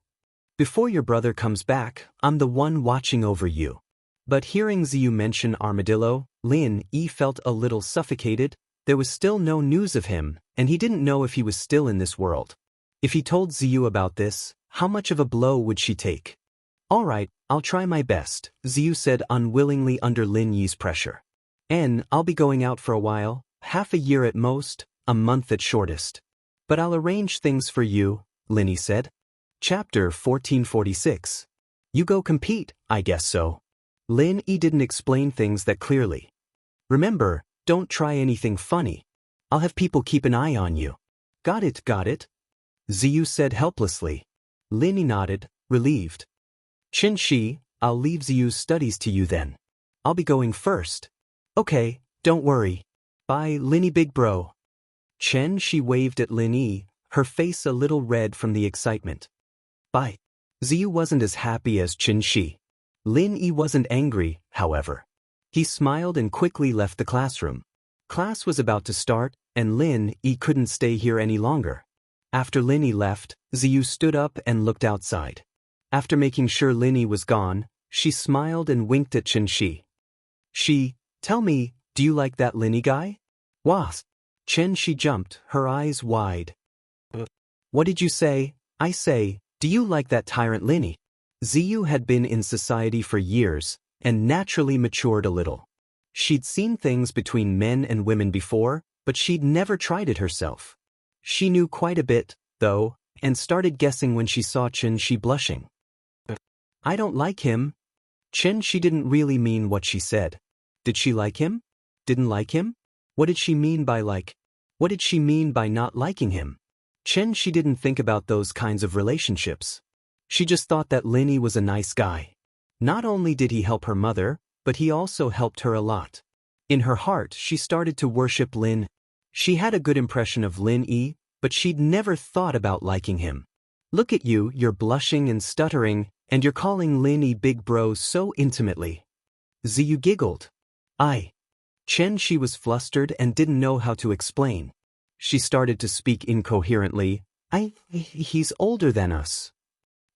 Before your brother comes back, I'm the one watching over you. But hearing Ziyu mention armadillo, Lin Yi felt a little suffocated. There was still no news of him, and he didn't know if he was still in this world. If he told Ziyu about this, how much of a blow would she take? All right, I'll try my best, Ziyu said unwillingly under Lin Yi's pressure. And I'll be going out for a while, half a year at most, a month at shortest. But I'll arrange things for you, Lin Yi said. Chapter 1446. You go compete, I guess so. Lin Yi didn't explain things that clearly. Remember, don't try anything funny. I'll have people keep an eye on you. Got it, got it. Ziyu said helplessly. Lin Yi nodded, relieved. Xianxia, I'll leave Ziyu's studies to you then. I'll be going first. Okay, don't worry. Bye, Lin Yi big bro. She waved at Lin Yi, her face a little red from the excitement. Bye. Ziyu wasn't as happy as Xianxia. Lin Yi wasn't angry, however. He smiled and quickly left the classroom. Class was about to start, and Lin Yi couldn't stay here any longer. After Lin Yi left, Ziyu stood up and looked outside. After making sure Lin Yi was gone, she smiled and winked at Xianxia. Tell me, do you like that Lin Yi guy? Was. Xianxia jumped, her eyes wide. What did you say? I say, do you like that tyrant Lin Yi? Ziyu had been in society for years, and naturally matured a little. She'd seen things between men and women before, but she'd never tried it herself. She knew quite a bit, though, and started guessing when she saw Xianxia blushing. I don't like him. Xianxia didn't really mean what she said. Did she like him? Didn't like him? What did she mean by like? What did she mean by not liking him? She didn't think about those kinds of relationships. She just thought that Lin was a nice guy. Not only did he help her mother, but he also helped her a lot. In her heart, she started to worship Lin. She had a good impression of Lin, but she'd never thought about liking him. Look at you, you're blushing and stuttering, and you're calling Lin big bro so intimately. Ziyu giggled. She was flustered and didn't know how to explain. She started to speak incoherently. He's older than us.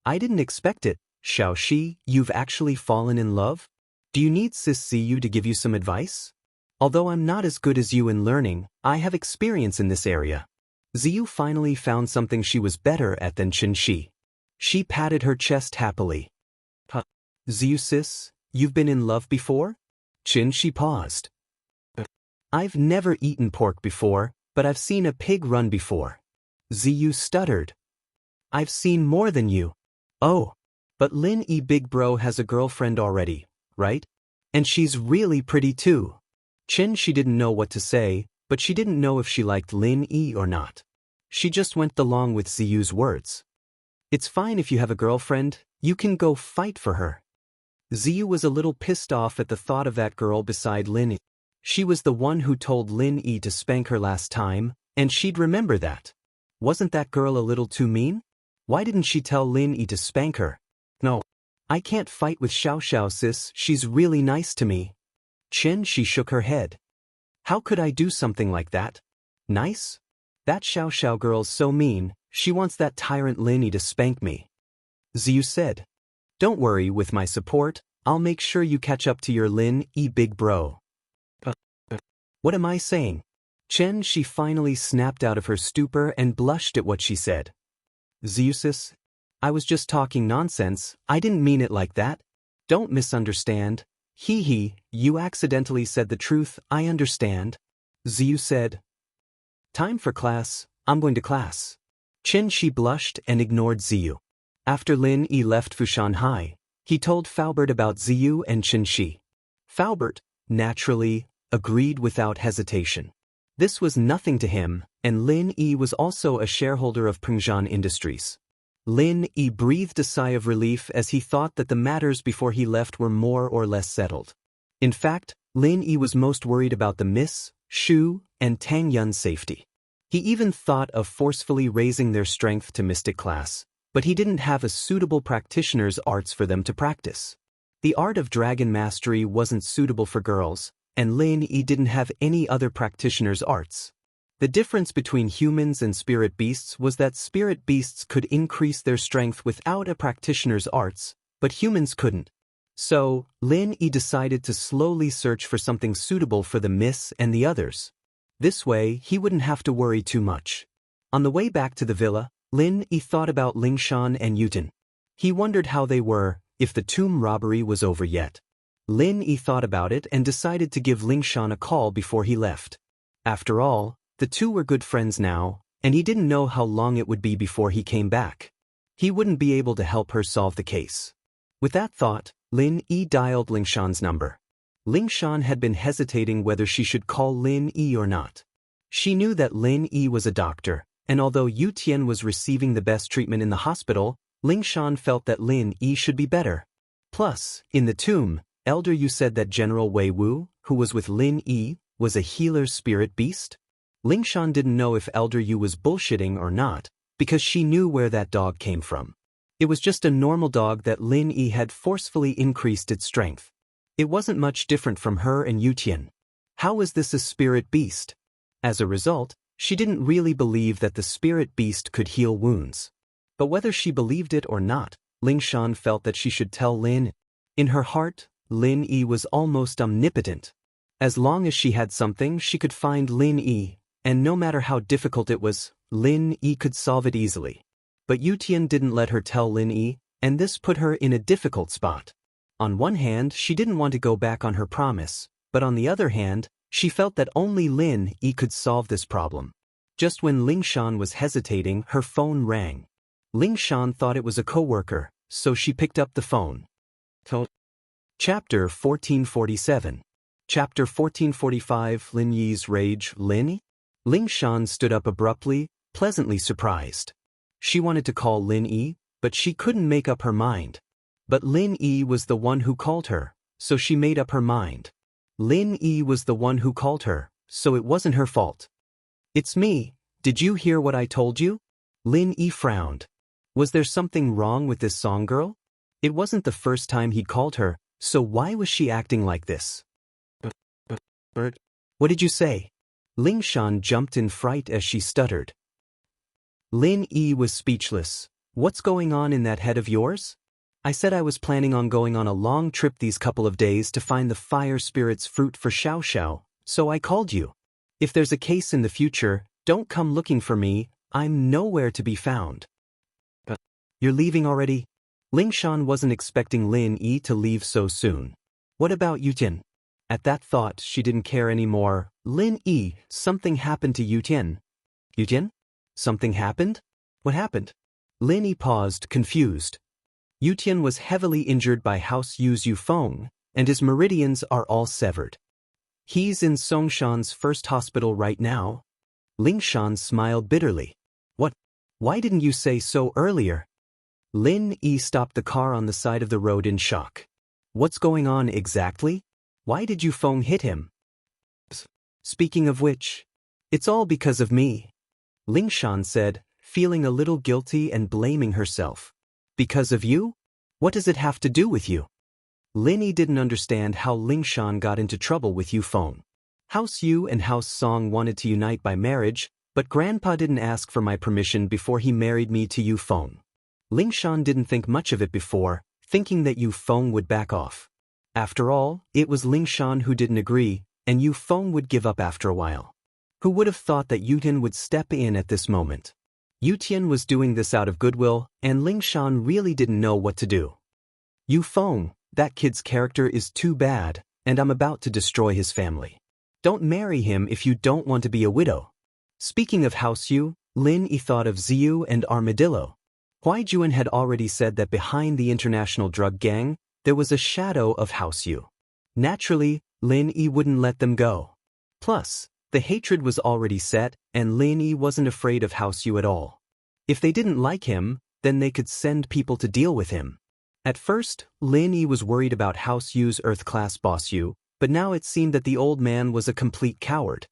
I didn't expect it, Xiaoxi, you've actually fallen in love? Do you need sis Ziyu to give you some advice? Although I'm not as good as you in learning, I have experience in this area. Ziyu finally found something she was better at than Xianxia. She patted her chest happily. Ziyu sis, you've been in love before? Xianxia paused. I've never eaten pork before, but I've seen a pig run before. Ziyu stuttered. I've seen more than you. Oh, but Lin big bro has a girlfriend already, right? And she's really pretty too. She didn't know what to say, but she didn't know if she liked Lin or not. She just went along with Ziyu's words. It's fine if you have a girlfriend, you can go fight for her. Ziyu was a little pissed off at the thought of that girl beside Lin. She was the one who told Lin to spank her last time, and she'd remember that. Wasn't that girl a little too mean? Why didn't she tell Lin to spank her? No. I can't fight with Xiao sis, she's really nice to me. She shook her head. How could I do something like that? Nice? That Xiao girl's so mean, she wants that tyrant Lin to spank me. Ziyu said. Don't worry, with my support, I'll make sure you catch up to your Lin big bro. What am I saying? She finally snapped out of her stupor and blushed at what she said. Ziyu sis, I was just talking nonsense, I didn't mean it like that. Don't misunderstand. You accidentally said the truth, I understand. Ziyu said. Time for class, I'm going to class. She blushed and ignored Ziyu. After Lin left Fushan High, he told Faubert about Ziyu and Xianxia. Faubert, naturally, agreed without hesitation. This was nothing to him, and Lin was also a shareholder of Pengzhan Industries. Lin breathed a sigh of relief as he thought that the matters before he left were more or less settled. In fact, Lin was most worried about the Miss, Shu, and Tang Yun's safety. He even thought of forcefully raising their strength to mystic class, but he didn't have a suitable practitioner's arts for them to practice. The art of dragon mastery wasn't suitable for girls, and Lin didn't have any other practitioner's arts. The difference between humans and spirit beasts was that spirit beasts could increase their strength without a practitioner's arts, but humans couldn't. So, Lin decided to slowly search for something suitable for the Miss and the others. This way, he wouldn't have to worry too much. On the way back to the villa, Lin thought about Lingshan and Yuten. He wondered how they were, if the tomb robbery was over yet. Lin thought about it and decided to give Lingshan a call before he left. After all, the two were good friends now, and he didn't know how long it would be before he came back. He wouldn't be able to help her solve the case. With that thought, Lin dialed Lingshan's number. Lingshan had been hesitating whether she should call Lin or not. She knew that Lin was a doctor, and although Yu Tian was receiving the best treatment in the hospital, Lingshan felt that Lin should be better. Plus, in the tomb, Elder Yu said that General Wei Wu, who was with Lin was a healer spirit beast. Lingshan didn't know if Elder Yu was bullshitting or not, because she knew where that dog came from. It was just a normal dog that Lin had forcefully increased its strength. It wasn't much different from her and Yu Tian. How was this a spirit beast? As a result, she didn't really believe that the spirit beast could heal wounds. But whether she believed it or not, Lingshan felt that she should tell Lin. In her heart, Lin was almost omnipotent. As long as she had something, she could find Lin and no matter how difficult it was, Lin could solve it easily. But Yu Tian didn't let her tell Lin and this put her in a difficult spot. On one hand, she didn't want to go back on her promise, but on the other hand, she felt that only Lin could solve this problem. Just when Lingshan was hesitating, her phone rang. Lingshan thought it was a coworker, so she picked up the phone. Chapter 1447. Chapter 1445 Lin Yi's Rage. Lin? Ling Shan stood up abruptly, pleasantly surprised. She wanted to call Lin Yi, but she couldn't make up her mind. But Lin Yi was the one who called her, so she made up her mind. Lin Yi was the one who called her, so it wasn't her fault. It's me. Did you hear what I told you? Lin Yi frowned. Was there something wrong with this song girl? It wasn't the first time he'd called her, so why was she acting like this? Bert? What did you say? Ling Shan jumped in fright as she stuttered. Lin Yi was speechless. What's going on in that head of yours? I said I was planning on going on a long trip these couple of days to find the fire spirit's fruit for Xiao, so I called you. If there's a case in the future, don't come looking for me, I'm nowhere to be found. But you're leaving already? Ling Shan wasn't expecting Lin Yi to leave so soon. What about Yutian? At that thought, she didn't care anymore. Lin Yi, something happened to Yutian. Yutian? Something happened? What happened? Lin Yi paused, confused. Yutian was heavily injured by House Yu's Yufeng, and his meridians are all severed. He's in Songshan's first hospital right now. Ling Shan smiled bitterly. What? Why didn't you say so earlier? Lin Yi stopped the car on the side of the road in shock. What's going on exactly? Why did Yufeng hit him? Speaking of which, it's all because of me, Ling Shan said, feeling a little guilty and blaming herself. Because of you? What does it have to do with you? Lin Yi didn't understand how Ling Shan got into trouble with Yufeng. House Yu and House Song wanted to unite by marriage, but Grandpa didn't ask for my permission before he married me to Yufeng. Ling Shan didn't think much of it before, thinking that Yufeng would back off. After all, it was Ling Shan who didn't agree, and Yufeng would give up after a while. Who would have thought that Yutian would step in at this moment? Yutian was doing this out of goodwill, and Ling Shan really didn't know what to do. Yufeng, that kid's character is too bad, and I'm about to destroy his family. Don't marry him if you don't want to be a widow. Speaking of House Yu, Lin Yi thought of Ziyu and Armadillo. Huai Juan had already said that behind the international drug gang, there was a shadow of House Yu. Naturally, Lin Yi wouldn't let them go. Plus, the hatred was already set, and Lin Yi wasn't afraid of House Yu at all. If they didn't like him, then they could send people to deal with him. At first, Lin Yi was worried about House Yu's Earth-class boss Yu, but now it seemed that the old man was a complete coward.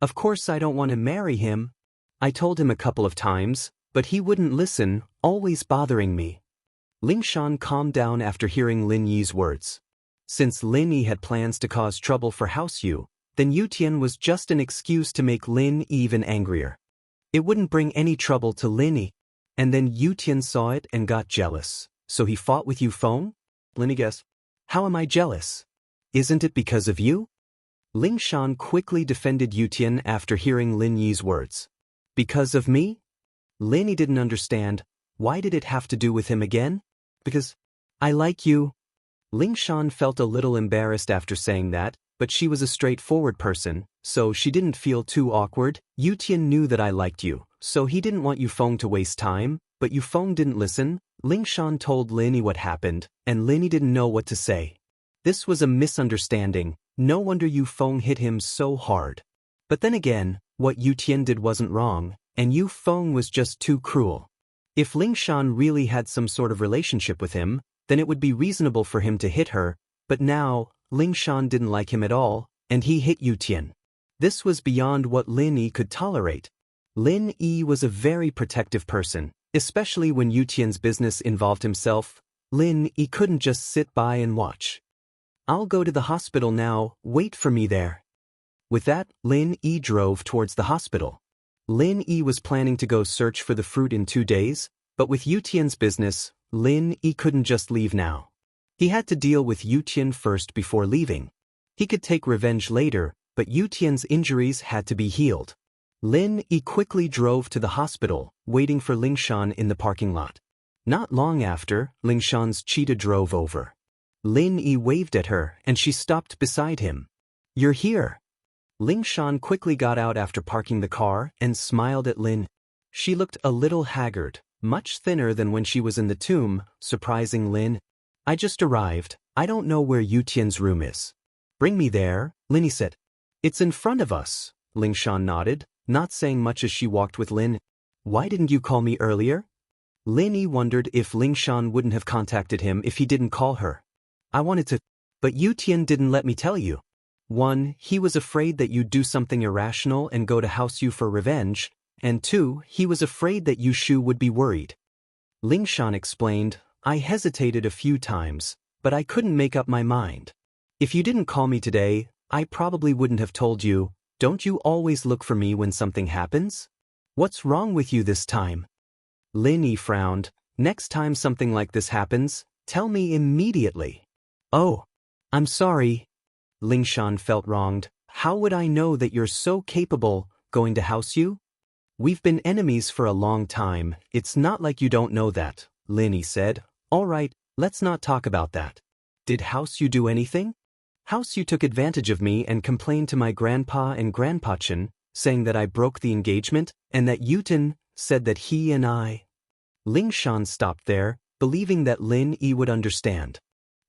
Of course I don't want to marry him. I told him a couple of times, but he wouldn't listen, always bothering me. Ling Shan calmed down after hearing Lin Yi's words. Since Lin Yi had plans to cause trouble for House Yu, then Yutian was just an excuse to make Lin even angrier. It wouldn't bring any trouble to Lin Yi. And then Yutian saw it and got jealous. So he fought with Yufeng? Lin Yi guessed. How am I jealous? Isn't it because of you? Ling Shan quickly defended Yutian after hearing Lin Yi's words. Because of me? Lin Yi didn't understand. Why did it have to do with him again? Because I like you. Ling Shan felt a little embarrassed after saying that, but she was a straightforward person, so she didn't feel too awkward. Yutian knew that I liked you, so he didn't want Yufeng to waste time, but Yufeng didn't listen. Ling Shan told Lin Yi what happened, and Lin Yi didn't know what to say. This was a misunderstanding. No wonder Yufeng hit him so hard. But then again, what Yutian did wasn't wrong, and Yufeng was just too cruel. If Ling Shan really had some sort of relationship with him, then it would be reasonable for him to hit her, but now, Ling Shan didn't like him at all, and he hit Yutian. This was beyond what Lin Yi could tolerate. Lin Yi was a very protective person, especially when Yutian's business involved himself. Lin Yi couldn't just sit by and watch. I'll go to the hospital now, wait for me there. With that, Lin Yi drove towards the hospital. Lin Yi was planning to go search for the fruit in 2 days, but with Yutian's business, Lin Yi couldn't just leave now. He had to deal with Yutian first before leaving. He could take revenge later, but Yutian's injuries had to be healed. Lin Yi quickly drove to the hospital, waiting for Ling Shan in the parking lot. Not long after, Ling Shan's cheetah drove over. Lin Yi waved at her, and she stopped beside him. You're here. Ling Shan quickly got out after parking the car and smiled at Lin. She looked a little haggard, much thinner than when she was in the tomb, surprising Lin. I just arrived. I don't know where Yutian's room is. Bring me there, Lin said. It's in front of us, Lingshan nodded, not saying much as she walked with Lin. Why didn't you call me earlier? Lin wondered if Lingshan wouldn't have contacted him if he didn't call her. I wanted to, but Yutian didn't let me tell you. 1. He was afraid that you'd do something irrational and go to house you for revenge, and 2. He was afraid that Yushu would be worried. Lingshan explained, I hesitated a few times, but I couldn't make up my mind. If you didn't call me today, I probably wouldn't have told you. Don't you always look for me when something happens? What's wrong with you this time? Lin frowned. Next time something like this happens, tell me immediately. Oh, I'm sorry. Lingshan felt wronged. How would I know that you're so capable, going to house you? We've been enemies for a long time, it's not like you don't know that, Lin said. All right, let's not talk about that. Did house you do anything? House you took advantage of me and complained to my grandpa and grandpa Chen, saying that I broke the engagement, and that Yuten said that he and I. Lingshan stopped there, believing that Lin would understand.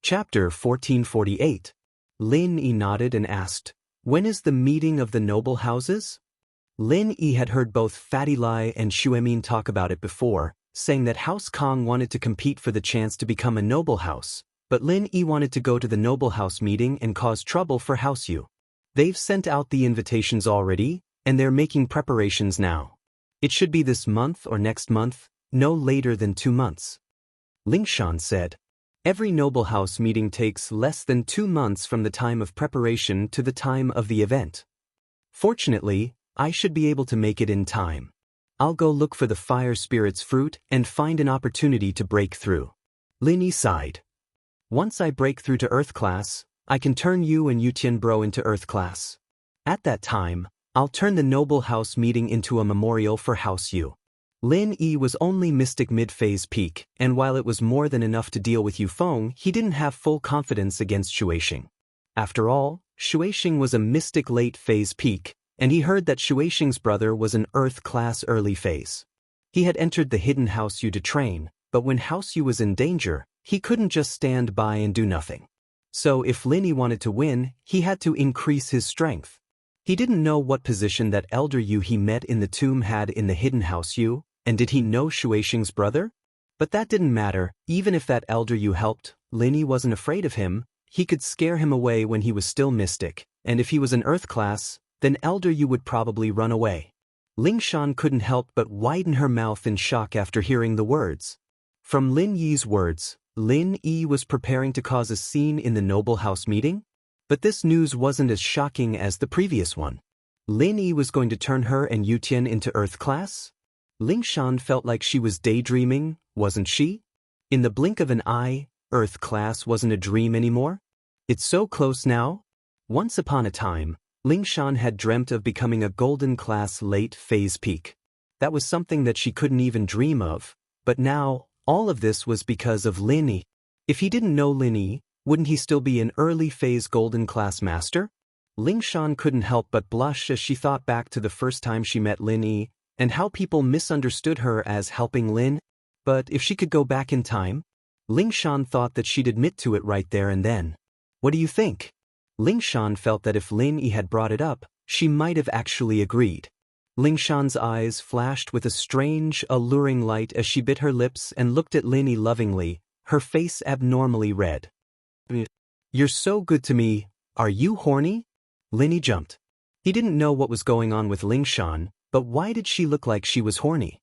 Chapter 1448. Lin nodded and asked, when is the meeting of the noble houses? Lin had heard both Fatty Lai and Xuemin talk about it before, saying that House Kong wanted to compete for the chance to become a noble house, but Lin wanted to go to the noble house meeting and cause trouble for House Yu. They've sent out the invitations already, and they're making preparations now. It should be this month or next month, no later than 2 months. Lingshan said, every noble house meeting takes less than 2 months from the time of preparation to the time of the event. Fortunately, I should be able to make it in time. I'll go look for the fire spirit's fruit and find an opportunity to break through. Lin sighed. Once I break through to Earth class, I can turn you and Yutian Bro into Earth class. At that time, I'll turn the noble house meeting into a memorial for House Yu. Lin was only Mystic mid-phase peak, and while it was more than enough to deal with Yufeng, he didn't have full confidence against Shueisheng. After all, Shueisheng was a Mystic late phase peak, and he heard that Shueisheng's brother was an Earth class early phase. He had entered the hidden House Yu to train, but when House Yu was in danger, he couldn't just stand by and do nothing. So if Lin wanted to win, he had to increase his strength. He didn't know what position that elder Yu he met in the tomb had in the hidden House Yu, and did he know Shueisheng's brother? But that didn't matter, even if that elder Yu helped, Lin wasn't afraid of him, he could scare him away when he was still Mystic, and if he was an Earth class, then elder Yu would probably run away. Lingshan couldn't help but widen her mouth in shock after hearing the words. From Lin Yi's words, Lin was preparing to cause a scene in the noble house meeting? But this news wasn't as shocking as the previous one. Lin was going to turn her and Yutian into Earth class? Lingshan felt like she was daydreaming, wasn't she? In the blink of an eye, Earth class wasn't a dream anymore? It's so close now? Once upon a time, Lingshan had dreamt of becoming a golden class late phase peak. That was something that she couldn't even dream of, but now, all of this was because of Lin. If he didn't know Lin, wouldn't he still be an early phase golden class master? Lingshan couldn't help but blush as she thought back to the first time she met Lin and how people misunderstood her as helping Lin. But if she could go back in time, Lingshan thought that she'd admit to it right there and then. What do you think? Lingshan felt that if Lin had brought it up, she might have actually agreed. Lingshan's eyes flashed with a strange, alluring light as she bit her lips and looked at Lin lovingly, her face abnormally red. You're so good to me, are you horny? Lin jumped. He didn't know what was going on with Lingshan, but why did she look like she was horny?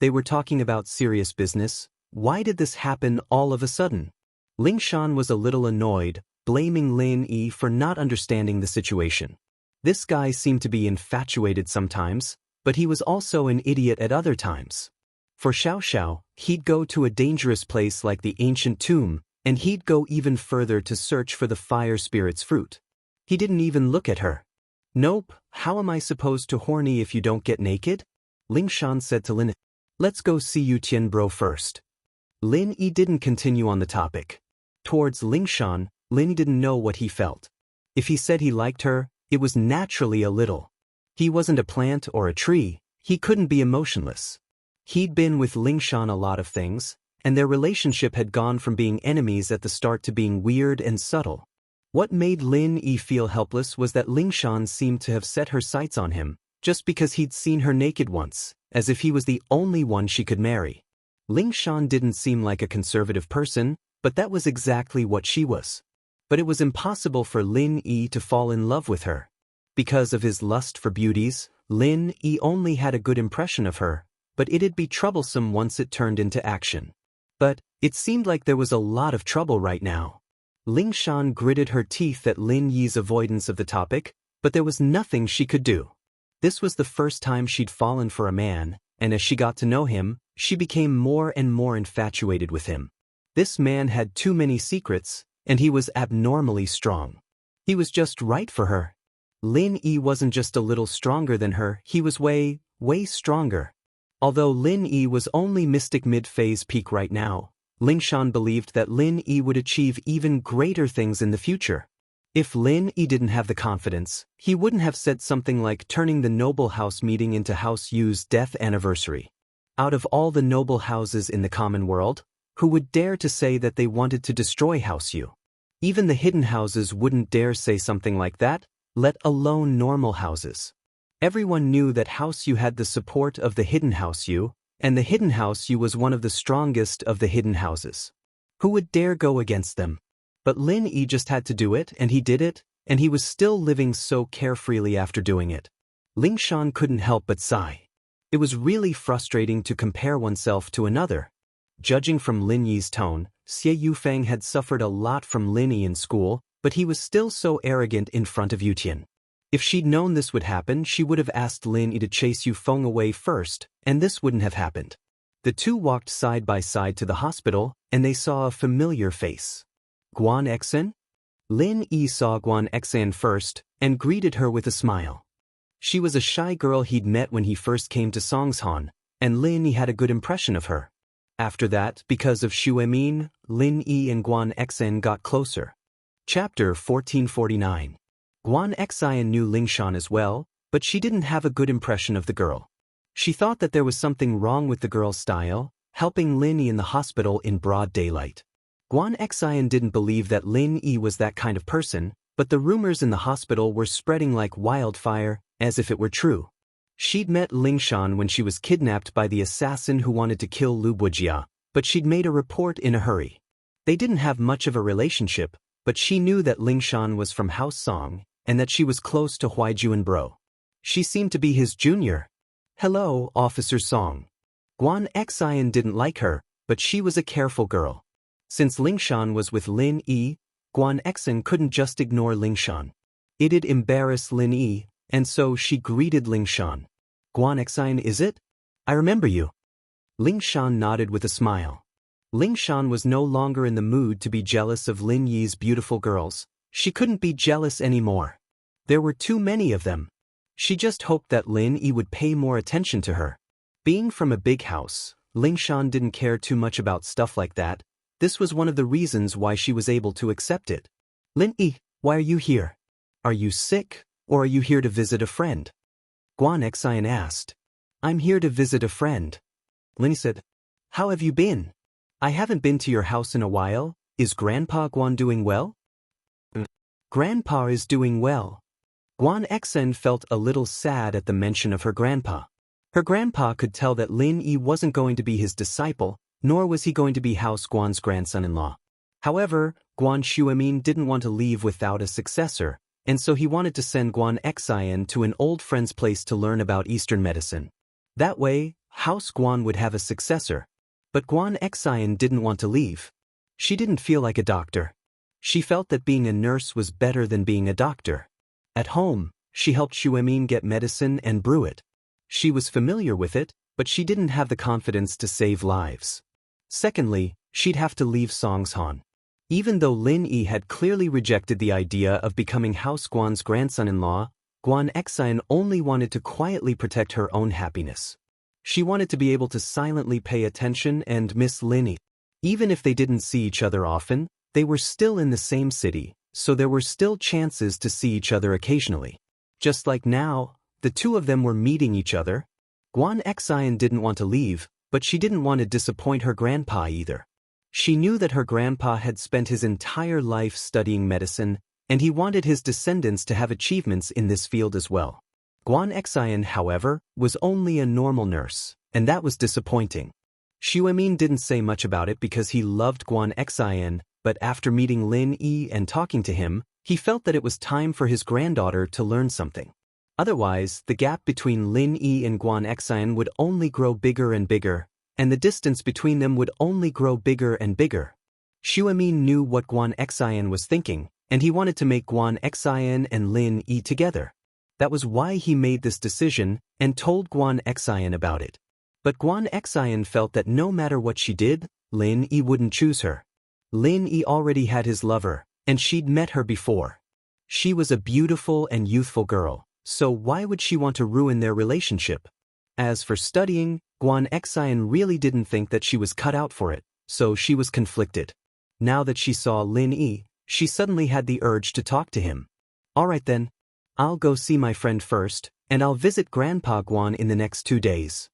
They were talking about serious business, why did this happen all of a sudden? Lingshan was a little annoyed, blaming Lin for not understanding the situation. This guy seemed to be infatuated sometimes, but he was also an idiot at other times. For Xiao, he'd go to a dangerous place like the ancient tomb, and he'd go even further to search for the fire spirit's fruit. He didn't even look at her. Nope, how am I supposed to horny if you don't get naked? Lingshan said to Lin. Let's go see Yutian Bro first. Lin didn't continue on the topic. Towards Lingshan, Lin didn't know what he felt. If he said he liked her, it was naturally a little. He wasn't a plant or a tree, he couldn't be emotionless. He'd been with Lingshan a lot of things, and their relationship had gone from being enemies at the start to being weird and subtle. What made Lin Yi feel helpless was that Lingshan seemed to have set her sights on him, just because he'd seen her naked once, as if he was the only one she could marry. Lingshan didn't seem like a conservative person, but that was exactly what she was. But it was impossible for Lin Yi to fall in love with her. Because of his lust for beauties, Lin Yi only had a good impression of her, but it'd be troublesome once it turned into action. But it seemed like there was a lot of trouble right now. Lingshan gritted her teeth at Lin Yi's avoidance of the topic, but there was nothing she could do. This was the first time she'd fallen for a man, and as she got to know him, she became more and more infatuated with him. This man had too many secrets, and he was abnormally strong. He was just right for her. Lin Yi wasn't just a little stronger than her, he was way stronger. Although Lin Yi was only mystic mid-phase peak right now, Lingshan believed that Lin Yi would achieve even greater things in the future. If Lin Yi didn't have the confidence, he wouldn't have said something like turning the noble house meeting into House Yu's death anniversary. Out of all the noble houses in the common world, who would dare to say that they wanted to destroy House Yu? Even the hidden houses wouldn't dare say something like that, let alone normal houses. Everyone knew that House Yu had the support of the hidden House Yu, and the hidden House Yu was one of the strongest of the hidden houses. Who would dare go against them? But Lin Yi just had to do it, and he did it, and he was still living so carefreely after doing it. Lingshan couldn't help but sigh. It was really frustrating to compare oneself to another. Judging from Lin Yi's tone, Xie Yufeng had suffered a lot from Lin Yi in school, but he was still so arrogant in front of Yutian. If she'd known this would happen, she would have asked Lin Yi to chase Yufeng away first, and this wouldn't have happened. The two walked side by side to the hospital, and they saw a familiar face. Guan Exan? Lin Yi saw Guan Exan first, and greeted her with a smile. She was a shy girl he'd met when he first came to Songshan, and Lin Yi had a good impression of her. After that, because of Xu Emin, Lin Yi and Guan Exan got closer. Chapter 1449. Guan Exan knew Lingshan as well, but she didn't have a good impression of the girl. She thought that there was something wrong with the girl's style, helping Lin Yi in the hospital in broad daylight. Guan Exan didn't believe that Lin Yi was that kind of person, but the rumors in the hospital were spreading like wildfire, as if it were true. She'd met Lingshan when she was kidnapped by the assassin who wanted to kill Lu Bujia, but she'd made a report in a hurry. They didn't have much of a relationship, but she knew that Lingshan was from House Song, and that she was close to Huaijuan Bro. She seemed to be his junior. Hello, Officer Song. Guan Exan didn't like her, but she was a careful girl. Since Lingshan was with Lin Yi, Guan Exan couldn't just ignore Lingshan. It'd embarrass Lin Yi, and so she greeted Lingshan. Guan Exan, is it? I remember you. Lingshan nodded with a smile. Lingshan was no longer in the mood to be jealous of Lin Yi's beautiful girls. She couldn't be jealous anymore. There were too many of them. She just hoped that Lin Yi would pay more attention to her. Being from a big house, Lingshan didn't care too much about stuff like that. This was one of the reasons why she was able to accept it. Lin Yi, why are you here? Are you sick, or are you here to visit a friend? Guan Exan asked. I'm here to visit a friend. Lin Yi said. How have you been? I haven't been to your house in a while. Is Grandpa Guan doing well? Grandpa is doing well. Guan Exan felt a little sad at the mention of her grandpa. Her grandpa could tell that Lin Yi wasn't going to be his disciple, nor was he going to be House Guan's grandson-in-law. However, Guan Shuemin didn't want to leave without a successor, and so he wanted to send Guan Exan to an old friend's place to learn about Eastern medicine. That way, House Guan would have a successor. But Guan Exan didn't want to leave. She didn't feel like a doctor. She felt that being a nurse was better than being a doctor. At home, she helped Shuemin get medicine and brew it. She was familiar with it, but she didn't have the confidence to save lives. Secondly, she'd have to leave Songshan. Even though Lin Yi had clearly rejected the idea of becoming House Guan's grandson-in-law, Guan Exan only wanted to quietly protect her own happiness. She wanted to be able to silently pay attention and miss Lin Yi. Even if they didn't see each other often, they were still in the same city, so there were still chances to see each other occasionally. Just like now, the two of them were meeting each other. Guan Exan didn't want to leave, but she didn't want to disappoint her grandpa either. She knew that her grandpa had spent his entire life studying medicine, and he wanted his descendants to have achievements in this field as well. Wang Xian, however, was only a normal nurse, and that was disappointing. Xuemin didn't say much about it because he loved Wang Xian, but after meeting Lin Yi and talking to him, he felt that it was time for his granddaughter to learn something. Otherwise, the gap between Lin Yi and Wang Xian would only grow bigger and bigger, and the distance between them would only grow bigger and bigger. Xuemin knew what Wang Xian was thinking, and he wanted to make Wang Xian and Lin Yi together. That was why he made this decision and told Wang Xian about it. But Wang Xian felt that no matter what she did, Lin Yi wouldn't choose her. Lin Yi already had his lover, and she'd met her before. She was a beautiful and youthful girl, so why would she want to ruin their relationship? As for studying, Wang Xian really didn't think that she was cut out for it, so she was conflicted. Now that she saw Lin Yi, she suddenly had the urge to talk to him. Alright then, I'll go see my friend first, and I'll visit Grandpa Guan in the next 2 days.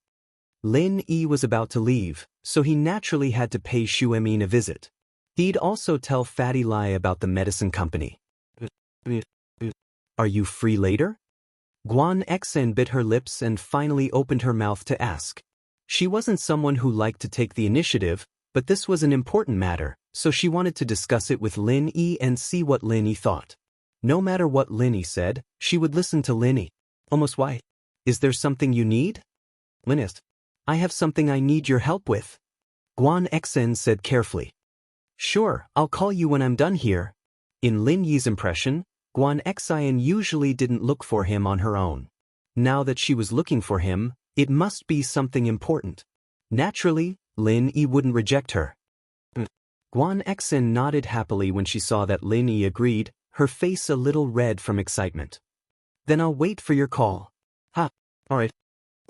Lin Yi was about to leave, so he naturally had to pay Xuemin a visit. He'd also tell Fatty Lai about the medicine company. Are you free later? Guan Xen bit her lips and finally opened her mouth to ask. She wasn't someone who liked to take the initiative, but this was an important matter, so she wanted to discuss it with Lin Yi and see what Lin Yi thought. No matter what Lin Yi said, she would listen to Lin Yi. Almost why? Is there something you need? Linist. I have something I need your help with. Guan Xen said carefully. Sure, I'll call you when I'm done here. In Lin Yi's impression, Guan Xian usually didn't look for him on her own. Now that she was looking for him, it must be something important. Naturally, Lin Yi wouldn't reject her. Guan Xen nodded happily when she saw that Lin Yi agreed, her face a little red from excitement. Then I'll wait for your call. Ha, alright.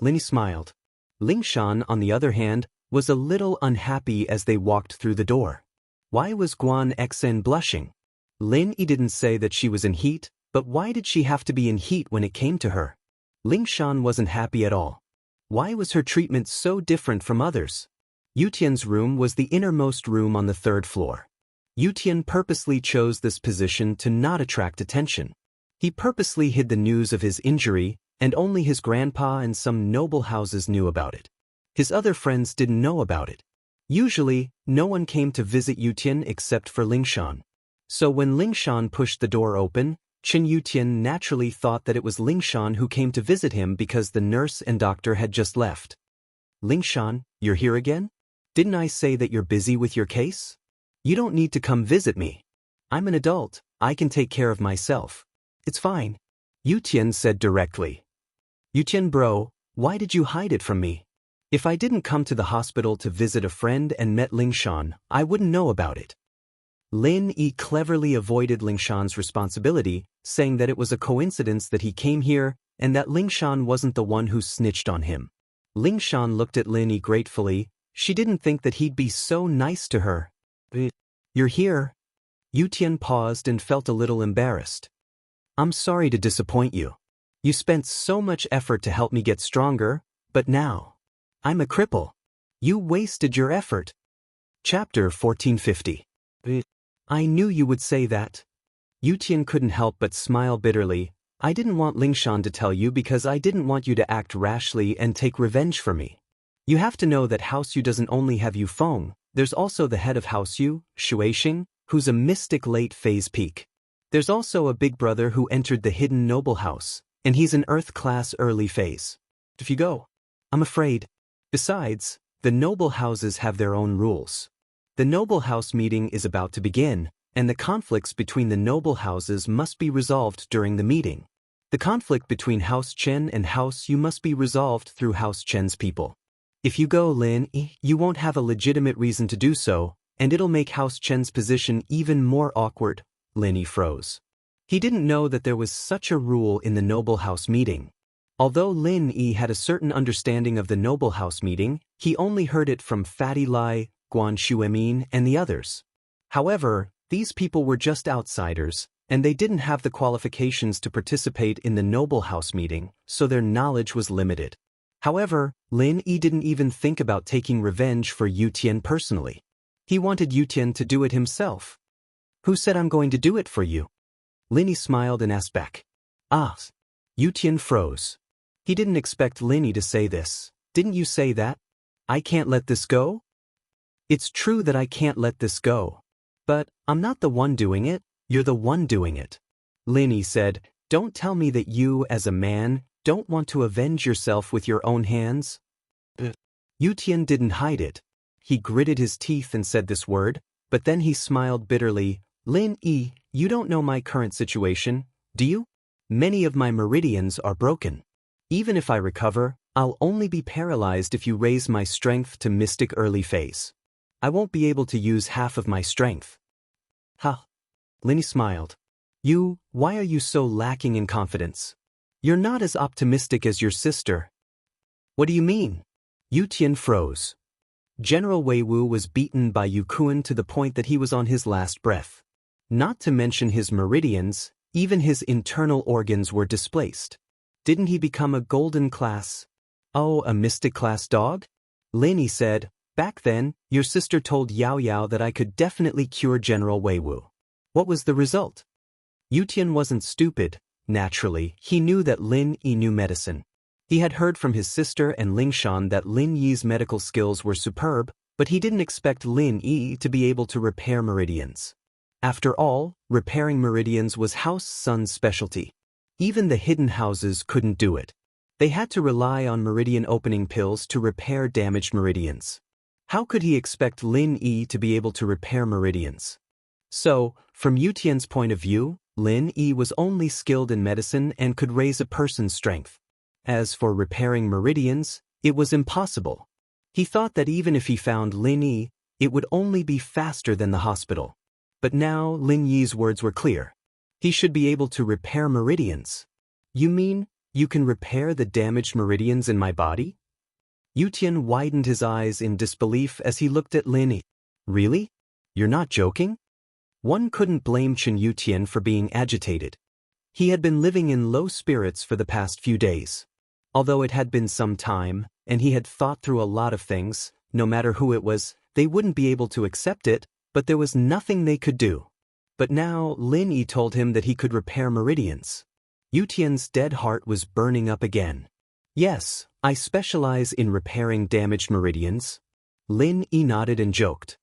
Lin Yi smiled. Lingshan, on the other hand, was a little unhappy as they walked through the door. Why was Guan Xen blushing? Lin Yi didn't say that she was in heat, but why did she have to be in heat when it came to her? Lingshan wasn't happy at all. Why was her treatment so different from others? Yutian's room was the innermost room on the 3rd floor. Yutian purposely chose this position to not attract attention. He purposely hid the news of his injury, and only his grandpa and some noble houses knew about it. His other friends didn't know about it. Usually, no one came to visit Yutian except for Lingshan. So when Lingshan pushed the door open, Chen Yutian naturally thought that it was Lingshan who came to visit him because the nurse and doctor had just left. Lingshan, you're here again? Didn't I say that you're busy with your case? You don't need to come visit me. I'm an adult, I can take care of myself. It's fine. Yutian said directly. Yutian bro, why did you hide it from me? If I didn't come to the hospital to visit a friend and met Lingshan, I wouldn't know about it. Lin Yi cleverly avoided Lingshan's responsibility, saying that it was a coincidence that he came here and that Lingshan wasn't the one who snitched on him. Lingshan looked at Lin Yi gratefully. She didn't think that he'd be so nice to her. You're here? Yutian paused and felt a little embarrassed. I'm sorry to disappoint you. You spent so much effort to help me get stronger, but now, I'm a cripple. You wasted your effort. Chapter 1450. I knew you would say that. Yutian couldn't help but smile bitterly. I didn't want Lingshan to tell you because I didn't want you to act rashly and take revenge for me. You have to know that House Yu doesn't only have Yu Feng, there's also the head of House Yu, Shueixing, who's a mystic late phase peak. There's also a big brother who entered the hidden noble house, and he's an earth class early phase. If you go, I'm afraid. Besides, the noble houses have their own rules. The noble house meeting is about to begin, and the conflicts between the noble houses must be resolved during the meeting. The conflict between House Chen and House Yu must be resolved through House Chen's people. If you go, Lin, you won't have a legitimate reason to do so, and it'll make House Chen's position even more awkward. Lin froze. He didn't know that there was such a rule in the noble house meeting. Although Lin Yi had a certain understanding of the noble house meeting, he only heard it from Fatty Lai, Guan Xuemin, and the others. However, these people were just outsiders, and they didn't have the qualifications to participate in the noble house meeting, so their knowledge was limited. However, Lin Yi didn't even think about taking revenge for Yutian personally. He wanted Yutian to do it himself. Who said I'm going to do it for you? Linny smiled and asked back. Ah. Yutian froze. He didn't expect Linny to say this. Didn't you say that? I can't let this go? It's true that I can't let this go. But I'm not the one doing it, you're the one doing it. Linny said, don't tell me that you, as a man, don't want to avenge yourself with your own hands. Yutian didn't hide it. He gritted his teeth and said this word, but then he smiled bitterly. Lin Yi, you don't know my current situation, do you? Many of my meridians are broken. Even if I recover, I'll only be paralyzed if you raise my strength to mystic early phase. I won't be able to use half of my strength. Ha! Linny smiled. Why are you so lacking in confidence? You're not as optimistic as your sister. What do you mean? Yutian froze. General Wei Wu was beaten by Yukuan to the point that he was on his last breath. Not to mention his meridians, even his internal organs were displaced. Didn't he become a golden class? Oh, a mystic class dog? Linny said, back then, your sister told Yao Yao that I could definitely cure General Wei Wu. What was the result? Yutian wasn't stupid. Naturally, he knew that Lin Yi knew medicine. He had heard from his sister and Lingshan that Lin Yi's medical skills were superb, but he didn't expect Lin Yi to be able to repair meridians. After all, repairing meridians was House Sun's specialty. Even the hidden houses couldn't do it. They had to rely on meridian opening pills to repair damaged meridians. How could he expect Lin Yi to be able to repair meridians? So, from Yutian's point of view, Lin Yi was only skilled in medicine and could raise a person's strength. As for repairing meridians, it was impossible. He thought that even if he found Lin Yi, it would only be faster than the hospital. But now Lin Yi's words were clear. He should be able to repair meridians. You mean, you can repair the damaged meridians in my body? Yutian widened his eyes in disbelief as he looked at Lin Yi. Really? You're not joking? One couldn't blame Chen Yutian for being agitated. He had been living in low spirits for the past few days. Although it had been some time, and he had thought through a lot of things, no matter who it was, they wouldn't be able to accept it, but there was nothing they could do. But now Lin Yi told him that he could repair meridians. Yutian's dead heart was burning up again. Yes, I specialize in repairing damaged meridians. Lin Yi nodded and joked.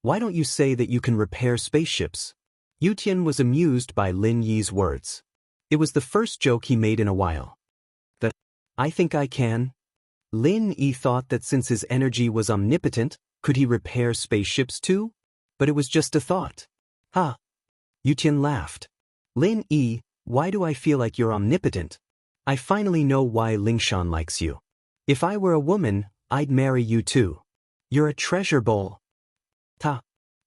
Why don't you say that you can repair spaceships? Yutian was amused by Lin Yi's words. It was the first joke he made in a while. I think I can. Lin Yi thought that since his energy was omnipotent, could he repair spaceships too? But it was just a thought. Ha! Yutian laughed. Lin Yi, why do I feel like you're omnipotent? I finally know why Lingshan likes you. If I were a woman, I'd marry you too. You're a treasure bowl. Ta.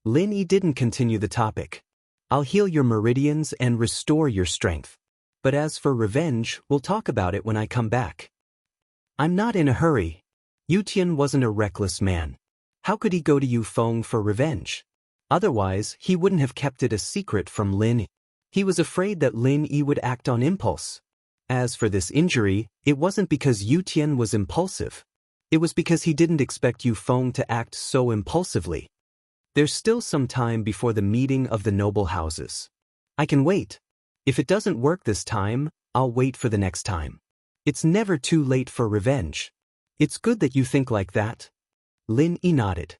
Lin Yi didn't continue the topic. I'll heal your meridians and restore your strength. But as for revenge, we'll talk about it when I come back. I'm not in a hurry. Yutian wasn't a reckless man. How could he go to Yufeng for revenge? Otherwise, he wouldn't have kept it a secret from Lin Yi. He was afraid that Lin Yi would act on impulse. As for this injury, it wasn't because Yutian was impulsive. It was because he didn't expect Yufeng to act so impulsively. There's still some time before the meeting of the noble houses. I can wait. If it doesn't work this time, I'll wait for the next time. It's never too late for revenge. It's good that you think like that. Lin Yi nodded.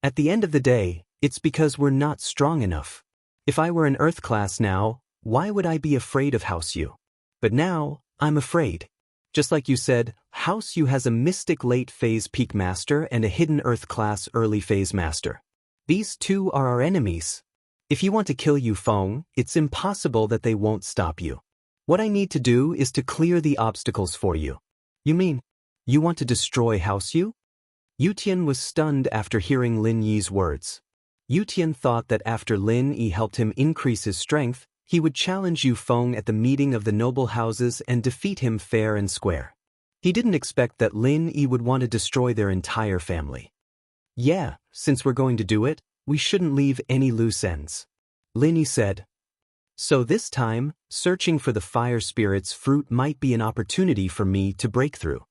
At the end of the day, it's because we're not strong enough. If I were an Earth class now, why would I be afraid of House U? But now, I'm afraid. Just like you said, House U has a mystic late phase peak master and a hidden Earth class early phase master. These two are our enemies. If you want to kill Yufeng, it's impossible that they won't stop you. What I need to do is to clear the obstacles for you. You mean, you want to destroy House U? Yutian was stunned after hearing Lin Yi's words. Yutian thought that after Lin Yi helped him increase his strength, he would challenge Yufeng at the meeting of the noble houses and defeat him fair and square. He didn't expect that Lin Yi would want to destroy their entire family. Yeah, since we're going to do it, we shouldn't leave any loose ends. Lin Yi said. So this time, searching for the fire spirit's fruit might be an opportunity for me to break through.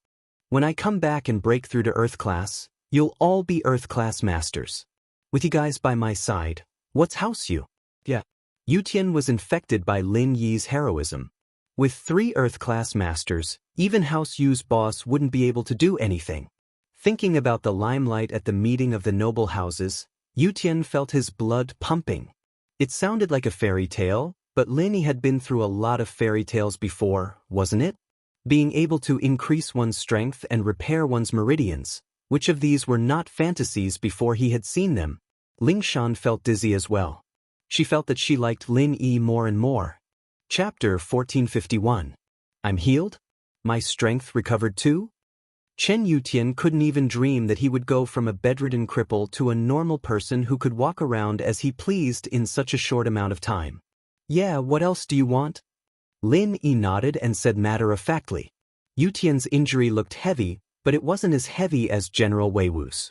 When I come back and break through to Earth class, you'll all be Earth class masters. With you guys by my side, what's House U? Yeah. Yutian was infected by Lin Yi's heroism. With 3 Earth-class masters, even House Yu's boss wouldn't be able to do anything. Thinking about the limelight at the meeting of the noble houses, Yutian felt his blood pumping. It sounded like a fairy tale, but Lin Yi had been through a lot of fairy tales before, wasn't it? Being able to increase one's strength and repair one's meridians, which of these were not fantasies before he had seen them? Lingshan felt dizzy as well. She felt that she liked Lin Yi more and more. Chapter 1451. I'm healed? My strength recovered too? Chen Yutian couldn't even dream that he would go from a bedridden cripple to a normal person who could walk around as he pleased in such a short amount of time. Yeah, what else do you want? Lin Yi nodded and said matter-of-factly. Yutian's injury looked heavy, but it wasn't as heavy as General Wei Wu's.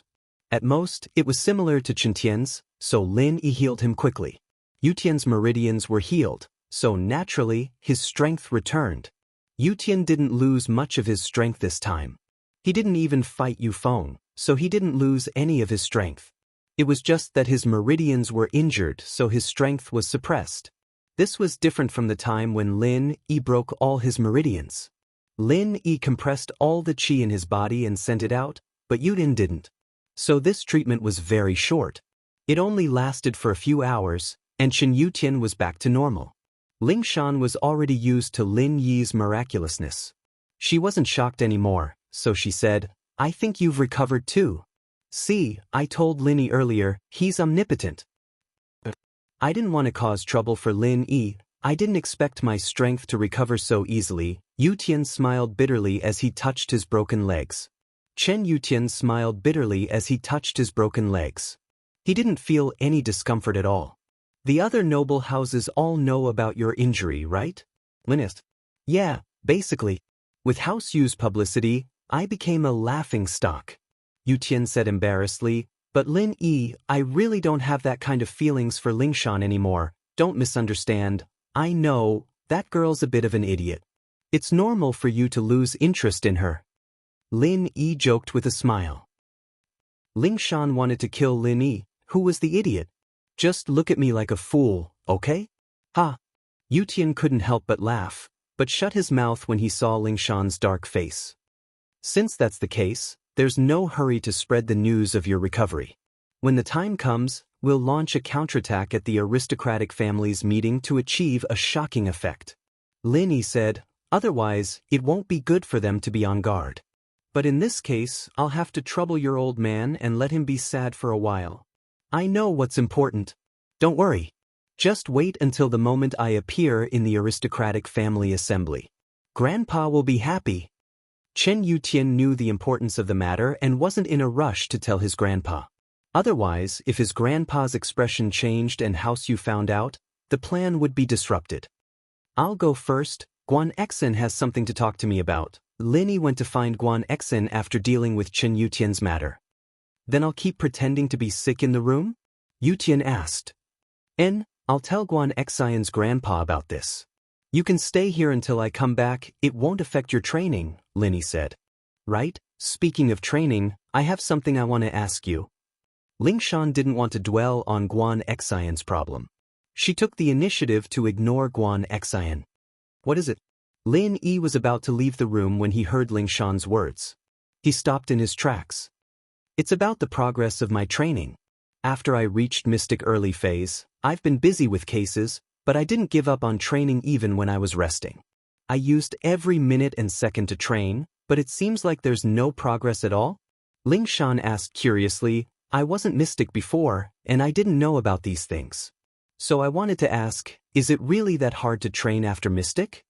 At most, it was similar to Chen Tian's, so Lin Yi healed him quickly. Yutian's meridians were healed, so naturally, his strength returned. Yutian didn't lose much of his strength this time. He didn't even fight Yu Feng, so he didn't lose any of his strength. It was just that his meridians were injured, so his strength was suppressed. This was different from the time when Lin Yi broke all his meridians. Lin Yi compressed all the qi in his body and sent it out, but Yutian didn't. So this treatment was very short. It only lasted for a few hours, and Chen Yutian was back to normal. Lingshan was already used to Lin Yi's miraculousness. She wasn't shocked anymore, so she said, I think you've recovered too. See, I told Lin Yi earlier, he's omnipotent. I didn't want to cause trouble for Lin Yi. I didn't expect my strength to recover so easily. Yutian smiled bitterly as he touched his broken legs. Chen Yutian smiled bitterly as he touched his broken legs. He didn't feel any discomfort at all. The other noble houses all know about your injury, right? Linist. Yeah, basically. With House Yu's publicity, I became a laughing stock. Yutian said embarrassedly, but Lin Yi, I really don't have that kind of feelings for Lingshan anymore. Don't misunderstand. I know, that girl's a bit of an idiot. It's normal for you to lose interest in her. Lin Yi joked with a smile. Lingshan wanted to kill Lin Yi. Who was the idiot? Just look at me like a fool, okay? Ha! Yutian couldn't help but laugh, but shut his mouth when he saw Lingshan's dark face. Since that's the case, there's no hurry to spread the news of your recovery. When the time comes, we'll launch a counterattack at the aristocratic family's meeting to achieve a shocking effect. Lin Yi said, otherwise, it won't be good for them to be on guard. But in this case, I'll have to trouble your old man and let him be sad for a while. I know what's important. Don't worry. Just wait until the moment I appear in the aristocratic family assembly. Grandpa will be happy. Chen Yutian knew the importance of the matter and wasn't in a rush to tell his grandpa. Otherwise, if his grandpa's expression changed and House Yu found out, the plan would be disrupted. I'll go first. Guan Exin has something to talk to me about. Lin Yi went to find Guan Exin after dealing with Chen Yutian's matter. Then I'll keep pretending to be sick in the room? Yutian asked. I'll tell Guan Exion's grandpa about this. You can stay here until I come back, it won't affect your training, Lin Yi said. Right? Speaking of training, I have something I want to ask you. Lingshan didn't want to dwell on Guan Exion's problem. She took the initiative to ignore Guan Exion. What is it? Lin Yi was about to leave the room when he heard Lingshan's words. He stopped in his tracks. It's about the progress of my training. After I reached Mystic Early Phase, I've been busy with cases, but I didn't give up on training even when I was resting. I used every minute and second to train, but it seems like there's no progress at all? Lingshan asked curiously. I wasn't Mystic before, and I didn't know about these things. So I wanted to ask, is it really that hard to train after Mystic?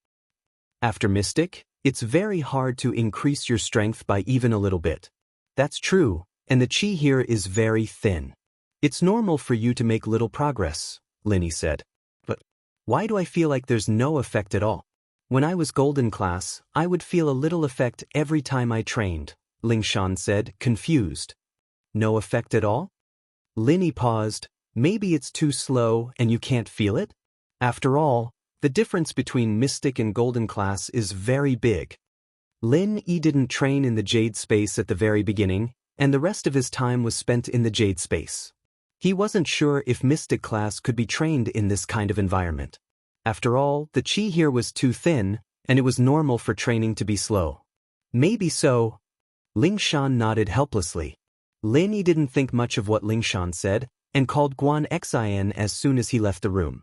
After Mystic, it's very hard to increase your strength by even a little bit. That's true, and the qi here is very thin. It's normal for you to make little progress, Lin Yi said. But why do I feel like there's no effect at all? When I was golden class, I would feel a little effect every time I trained, Lingshan said, confused. No effect at all? Lin Yi paused. Maybe it's too slow and you can't feel it? After all, the difference between Mystic and Golden class is very big. Lin Yi didn't train in the Jade space at the very beginning, and the rest of his time was spent in the Jade space. He wasn't sure if mystic class could be trained in this kind of environment. After all, the chi here was too thin, and it was normal for training to be slow. Maybe so. Ling Shan nodded helplessly. Lin Yi didn't think much of what Ling Shan said, and called Guan Xian as soon as he left the room.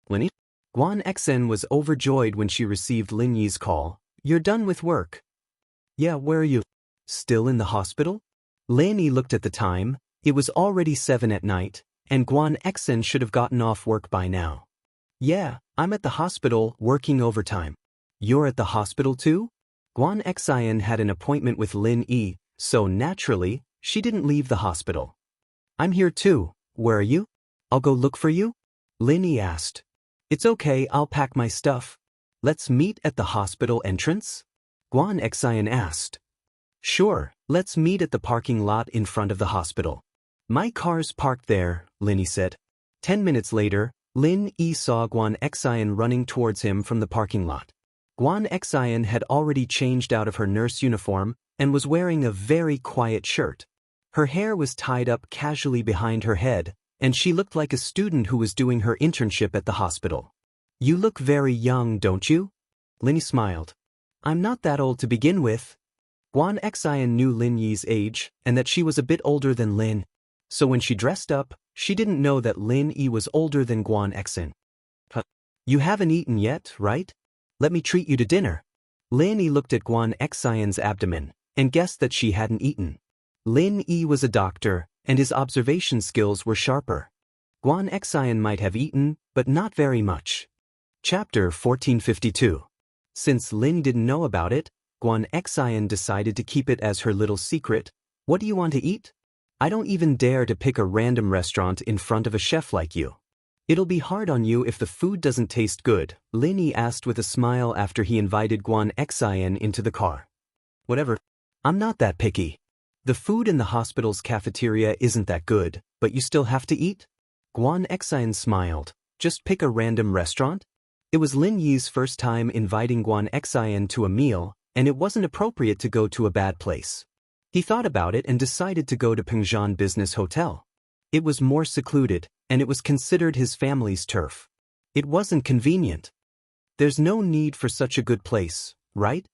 Lin Yi? Guan Xian was overjoyed when she received Lin Yi's call. You're done with work. Yeah, where are you? Still in the hospital? Lin Yi looked at the time. It was already 7 at night, and Guan Xian should have gotten off work by now. Yeah, I'm at the hospital, working overtime. You're at the hospital too? Guan Xian had an appointment with Lin Yi, so naturally, she didn't leave the hospital. I'm here too. Where are you? I'll go look for you? Lin Yi asked. It's okay, I'll pack my stuff. Let's meet at the hospital entrance? Guan Xian asked. Sure, let's meet at the parking lot in front of the hospital. My car's parked there, Lin Yi said. 10 minutes later, Lin Yi saw Guan Xian running towards him from the parking lot. Guan Xian had already changed out of her nurse uniform and was wearing a very quiet shirt. Her hair was tied up casually behind her head, and she looked like a student who was doing her internship at the hospital. You look very young, don't you? Lin Yi smiled. I'm not that old to begin with. Guan Xian knew Lin Yi's age and that she was a bit older than Lin. So when she dressed up, she didn't know that Lin Yi was older than Guan Xian. You haven't eaten yet, right? Let me treat you to dinner. Lin Yi looked at Guan Xian's abdomen and guessed that she hadn't eaten. Lin Yi was a doctor, and his observation skills were sharper. Guan Xian might have eaten, but not very much. Chapter 1452. Since Lin didn't know about it, Guan Xian decided to keep it as her little secret. What do you want to eat? I don't even dare to pick a random restaurant in front of a chef like you. It'll be hard on you if the food doesn't taste good, Lin Yi asked with a smile after he invited Guan Xian into the car. Whatever. I'm not that picky. The food in the hospital's cafeteria isn't that good, but you still have to eat? Guan Xian smiled. Just pick a random restaurant? It was Lin Yi's first time inviting Guan Xian to a meal, and it wasn't appropriate to go to a bad place. He thought about it and decided to go to Pengzhan Business Hotel. It was more secluded, and it was considered his family's turf. It wasn't convenient. There's no need for such a good place, right?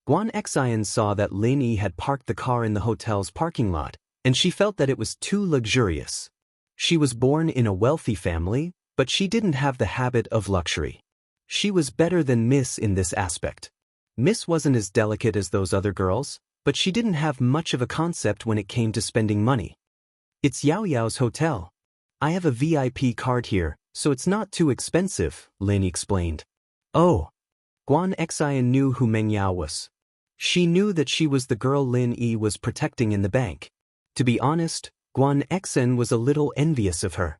Guan Xian saw that Lin Yi had parked the car in the hotel's parking lot, and she felt that it was too luxurious. She was born in a wealthy family, but she didn't have the habit of luxury. She was better than Miss in this aspect. Miss wasn't as delicate as those other girls, but she didn't have much of a concept when it came to spending money. It's Yao Yao's hotel. I have a VIP card here, so it's not too expensive, Lin explained. Oh. Guan Xian knew who Meng Yao was. She knew that she was the girl Lin Yi was protecting in the bank. To be honest, Guan Xian was a little envious of her.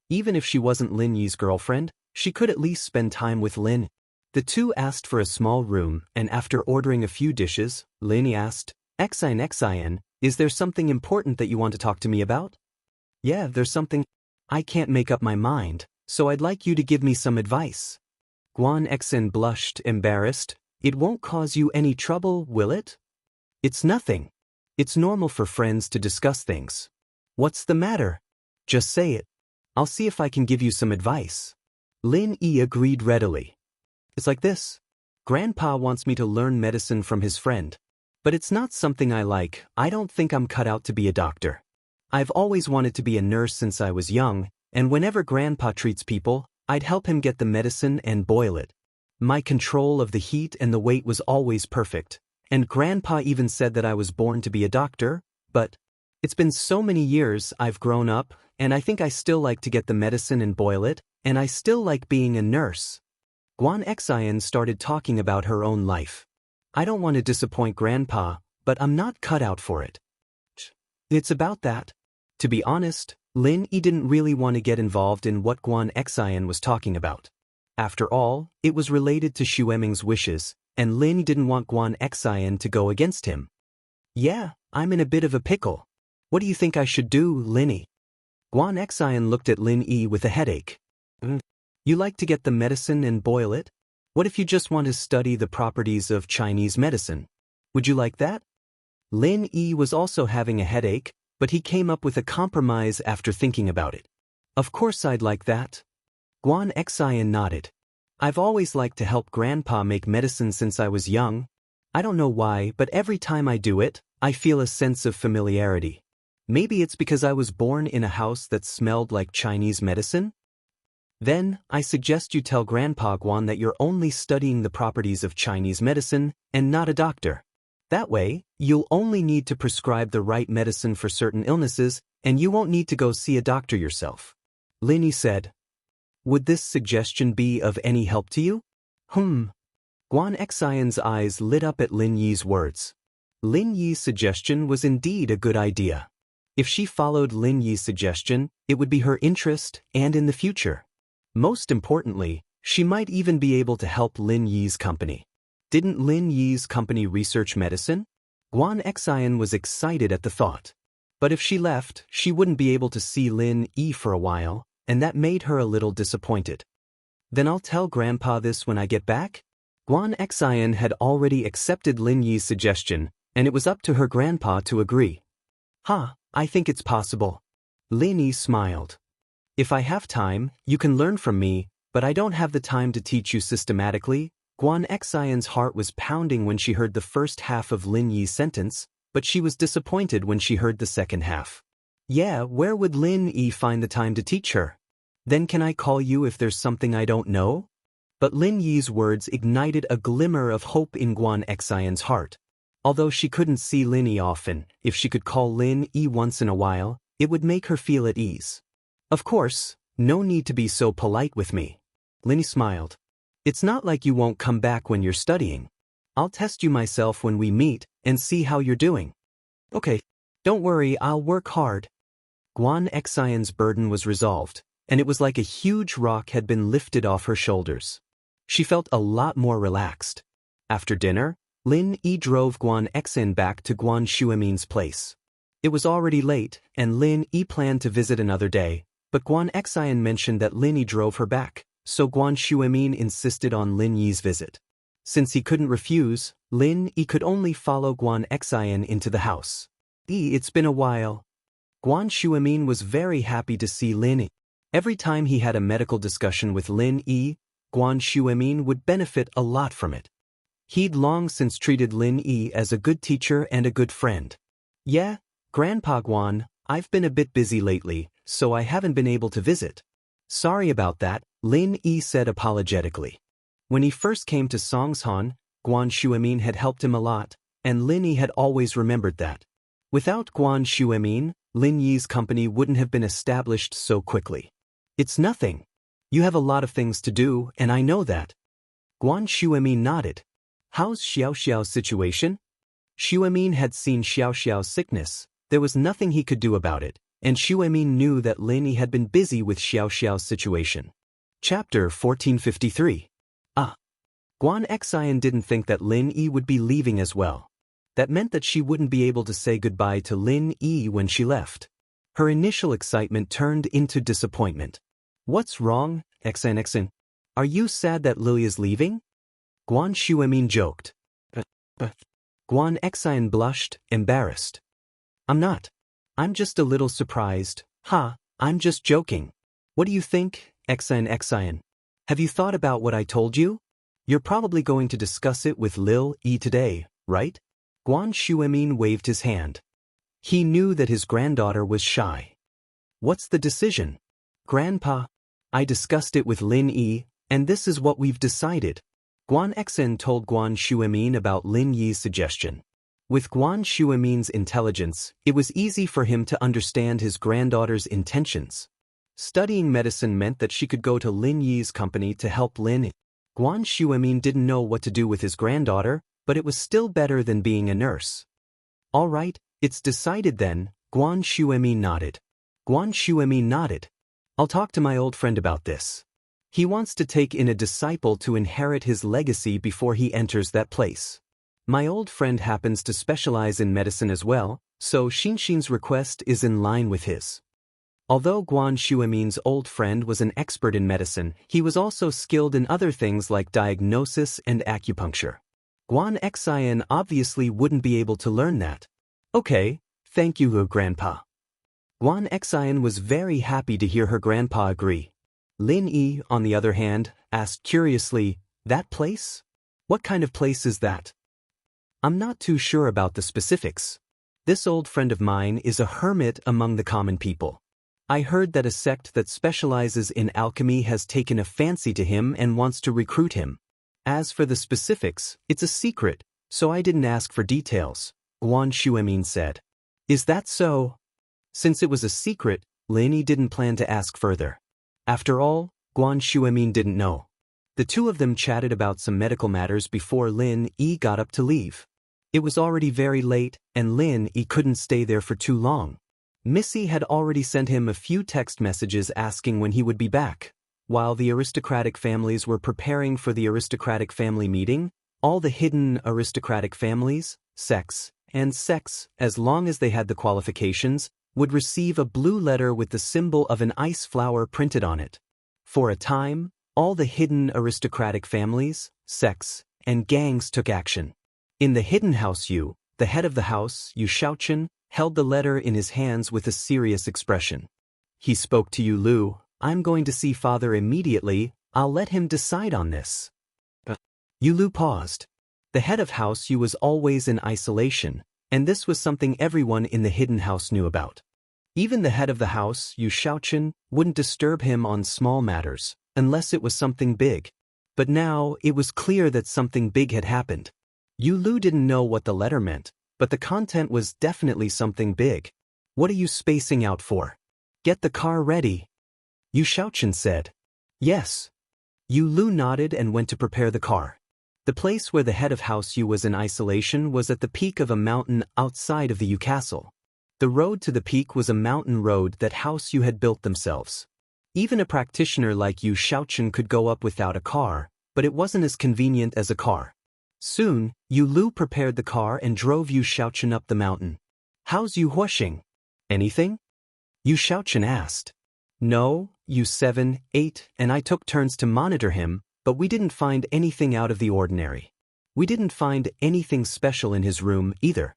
Even if she wasn't Lin Yi's girlfriend, she could at least spend time with Lin. The two asked for a small room, and after ordering a few dishes, Lin Yi asked, Xian, is there something important that you want to talk to me about? Yeah, there's something. I can't make up my mind, so I'd like you to give me some advice. Guan Xian blushed, embarrassed. It won't cause you any trouble, will it? It's nothing. It's normal for friends to discuss things. What's the matter? Just say it. I'll see if I can give you some advice. Lin Yi agreed readily. It's like this. Grandpa wants me to learn medicine from his friend. But it's not something I like. I don't think I'm cut out to be a doctor. I've always wanted to be a nurse since I was young, and whenever Grandpa treats people, I'd help him get the medicine and boil it. My control of the heat and the weight was always perfect, and Grandpa even said that I was born to be a doctor, but it's been so many years I've grown up, and I think I still like to get the medicine and boil it, and I still like being a nurse. Guan Xian started talking about her own life. I don't want to disappoint Grandpa, but I'm not cut out for it. It's about that. To be honest, Lin Yi didn't really want to get involved in what Guan Xian was talking about. After all, it was related to Xu Eming's wishes, and Lin Yi didn't want Guan Xian to go against him. Yeah, I'm in a bit of a pickle. What do you think I should do, Lin Yi? Guan Xian looked at Lin Yi with a headache. You like to get the medicine and boil it? What if you just want to study the properties of Chinese medicine? Would you like that? Lin Yi was also having a headache, but he came up with a compromise after thinking about it. Of course I'd like that. Guan Xian nodded. I've always liked to help Grandpa make medicine since I was young. I don't know why, but every time I do it, I feel a sense of familiarity. Maybe it's because I was born in a house that smelled like Chinese medicine? Then, I suggest you tell Grandpa Guan that you're only studying the properties of Chinese medicine and not a doctor. That way, you'll only need to prescribe the right medicine for certain illnesses, and you won't need to go see a doctor yourself. Lin Yi said. Would this suggestion be of any help to you? Guan Xian's eyes lit up at Lin Yi's words. Lin Yi's suggestion was indeed a good idea. If she followed Lin Yi's suggestion, it would be her interest and in the future. Most importantly, she might even be able to help Lin Yi's company. Didn't Lin Yi's company research medicine? Guan Xian was excited at the thought. But if she left, she wouldn't be able to see Lin Yi for a while, and that made her a little disappointed. Then I'll tell Grandpa this when I get back? Guan Xian had already accepted Lin Yi's suggestion, and it was up to her grandpa to agree. I think it's possible. Lin Yi smiled. If I have time, you can learn from me, but I don't have the time to teach you systematically. Guan Xian's heart was pounding when she heard the first half of Lin Yi's sentence, but she was disappointed when she heard the second half. Yeah, where would Lin Yi find the time to teach her? Then can I call you if there's something I don't know? But Lin Yi's words ignited a glimmer of hope in Guan Xian's heart. Although she couldn't see Lin Yi often, if she could call Lin Yi once in a while, it would make her feel at ease. Of course, no need to be so polite with me. Lin Yi smiled. It's not like you won't come back when you're studying. I'll test you myself when we meet and see how you're doing. Okay, don't worry, I'll work hard. Guan Xian's burden was resolved, and it was like a huge rock had been lifted off her shoulders. She felt a lot more relaxed. After dinner, Lin Yi drove Guan Xian back to Guan Shuimin's place. It was already late, and Lin Yi planned to visit another day, but Guan Xian mentioned that Lin Yi drove her back, so Guan Shuimin insisted on Lin Yi's visit. Since he couldn't refuse, Lin Yi could only follow Guan Xian into the house. It's been a while. Guan Shuimin was very happy to see Lin Yi. Every time he had a medical discussion with Lin Yi, Guan Shuimin would benefit a lot from it. He'd long since treated Lin Yi as a good teacher and a good friend. Yeah, Grandpa Guan, I've been a bit busy lately, so I haven't been able to visit. Sorry about that, Lin Yi said apologetically. When he first came to Songshan, Guan Shuimin had helped him a lot, and Lin Yi had always remembered that. Without Guan Shuimin, Lin Yi's company wouldn't have been established so quickly. It's nothing. You have a lot of things to do, and I know that. Guan Shuimin nodded. How's Xiaoxiao's situation? Shuimin had seen Xiaoxiao's sickness. There was nothing he could do about it, and Shuimin knew that Lin Yi had been busy with Xiaoxiao's situation. Chapter 1453. Guan Xian didn't think that Lin Yi would be leaving as well. That meant that she wouldn't be able to say goodbye to Lin Yi when she left. Her initial excitement turned into disappointment. What's wrong, Xian? Are you sad that Lily is leaving? Guan Shuimin joked. Guan Xian blushed, embarrassed. I'm not. I'm just a little surprised. I'm just joking. What do you think, Xian? Have you thought about what I told you? You're probably going to discuss it with Lil Yi today, right? Guan Shuimin waved his hand. He knew that his granddaughter was shy. What's the decision? Grandpa, I discussed it with Lin Yi, and this is what we've decided. Guan Xian told Guan Shuimin about Lin Yi's suggestion. With Guan Shuimin's intelligence, it was easy for him to understand his granddaughter's intentions. Studying medicine meant that she could go to Lin Yi's company to help Lin Yi. Guan Shuimin didn't know what to do with his granddaughter, but it was still better than being a nurse. All right, it's decided then, Guan Shuimin nodded. Guan Shuimin nodded. I'll talk to my old friend about this. He wants to take in a disciple to inherit his legacy before he enters that place. My old friend happens to specialize in medicine as well, so Xinxin's request is in line with his. Although Guan Shuimin's old friend was an expert in medicine, he was also skilled in other things like diagnosis and acupuncture. Guan Xian obviously wouldn't be able to learn that. Okay, thank you, Grandpa. Wang Xian was very happy to hear her grandpa agree. Lin Yi, on the other hand, asked curiously, "That place? What kind of place is that?" "I'm not too sure about the specifics. This old friend of mine is a hermit among the common people. I heard that a sect that specializes in alchemy has taken a fancy to him and wants to recruit him. As for the specifics, it's a secret, so I didn't ask for details," Guan Shuemin said. "Is that so?" Since it was a secret, Lin Yi didn't plan to ask further. After all, Guan Shuemin didn't know. The two of them chatted about some medical matters before Lin Yi got up to leave. It was already very late, and Lin Yi couldn't stay there for too long. Missy had already sent him a few text messages asking when he would be back. While the aristocratic families were preparing for the aristocratic family meeting, all the hidden aristocratic families, sects, as long as they had the qualifications, would receive a blue letter with the symbol of an ice flower printed on it. For a time, all the hidden aristocratic families, sects, and gangs took action. In the hidden house Yu, the head of the house, Yu Shaochen, held the letter in his hands with a serious expression. He spoke to Yu Lu, "I'm going to see father immediately, I'll let him decide on this." Yu Lu paused. The head of house Yu was always in isolation, and this was something everyone in the hidden house knew about. Even the head of the house, Yu Shaochen, wouldn't disturb him on small matters, unless it was something big. But now, it was clear that something big had happened. Yu Lu didn't know what the letter meant, but the content was definitely something big. "What are you spacing out for? Get the car ready," Yu Shaochen said. "Yes." Yu Lu nodded and went to prepare the car. The place where the head of House Yu was in isolation was at the peak of a mountain outside of the Yu castle. The road to the peak was a mountain road that House Yu had built themselves. Even a practitioner like Yu Shaochen could go up without a car, but it wasn't as convenient as a car. Soon, Yu Lu prepared the car and drove Yu Shaochen up the mountain. "How's Yu Huoxing? Anything?" Yu Shaochen asked. "No, Yu 7, 8, and I took turns to monitor him, but we didn't find anything out of the ordinary. We didn't find anything special in his room either."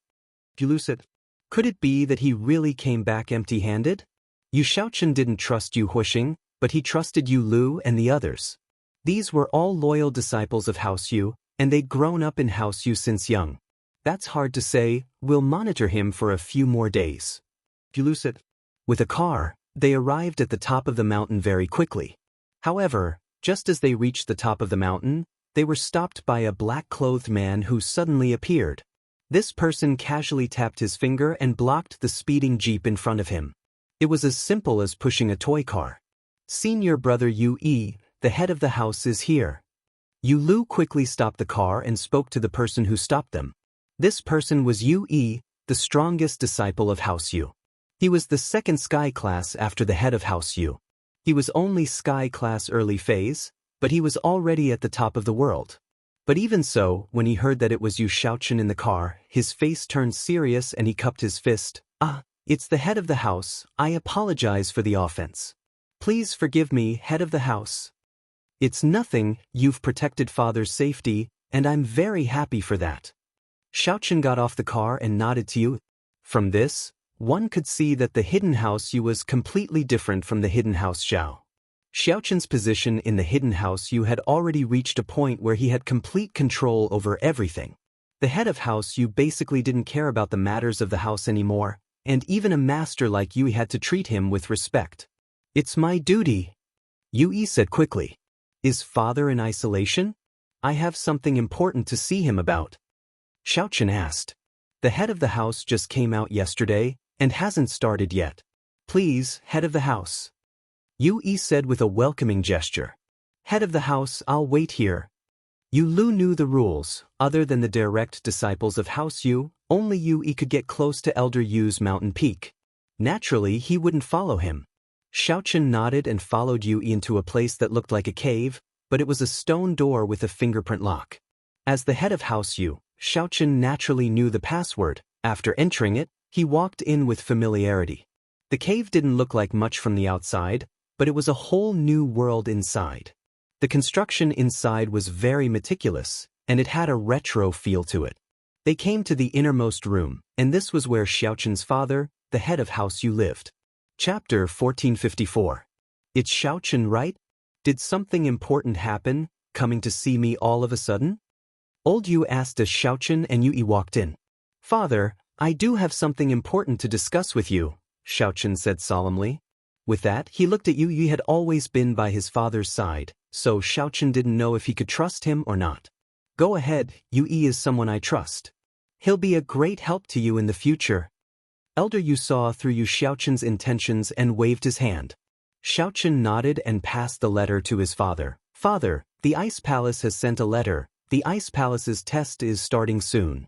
Yu Lu said, "Could it be that he really came back empty-handed?" Yu Shaochen didn't trust Yu Huoxing, but he trusted Yu Lu and the others. These were all loyal disciples of House Yu, and they'd grown up in House Yu since young. "That's hard to say, we'll monitor him for a few more days," Yu Lu said. With a car, they arrived at the top of the mountain very quickly. However, just as they reached the top of the mountain, they were stopped by a black-clothed man who suddenly appeared. This person casually tapped his finger and blocked the speeding jeep in front of him. It was as simple as pushing a toy car. "Senior brother Yu Yi, the head of the house, is here." Yu Lu quickly stopped the car and spoke to the person who stopped them. This person was Yu Yi, the strongest disciple of House Yu. He was the second sky class after the head of House Yu. He was only sky class early phase, but he was already at the top of the world. But even so, when he heard that it was Yu Shaochen in the car, his face turned serious and he cupped his fist. It's the head of the house, I apologize for the offense. Please forgive me, head of the house. It's nothing, you've protected father's safety, and I'm very happy for that. Shaochen got off the car and nodded to Yu. From this, one could see that the hidden house Yu was completely different from the hidden house Xiao. Xiaochen's position in the hidden house Yu had already reached a point where he had complete control over everything. The head of House Yu basically didn't care about the matters of the house anymore, and even a master like Yu had to treat him with respect. "It's my duty," Yu Yi said quickly. "Is father in isolation? I have something important to see him about," Shaochen asked. "The head of the house just came out yesterday, and hasn't started yet. Please, head of the house," Yu Yi said with a welcoming gesture. "Head of the house, I'll wait here." Yu Lu knew the rules. Other than the direct disciples of House Yu, only Yu Yi could get close to Elder Yu's mountain peak. Naturally, he wouldn't follow him. Shaochen nodded and followed Yu Yi into a place that looked like a cave, but it was a stone door with a fingerprint lock. As the head of House Yu, Shaochen naturally knew the password. After entering it, he walked in with familiarity. The cave didn't look like much from the outside, but it was a whole new world inside. The construction inside was very meticulous, and it had a retro feel to it. They came to the innermost room, and this was where Xiaochen's father, the head of House Yu, lived. Chapter 1454. It's Xiaochen, right? Did something important happen, coming to see me all of a sudden? Old Yu asked as Xiaochen and Yui walked in. Father, I do have something important to discuss with you, Xiaochen said solemnly. With that, he looked at Yu. Yu had always been by his father's side, so Xiaochen didn't know if he could trust him or not. Go ahead, Yui is someone I trust. He'll be a great help to you in the future. Elder Yu saw through Xiaochen's intentions and waved his hand. Xiaochen nodded and passed the letter to his father. Father, the Ice Palace has sent a letter. The Ice Palace's test is starting soon.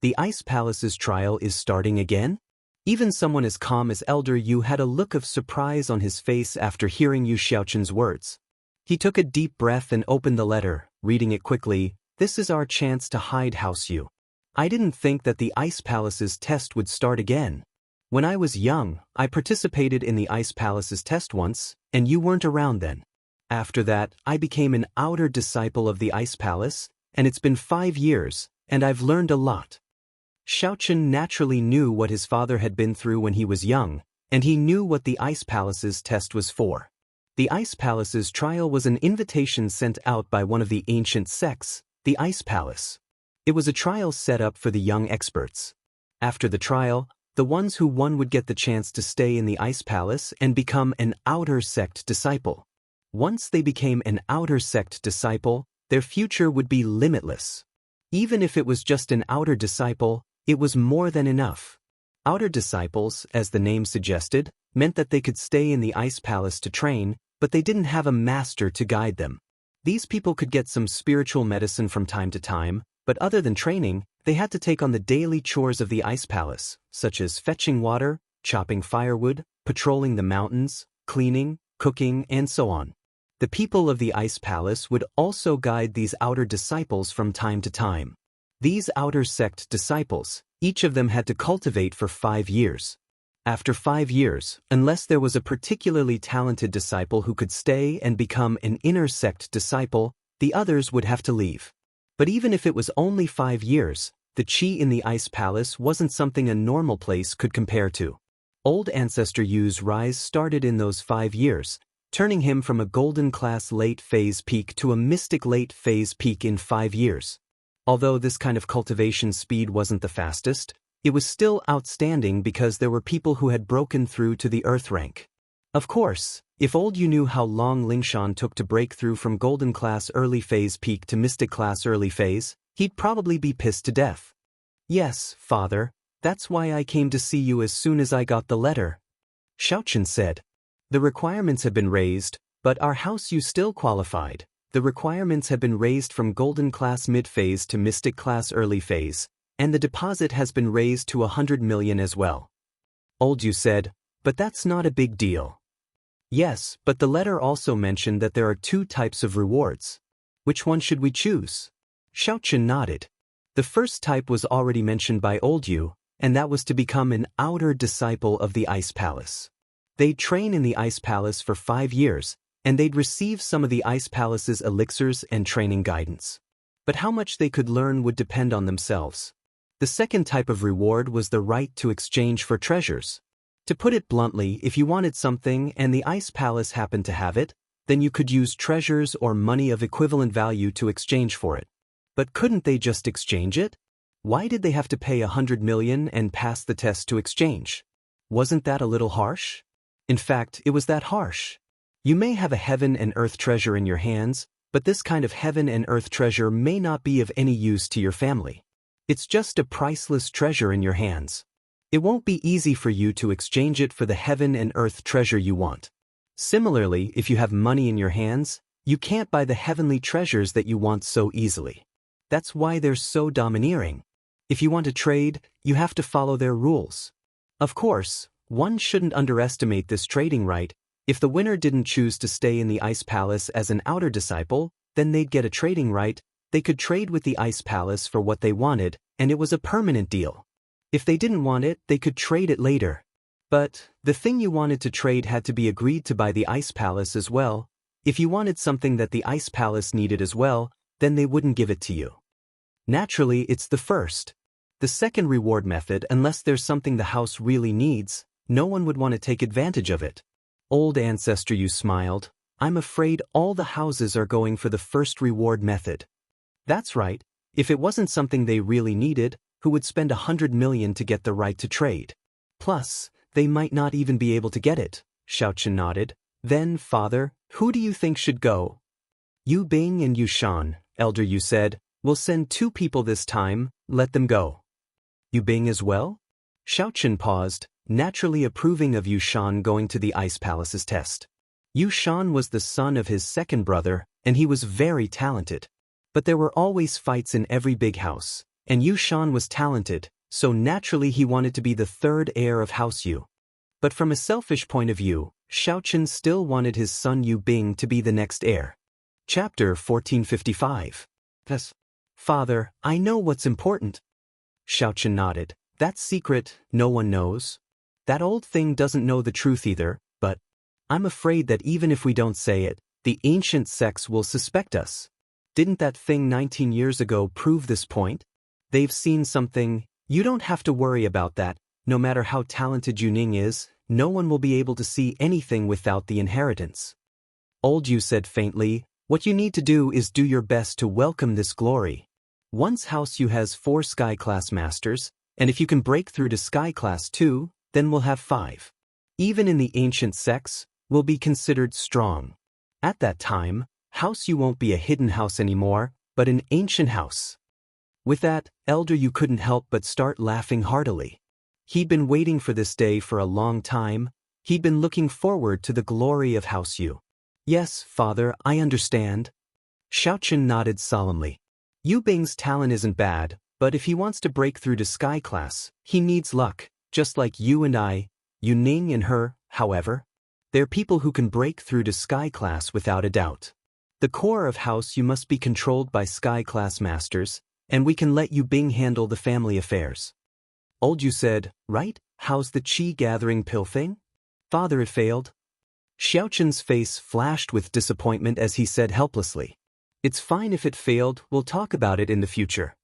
The Ice Palace's trial is starting again? Even someone as calm as Elder Yu had a look of surprise on his face after hearing Xiaochen's words. He took a deep breath and opened the letter, reading it quickly. This is our chance to hide House Yu. I didn't think that the Ice Palace's test would start again. When I was young, I participated in the Ice Palace's test once, and you weren't around then. After that, I became an outer disciple of the Ice Palace, and it's been 5 years, and I've learned a lot. Xiaochen naturally knew what his father had been through when he was young, and he knew what the Ice Palace's test was for. The Ice Palace's trial was an invitation sent out by one of the ancient sects, the Ice Palace. It was a trial set up for the young experts. After the trial, the ones who won would get the chance to stay in the Ice Palace and become an outer sect disciple. Once they became an outer sect disciple, their future would be limitless. Even if it was just an outer disciple, it was more than enough. Outer disciples, as the name suggested, meant that they could stay in the Ice Palace to train, but they didn't have a master to guide them. These people could get some spiritual medicine from time to time, but other than training, they had to take on the daily chores of the Ice Palace, such as fetching water, chopping firewood, patrolling the mountains, cleaning, cooking, and so on. The people of the Ice Palace would also guide these outer disciples from time to time. These outer sect disciples, each of them had to cultivate for 5 years. After 5 years, unless there was a particularly talented disciple who could stay and become an inner sect disciple, the others would have to leave. But even if it was only 5 years, the Qi in the Ice Palace wasn't something a normal place could compare to. Old Ancestor Yu's rise started in those 5 years, turning him from a golden class late phase peak to a mystic late phase peak in 5 years. Although this kind of cultivation speed wasn't the fastest, it was still outstanding because there were people who had broken through to the Earth rank. Of course, if old Yu knew how long Lingshan took to break through from golden class early phase peak to mystic class early phase, he'd probably be pissed to death. Yes, father, that's why I came to see you as soon as I got the letter. Xiaochen said. The requirements have been raised, but our House Yu still qualified. The requirements have been raised from golden class mid-phase to mystic class early phase, and the deposit has been raised to 100 million as well. Old Yu said, but that's not a big deal. Yes, but the letter also mentioned that there are 2 types of rewards. Which one should we choose? Xiaochen nodded. The first type was already mentioned by Old Yu, and that was to become an outer disciple of the Ice Palace. They'd train in the Ice Palace for 5 years, and they'd receive some of the Ice Palace's elixirs and training guidance. But how much they could learn would depend on themselves. The second type of reward was the right to exchange for treasures. To put it bluntly, if you wanted something and the Ice Palace happened to have it, then you could use treasures or money of equivalent value to exchange for it. But couldn't they just exchange it? Why did they have to pay 100 million and pass the test to exchange? Wasn't that a little harsh? In fact, it was that harsh. You may have a heaven and earth treasure in your hands, but this kind of heaven and earth treasure may not be of any use to your family. It's just a priceless treasure in your hands. It won't be easy for you to exchange it for the heaven and earth treasure you want. Similarly, if you have money in your hands, you can't buy the heavenly treasures that you want so easily. That's why they're so domineering. If you want to trade, you have to follow their rules. Of course, one shouldn't underestimate this trading right. If the winner didn't choose to stay in the Ice Palace as an outer disciple, then they'd get a trading right. They could trade with the Ice Palace for what they wanted, and it was a permanent deal. If they didn't want it, they could trade it later. But the thing you wanted to trade had to be agreed to by the Ice Palace as well. If you wanted something that the Ice Palace needed as well, then they wouldn't give it to you. Naturally, it's the first. The second reward method, unless there's something the house really needs, no one would want to take advantage of it. Old ancestor Yu smiled. I'm afraid all the houses are going for the first reward method. That's right. If it wasn't something they really needed, who would spend 100 million to get the right to trade? Plus, they might not even be able to get it. Xiaochen nodded. Then, father, who do you think should go? Yu Bing and Yu Shan, Elder Yu said. We'll send 2 people this time, let them go. Yu Bing as well? Xiaochen paused, naturally approving of Yu Shan going to the Ice Palace's test. Yu Shan was the son of his second brother, and he was very talented. But there were always fights in every big house, and Yu Shan was talented, so naturally he wanted to be the third heir of House Yu. But from a selfish point of view, Xiaochen still wanted his son Yu Bing to be the next heir. Chapter 1455. Yes. Father, I know what's important. Xiaochen nodded. That secret, no one knows. That old thing doesn't know the truth either, but I'm afraid that even if we don't say it, the ancient sects will suspect us. Didn't that thing 19 years ago prove this point? They've seen something. You don't have to worry about that. No matter how talented Yuning is, no one will be able to see anything without the inheritance. Old Yu said faintly, what you need to do is do your best to welcome this glory. Once House Yu has 4 Sky Class Masters, and if you can break through to Sky Class 2, then we'll have 5. Even in the ancient sects, we'll be considered strong. At that time, House Yu won't be a hidden house anymore, but an ancient house. With that, Elder Yu couldn't help but start laughing heartily. He'd been waiting for this day for a long time. He'd been looking forward to the glory of House Yu. Yes, father, I understand. Xiaochen nodded solemnly. Yu Bing's talent isn't bad, but if he wants to break through to Sky Class, he needs luck, just like you and I. Yu Ning and her, however. They're people who can break through to Sky Class without a doubt. The core of House Yu must be controlled by Sky Class Masters, and we can let Yu Bing handle the family affairs. Old Yu said, right, how's the Qi gathering pill thing? Father, it failed. Xiaochen's face flashed with disappointment as he said helplessly. It's fine if it failed, we'll talk about it in the future.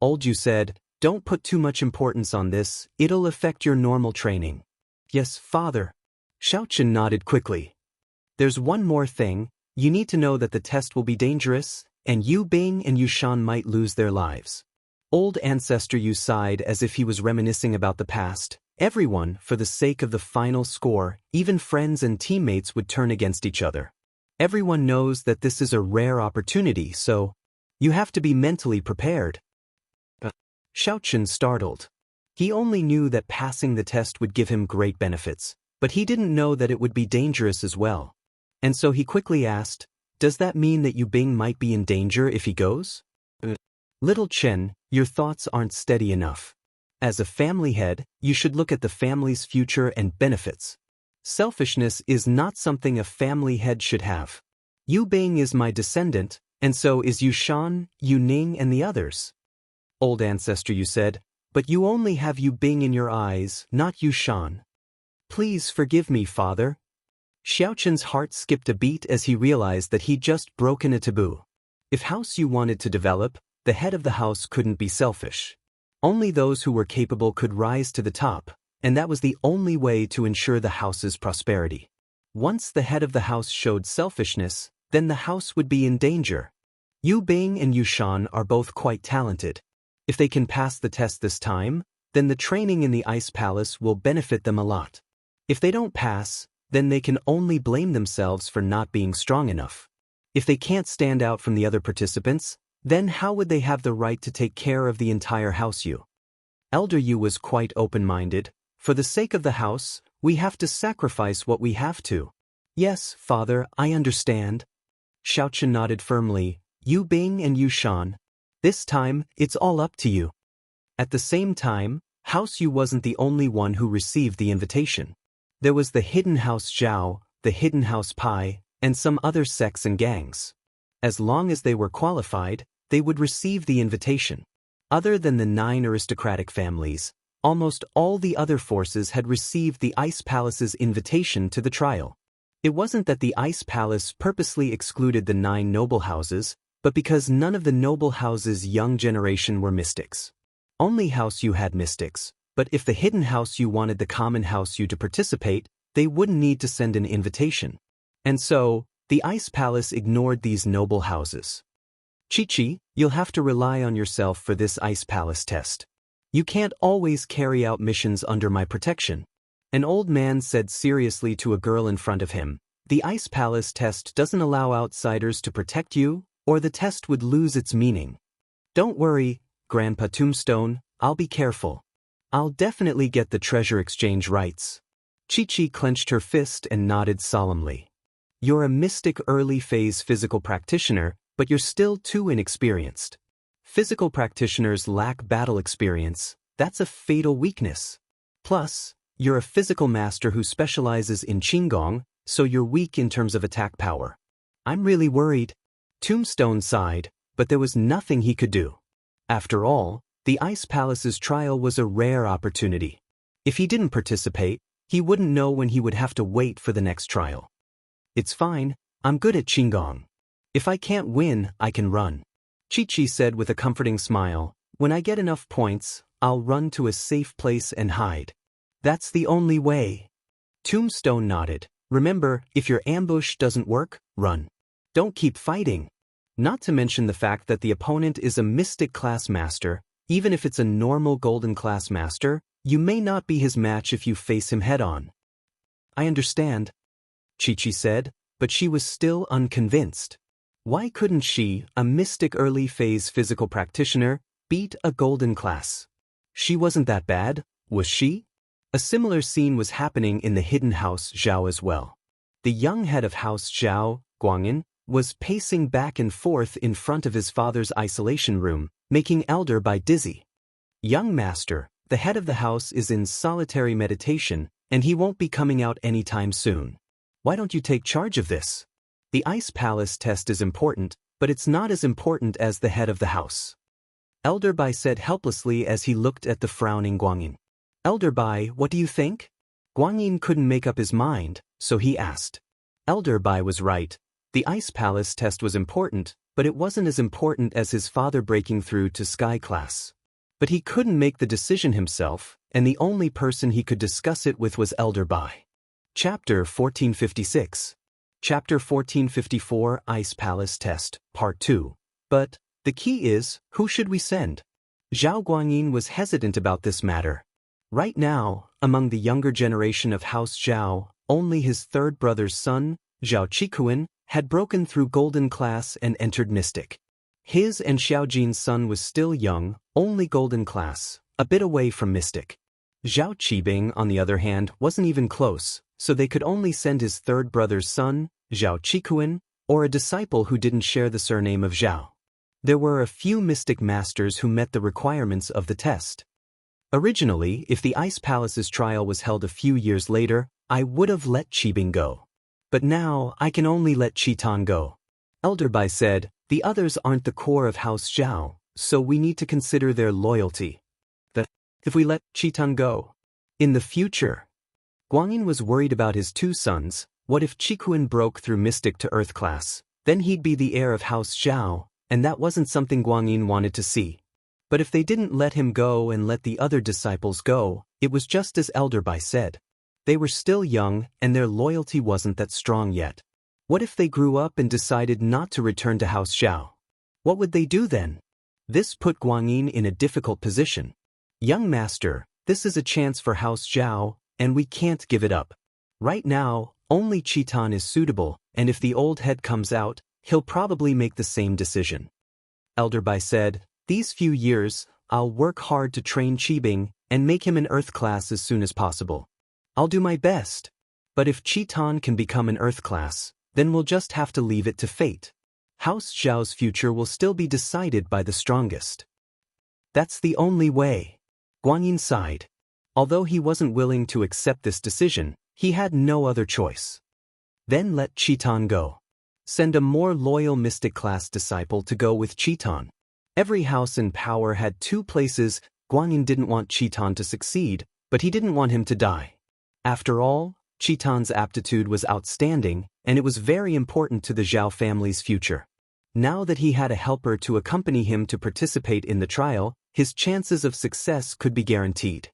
Old Yu said, don't put too much importance on this, it'll affect your normal training. Yes, father. Xiaochen nodded quickly. There's one more thing, you need to know that the test will be dangerous, and Yu Bing and Yu Shan might lose their lives. Old ancestor Yu sighed as if he was reminiscing about the past. Everyone, for the sake of the final score, even friends and teammates would turn against each other. Everyone knows that this is a rare opportunity, so you have to be mentally prepared. Xiaochen startled. He only knew that passing the test would give him great benefits, but he didn't know that it would be dangerous as well. And so he quickly asked, does that mean that Yu Bing might be in danger if he goes? Little Chen, your thoughts aren't steady enough. As a family head, you should look at the family's future and benefits. Selfishness is not something a family head should have. Yu Bing is my descendant, and so is Yu Shan, Yu Ning and the others. Old ancestor Yu said, but you only have Yu Bing in your eyes, not Yu Shan. Please forgive me, father. Xiaochen's heart skipped a beat as he realized that he'd just broken a taboo. If House Yu wanted to develop, the head of the house couldn't be selfish. Only those who were capable could rise to the top, and that was the only way to ensure the house's prosperity. Once the head of the house showed selfishness, then the house would be in danger. Yu Bing and Yu Shan are both quite talented. If they can pass the test this time, then the training in the Ice Palace will benefit them a lot. If they don't pass, then they can only blame themselves for not being strong enough. If they can't stand out from the other participants, then how would they have the right to take care of the entire House Yu? Elder Yu was quite open-minded. For the sake of the house, we have to sacrifice what we have to. Yes, father, I understand. Xiaochen nodded firmly. Yu Bing and Yu Shan. This time, it's all up to you. At the same time, House Yu wasn't the only one who received the invitation. There was the Hidden House Zhao, the Hidden House Pai, and some other sects and gangs. As long as they were qualified, they would receive the invitation. Other than the 9 aristocratic families, almost all the other forces had received the Ice Palace's invitation to the trial. It wasn't that the Ice Palace purposely excluded the 9 noble houses, but because none of the noble houses' young generation were mystics. Only House Yu had mystics, But if the hidden house you wanted the common house you to participate, they wouldn't need to send an invitation. And so, the Ice Palace ignored these noble houses. Chi-Chi, you'll have to rely on yourself for this Ice Palace test. You can't always carry out missions under my protection. An old man said seriously to a girl in front of him, the Ice Palace test doesn't allow outsiders to protect you, or the test would lose its meaning. Don't worry, Grandpa Tombstone, I'll be careful. I'll definitely get the treasure exchange rights. Chi-Chi clenched her fist and nodded solemnly. You're a mystic early phase physical practitioner, but you're still too inexperienced. Physical practitioners lack battle experience, that's a fatal weakness. Plus, you're a physical master who specializes in Qigong, so you're weak in terms of attack power. I'm really worried. Tombstone sighed, but there was nothing he could do. After all, the Ice Palace's trial was a rare opportunity. If he didn't participate, he wouldn't know when he would have to wait for the next trial. It's fine, I'm good at Qigong. If I can't win, I can run. Chi-Chi said with a comforting smile, when I get enough points, I'll run to a safe place and hide. That's the only way. Tombstone nodded. Remember, if your ambush doesn't work, run. Don't keep fighting. Not to mention the fact that the opponent is a mystic class master, even if it's a normal golden class master, you may not be his match if you face him head-on. I understand, Chi-Chi said, but she was still unconvinced. Why couldn't she, a mystic early phase physical practitioner, beat a golden class? She wasn't that bad, was she? A similar scene was happening in the hidden house Zhao as well. The young head of House Zhao, Wang Lin, was pacing back and forth in front of his father's isolation room, making Elder Bai dizzy. Young master, the head of the house is in solitary meditation, and he won't be coming out anytime soon. Why don't you take charge of this? The Ice Palace test is important, but it's not as important as the head of the house. Elder Bai said helplessly as he looked at the frowning Wang Lin. Elder Bai, what do you think? Wang Lin couldn't make up his mind, so he asked. Elder Bai was right. The Ice Palace test was important, but it wasn't as important as his father breaking through to Sky Class. But he couldn't make the decision himself, and the only person he could discuss it with was Elder Bai. Chapter 1456. Chapter 1454 Ice Palace Test, Part 2. But, the key is, who should we send? Zhao Guanyin was hesitant about this matter. Right now, among the younger generation of House Zhao, only his third brother's son, Zhao Qikuan, had broken through Golden Class and entered Mystic. His and Xiaojin's son was still young, only Golden Class, a bit away from Mystic. Zhao Qibing, on the other hand, wasn't even close, so they could only send his third brother's son, Zhao Qikuan, or a disciple who didn't share the surname of Zhao. There were a few mystic masters who met the requirements of the test. Originally, if the Ice Palace's trial was held a few years later, I would have let Qibing go. But now, I can only let Qitan go. Elder Bai said, the others aren't the core of House Zhao, so we need to consider their loyalty. If we let Qitan go, in the future, Guanyin was worried about his two sons. What if Qikuan broke through Mystic to Earth Class? Then he'd be the heir of House Zhao, and that wasn't something Guanyin wanted to see. But if they didn't let him go and let the other disciples go, it was just as Elder Bai said. They were still young, and their loyalty wasn't that strong yet. What if they grew up and decided not to return to House Zhao? What would they do then? This put Guanyin in a difficult position. Young master, this is a chance for House Zhao, and we can't give it up. Right now, only Qitan is suitable, and if the old head comes out, he'll probably make the same decision. Elder Bai said, these few years, I'll work hard to train Qibing and make him an Earth Class as soon as possible. I'll do my best. But if Qitan can become an Earth Class, then we'll just have to leave it to fate. House Zhao's future will still be decided by the strongest. That's the only way. Guanyin sighed. Although he wasn't willing to accept this decision, he had no other choice. Then let Qitan go. Send a more loyal mystic class disciple to go with Qitan. Every house in power had two places. Guanyin didn't want Qitan to succeed, but he didn't want him to die. After all, Qitan's aptitude was outstanding, and it was very important to the Zhao family's future. Now that he had a helper to accompany him to participate in the trial, his chances of success could be guaranteed.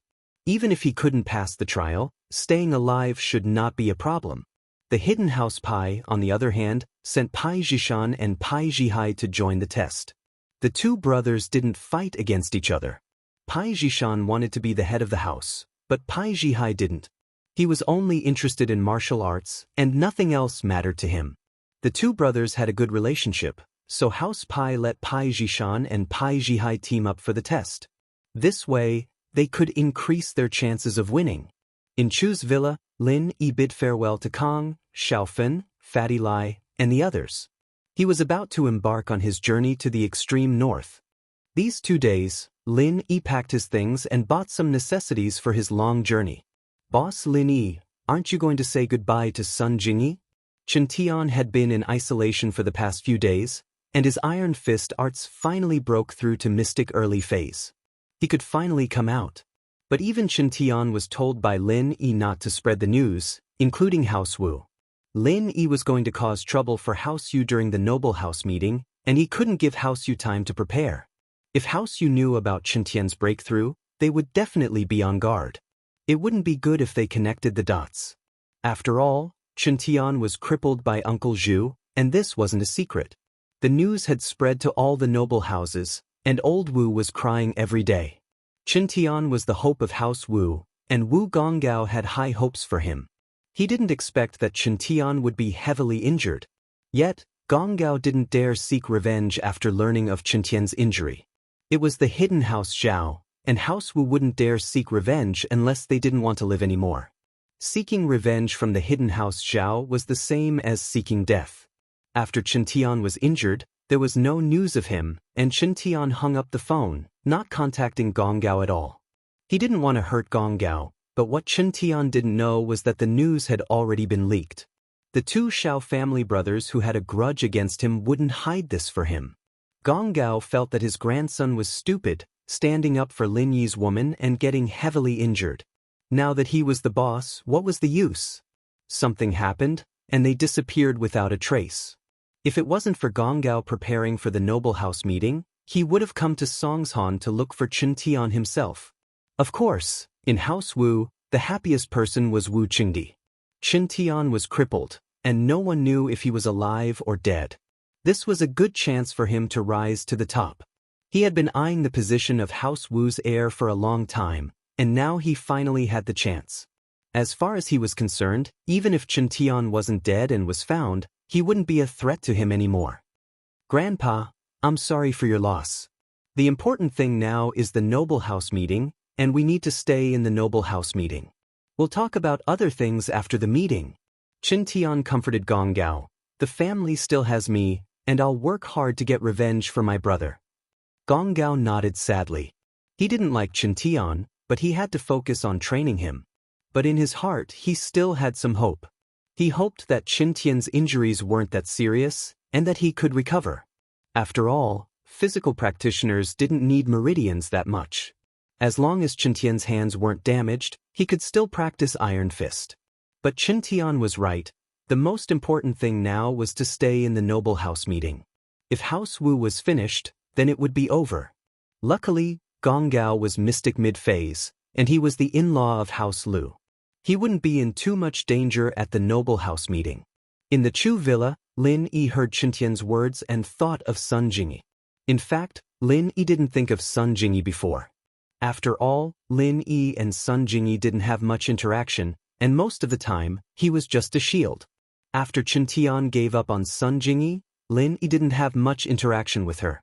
Even if he couldn't pass the trial, staying alive should not be a problem. The hidden house Pai, on the other hand, sent Pai Zhishan and Pai Zhihai to join the test. The two brothers didn't fight against each other. Pai Zhishan wanted to be the head of the house, but Pai Zhihai didn't. He was only interested in martial arts, and nothing else mattered to him. The two brothers had a good relationship, so House Pai let Pai Zhishan and Pai Zhihai team up for the test. This way, they could increase their chances of winning. In Chu's villa, Lin Yi bid farewell to Kong, Xiaofen, Fatty Lai, and the others. He was about to embark on his journey to the extreme north. These 2 days, Lin Yi packed his things and bought some necessities for his long journey. "Boss Lin Yi, aren't you going to say goodbye to Sun Jingyi?" Chen Tian had been in isolation for the past few days, and his iron fist arts finally broke through to mystic early phase. He could finally come out. But even Chen Tian was told by Lin Yi not to spread the news, including House Wu. Lin Yi was going to cause trouble for House Yu during the Noble House meeting, and he couldn't give House Yu time to prepare. If House Yu knew about Chen Tian's breakthrough, they would definitely be on guard. It wouldn't be good if they connected the dots. After all, Chen Tian was crippled by Uncle Zhu, and this wasn't a secret. The news had spread to all the noble houses, and old Wu was crying every day. Chen Tian was the hope of House Wu, and Wu Gonggao had high hopes for him. He didn't expect that Chen Tian would be heavily injured. Yet, Gonggao didn't dare seek revenge after learning of Chen Tian's injury. It was the hidden House Zhao, and House Wu wouldn't dare seek revenge unless they didn't want to live anymore. Seeking revenge from the hidden House Zhao was the same as seeking death. After Chen Tian was injured, there was no news of him, and Chen Tian hung up the phone, not contacting Gonggao at all. He didn't want to hurt Gonggao, but what Chen Tian didn't know was that the news had already been leaked. The two Xiao family brothers who had a grudge against him wouldn't hide this for him. Gonggao felt that his grandson was stupid, standing up for Lin Yi's woman and getting heavily injured. Now that he was the boss, what was the use? Something happened, and they disappeared without a trace. If it wasn't for Gonggao preparing for the Noble House meeting, he would have come to Songshan to look for Chen Tian himself. Of course, in House Wu, the happiest person was Wu Qingdi. Chen Tian was crippled, and no one knew if he was alive or dead. This was a good chance for him to rise to the top. He had been eyeing the position of House Wu's heir for a long time, and now he finally had the chance. As far as he was concerned, even if Chen Tian wasn't dead and was found, he wouldn't be a threat to him anymore. "Grandpa, I'm sorry for your loss. The important thing now is the Noble House meeting, and we need to stay in the Noble House meeting. We'll talk about other things after the meeting." Chen Tian comforted Gonggao. "The family still has me, and I'll work hard to get revenge for my brother." Gonggao nodded sadly. He didn't like Chen Tian, but he had to focus on training him. But in his heart, he still had some hope. He hoped that Chen Tian's injuries weren't that serious, and that he could recover. After all, physical practitioners didn't need meridians that much. As long as Chen Tian's hands weren't damaged, he could still practice Iron Fist. But Chen Tian was right. The most important thing now was to stay in the Noble House meeting. If House Wu was finished, then it would be over. Luckily, Gonggao was mystic mid-phase, and he was the in-law of House Lu. He wouldn't be in too much danger at the Noble House meeting. In the Chu villa, Lin Yi heard Chen Tian's words and thought of Sun Jingyi. In fact, Lin Yi didn't think of Sun Jingyi before. After all, Lin Yi and Sun Jingyi didn't have much interaction, and most of the time, he was just a shield. After Chen Tian gave up on Sun Jingyi, Lin Yi didn't have much interaction with her.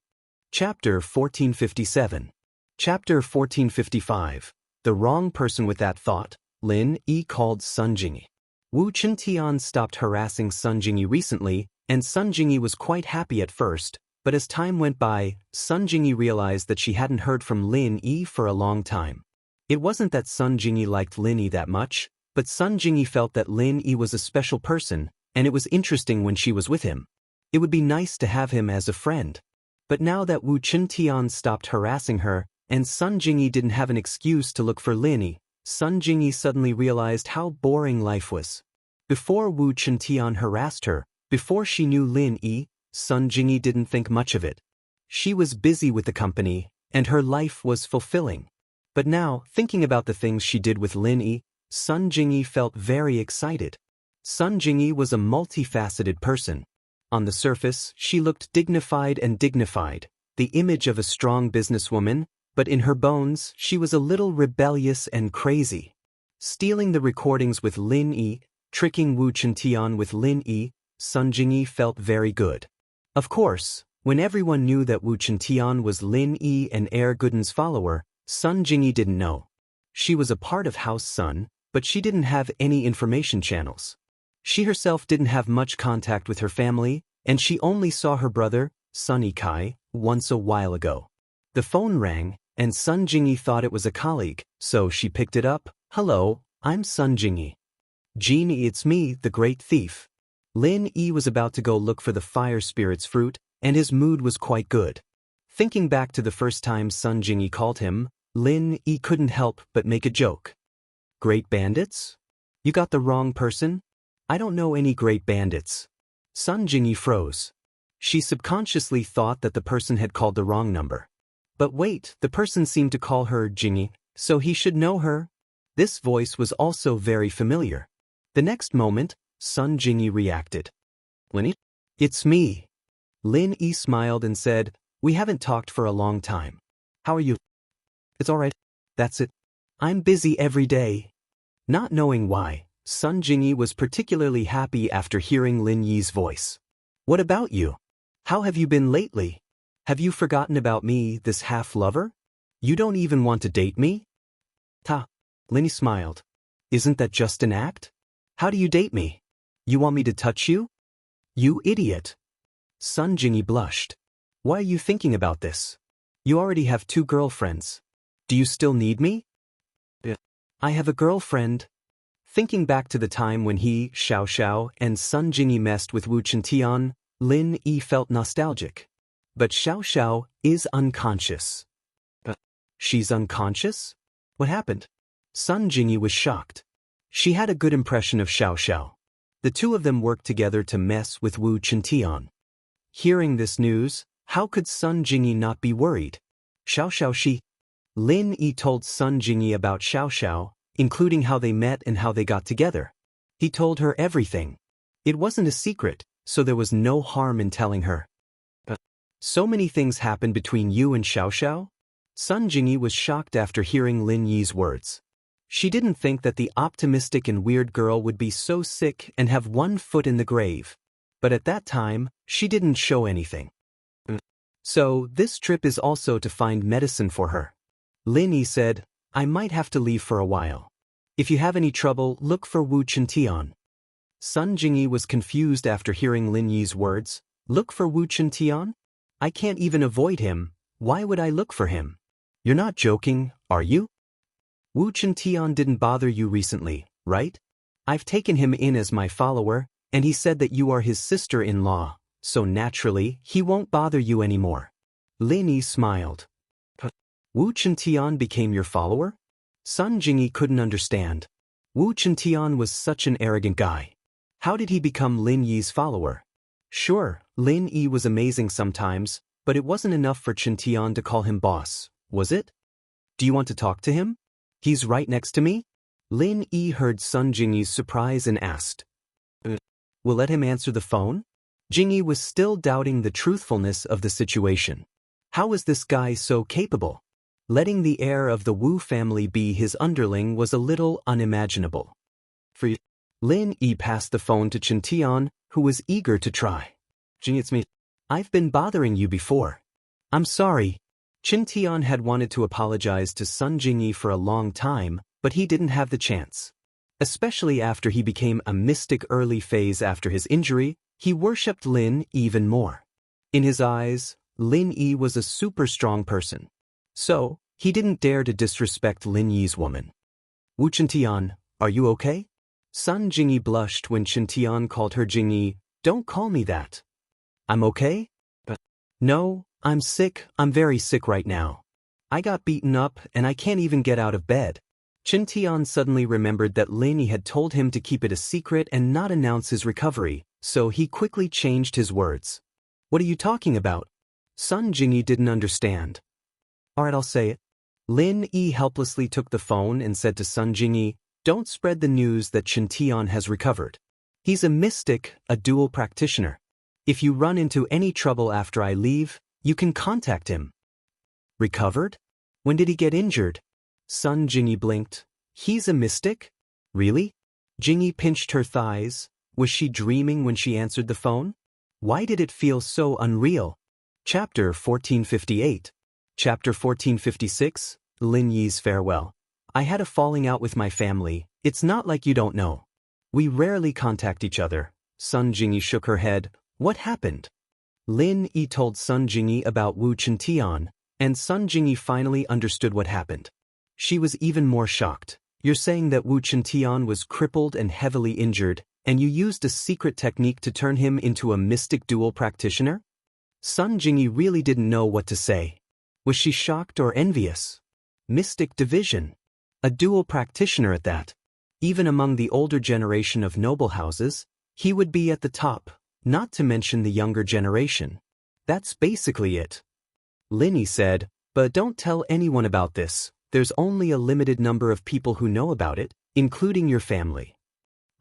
Chapter 1457. Chapter 1455. The wrong person with that thought. Lin Yi called Sun Jingyi. Wu Chen Tian stopped harassing Sun Jingyi recently, and Sun Jingyi was quite happy at first, but as time went by, Sun Jingyi realized that she hadn't heard from Lin Yi for a long time. It wasn't that Sun Jingyi liked Lin Yi that much, but Sun Jingyi felt that Lin Yi was a special person, and it was interesting when she was with him. It would be nice to have him as a friend. But now that Wu Chen Tian stopped harassing her, and Sun Jingyi didn't have an excuse to look for Lin Yi, Sun Jingyi suddenly realized how boring life was. Before Wu Chen Tian harassed her, before she knew Lin Yi, Sun Jingyi didn't think much of it. She was busy with the company, and her life was fulfilling. But now, thinking about the things she did with Lin Yi, Sun Jingyi felt very excited. Sun Jingyi was a multifaceted person. On the surface, she looked dignified, the image of a strong businesswoman, but in her bones, she was a little rebellious and crazy. Stealing the recordings with Lin Yi, tricking Wu Chentian with Lin Yi, Sun Jingyi felt very good. Of course, when everyone knew that Wu Chentian was Lin Yi and Heir Guden's follower, Sun Jingyi didn't know. She was a part of House Sun, but she didn't have any information channels. She herself didn't have much contact with her family, and she only saw her brother, Sun Yikai, once a while ago. The phone rang, and Sun Jingyi thought it was a colleague, so she picked it up. "Hello, I'm Sun Jingyi." "Jingyi, it's me, the great thief." Lin Yi was about to go look for the fire spirit's fruit, and his mood was quite good. Thinking back to the first time Sun Jingyi called him, Lin Yi couldn't help but make a joke. "Great bandits? You got the wrong person? I don't know any great bandits." Sun Jingyi froze. She subconsciously thought that the person had called the wrong number. But wait, the person seemed to call her Jingyi, so he should know her. This voice was also very familiar. The next moment, Sun Jingyi reacted. "Lin Yi? It's me." Lin Yi smiled and said, "We haven't talked for a long time. How are you?" "It's alright. That's it. I'm busy every day." Not knowing why, Sun Jingyi was particularly happy after hearing Lin Yi's voice. "What about you? How have you been lately? Have you forgotten about me, this half-lover? You don't even want to date me?" Lin Yi smiled. "Isn't that just an act? How do you date me? You want me to touch you? You idiot." Sun Jingyi blushed. "Why are you thinking about this? You already have 2 girlfriends. Do you still need me?" "I have a girlfriend." Thinking back to the time when he, Xiao, and Sun Jingyi messed with Wu Chentian, Lin Yi felt nostalgic. But Xiao is unconscious. She's unconscious? What happened? Sun Jingyi was shocked. She had a good impression of Xiao. The two of them worked together to mess with Wu Chentian. Hearing this news, how could Sun Jingyi not be worried? Lin Yi told Sun Jingyi about Xiao, including how they met and how they got together. He told her everything. It wasn't a secret, so there was no harm in telling her. So many things happened between you and Xiao? Sun Jingyi was shocked after hearing Lin Yi's words. She didn't think that the optimistic and weird girl would be so sick and have 1 foot in the grave. But at that time, she didn't show anything. So, this trip is also to find medicine for her. Lin Yi said, "I might have to leave for a while. If you have any trouble, look for Wu Chentian." Sun Jingyi was confused after hearing Lin Yi's words. "Look for Wu Chentian? I can't even avoid him. Why would I look for him? You're not joking, are you? Wu Chentian didn't bother you recently, right? I've taken him in as my follower, and he said that you are his sister-in-law, so naturally, he won't bother you anymore." Lin Yi smiled. "Wu Chentian became your follower?" Sun Jingyi couldn't understand. Wu Chentian was such an arrogant guy. How did he become Lin Yi's follower? Sure, Lin Yi was amazing sometimes, but it wasn't enough for Chentian to call him boss, was it? "Do you want to talk to him? He's right next to me?" Lin Yi heard Sun Jingyi's surprise and asked. "We'll let him answer the phone?" Jingyi was still doubting the truthfulness of the situation. How was this guy so capable? Letting the heir of the Wu family be his underling was a little unimaginable. Lin Yi passed the phone to Chentian, who was eager to try. "Jingyi, it's me. I've been bothering you before. I'm sorry." Chentian had wanted to apologize to Sun Jingyi for a long time, but he didn't have the chance. Especially after he became a mystic early phase after his injury, he worshipped Lin even more. In his eyes, Lin Yi was a super strong person. So, he didn't dare to disrespect Lin Yi's woman. "Wu Chentian, are you okay?" Sun Jingyi blushed when Chentian called her Jingyi. "Don't call me that." "I'm okay?" "No, I'm sick, I'm very sick right now. I got beaten up and I can't even get out of bed." Chentian suddenly remembered that Lin Yi had told him to keep it a secret and not announce his recovery, so he quickly changed his words. "What are you talking about?" Sun Jingyi didn't understand. "Alright, I'll say it. Lin Yi helplessly took the phone and said to Sun Jingyi, "Don't spread the news that Xiantian has recovered. He's a mystic, a dual practitioner. If you run into any trouble after I leave, you can contact him." Recovered? When did he get injured? Sun Jingyi blinked. He's a mystic? Really? Jingyi pinched her thighs. Was she dreaming when she answered the phone? Why did it feel so unreal? Chapter 1458. Chapter 1456, Lin Yi's farewell. I had a falling out with my family. It's not like you don't know. We rarely contact each other. Sun Jingyi shook her head. What happened? Lin Yi told Sun Jingyi about Wu Qiantian, and Sun Jingyi finally understood what happened. She was even more shocked. You're saying that Wu Qiantian was crippled and heavily injured, and you used a secret technique to turn him into a mystic dual practitioner? Sun Jingyi really didn't know what to say. Was she shocked or envious? Mystic division. A dual practitioner at that. Even among the older generation of noble houses, he would be at the top, not to mention the younger generation. That's basically it. Lin Yi said, but don't tell anyone about this. There's only a limited number of people who know about it, including your family.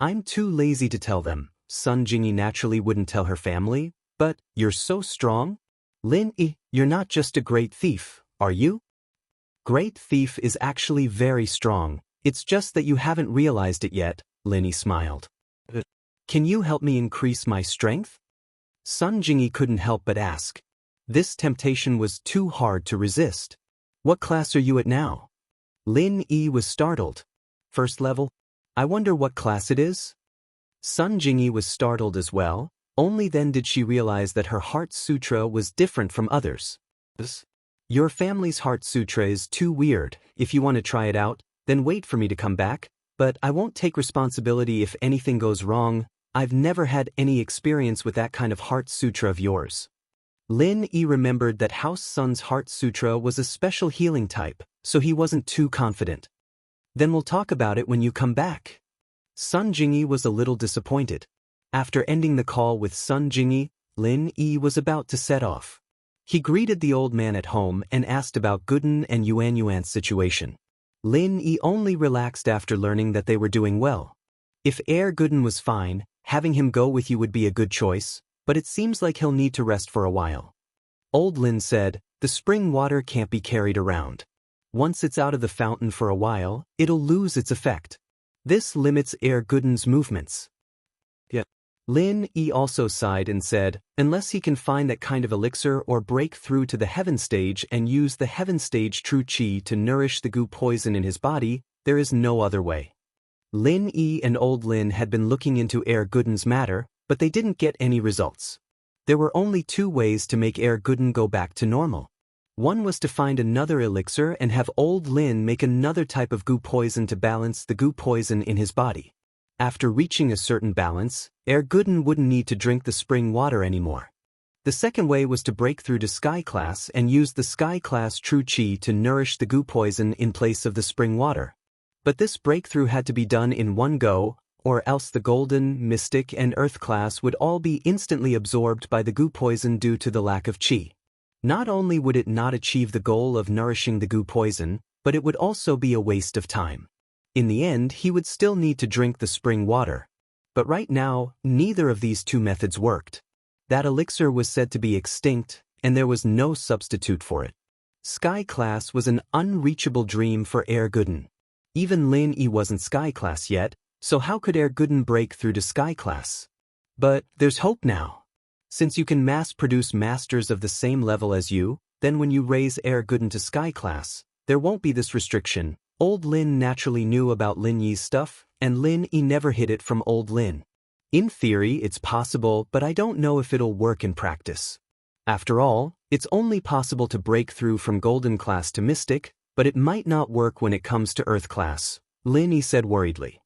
I'm too lazy to tell them. Sun Jingyi naturally wouldn't tell her family, but you're so strong? Lin Yi, you're not just a great thief, are you? Great thief is actually very strong. It's just that you haven't realized it yet, Lin Yi smiled. Can you help me increase my strength? Sun Jingyi couldn't help but ask. This temptation was too hard to resist. What class are you at now? Lin Yi was startled. First level? I wonder what class it is? Sun Jingyi was startled as well. Only then did she realize that her Heart Sutra was different from others. Your family's Heart Sutra is too weird. If you want to try it out, then wait for me to come back, but I won't take responsibility if anything goes wrong. I've never had any experience with that kind of Heart Sutra of yours. Lin Yi remembered that House Sun's Heart Sutra was a special healing type, so he wasn't too confident. Then we'll talk about it when you come back. Sun Jingyi was a little disappointed. After ending the call with Sun Jingyi, Lin Yi was about to set off. He greeted the old man at home and asked about Gooden and Yuanyuan's situation. Lin Yi only relaxed after learning that they were doing well. If Heir Gooden was fine, having him go with you would be a good choice, but it seems like he'll need to rest for a while. Old Lin said, the spring water can't be carried around. Once it's out of the fountain for a while, it'll lose its effect. This limits Heir Gooden's movements. Lin Yi also sighed and said, unless he can find that kind of elixir or break through to the heaven stage and use the heaven stage true qi to nourish the goo poison in his body, there is no other way. Lin Yi and Old Lin had been looking into Heir Gooden's matter, but they didn't get any results. There were only two ways to make Heir Gooden go back to normal. One was to find another elixir and have Old Lin make another type of goo poison to balance the goo poison in his body. After reaching a certain balance, Heir Gooden wouldn't need to drink the spring water anymore. The second way was to break through to Sky Class and use the Sky Class True Qi to nourish the goo poison in place of the spring water. But this breakthrough had to be done in one go, or else the Golden, Mystic, and Earth Class would all be instantly absorbed by the goo poison due to the lack of Qi. Not only would it not achieve the goal of nourishing the goo poison, but it would also be a waste of time. In the end, he would still need to drink the spring water. But right now, neither of these two methods worked. That elixir was said to be extinct, and there was no substitute for it. Sky Class was an unreachable dream for Heir Gooden. Even Lin Yi wasn't Sky Class yet, so how could Heir Gooden break through to Sky Class? But there's hope now. Since you can mass-produce masters of the same level as you, then when you raise Heir Gooden to Sky Class, there won't be this restriction. Old Lin naturally knew about Lin Yi's stuff, and Lin Yi never hid it from Old Lin. In theory, it's possible, but I don't know if it'll work in practice. After all, it's only possible to break through from Golden Class to Mystic, but it might not work when it comes to Earth Class, Lin Yi said worriedly.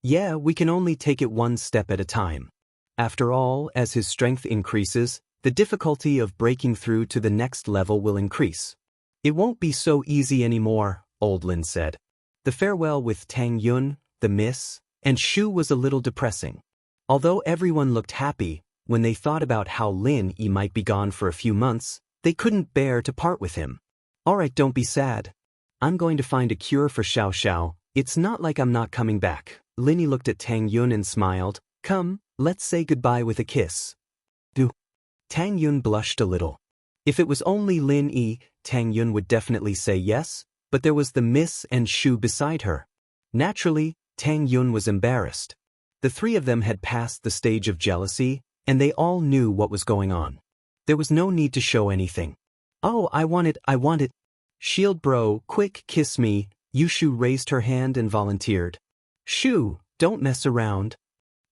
Yeah, we can only take it one step at a time. After all, as his strength increases, the difficulty of breaking through to the next level will increase. It won't be so easy anymore, Old Lin said. The farewell with Tang Yun, the Miss, and Shu was a little depressing. Although everyone looked happy, when they thought about how Lin Yi might be gone for a few months, they couldn't bear to part with him. Alright, don't be sad. I'm going to find a cure for Xiao. It's not like I'm not coming back. Lin looked at Tang Yun and smiled. Come, let's say goodbye with a kiss. Do. Tang Yun blushed a little. If it was only Lin, Tang Yun would definitely say yes, but there was the Miss and Shu beside her. Naturally, Tang Yun was embarrassed. The three of them had passed the stage of jealousy, and they all knew what was going on. There was no need to show anything. Oh, I want it. Shield bro, quick, kiss me. Yushu raised her hand and volunteered. Shu, don't mess around.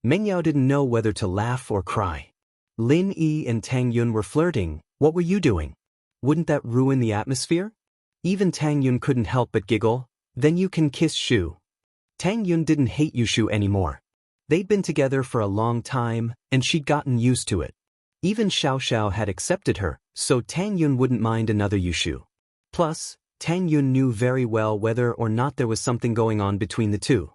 Mengyao didn't know whether to laugh or cry. Lin and Tang Yun were flirting. What were you doing? Wouldn't that ruin the atmosphere? Even Tang Yun couldn't help but giggle. Then you can kiss Shu. Tang Yun didn't hate Yushu anymore. They'd been together for a long time, and she'd gotten used to it. Even Xiao had accepted her, so Tang Yun wouldn't mind another Yushu. Plus, Tang Yun knew very well whether or not there was something going on between the two.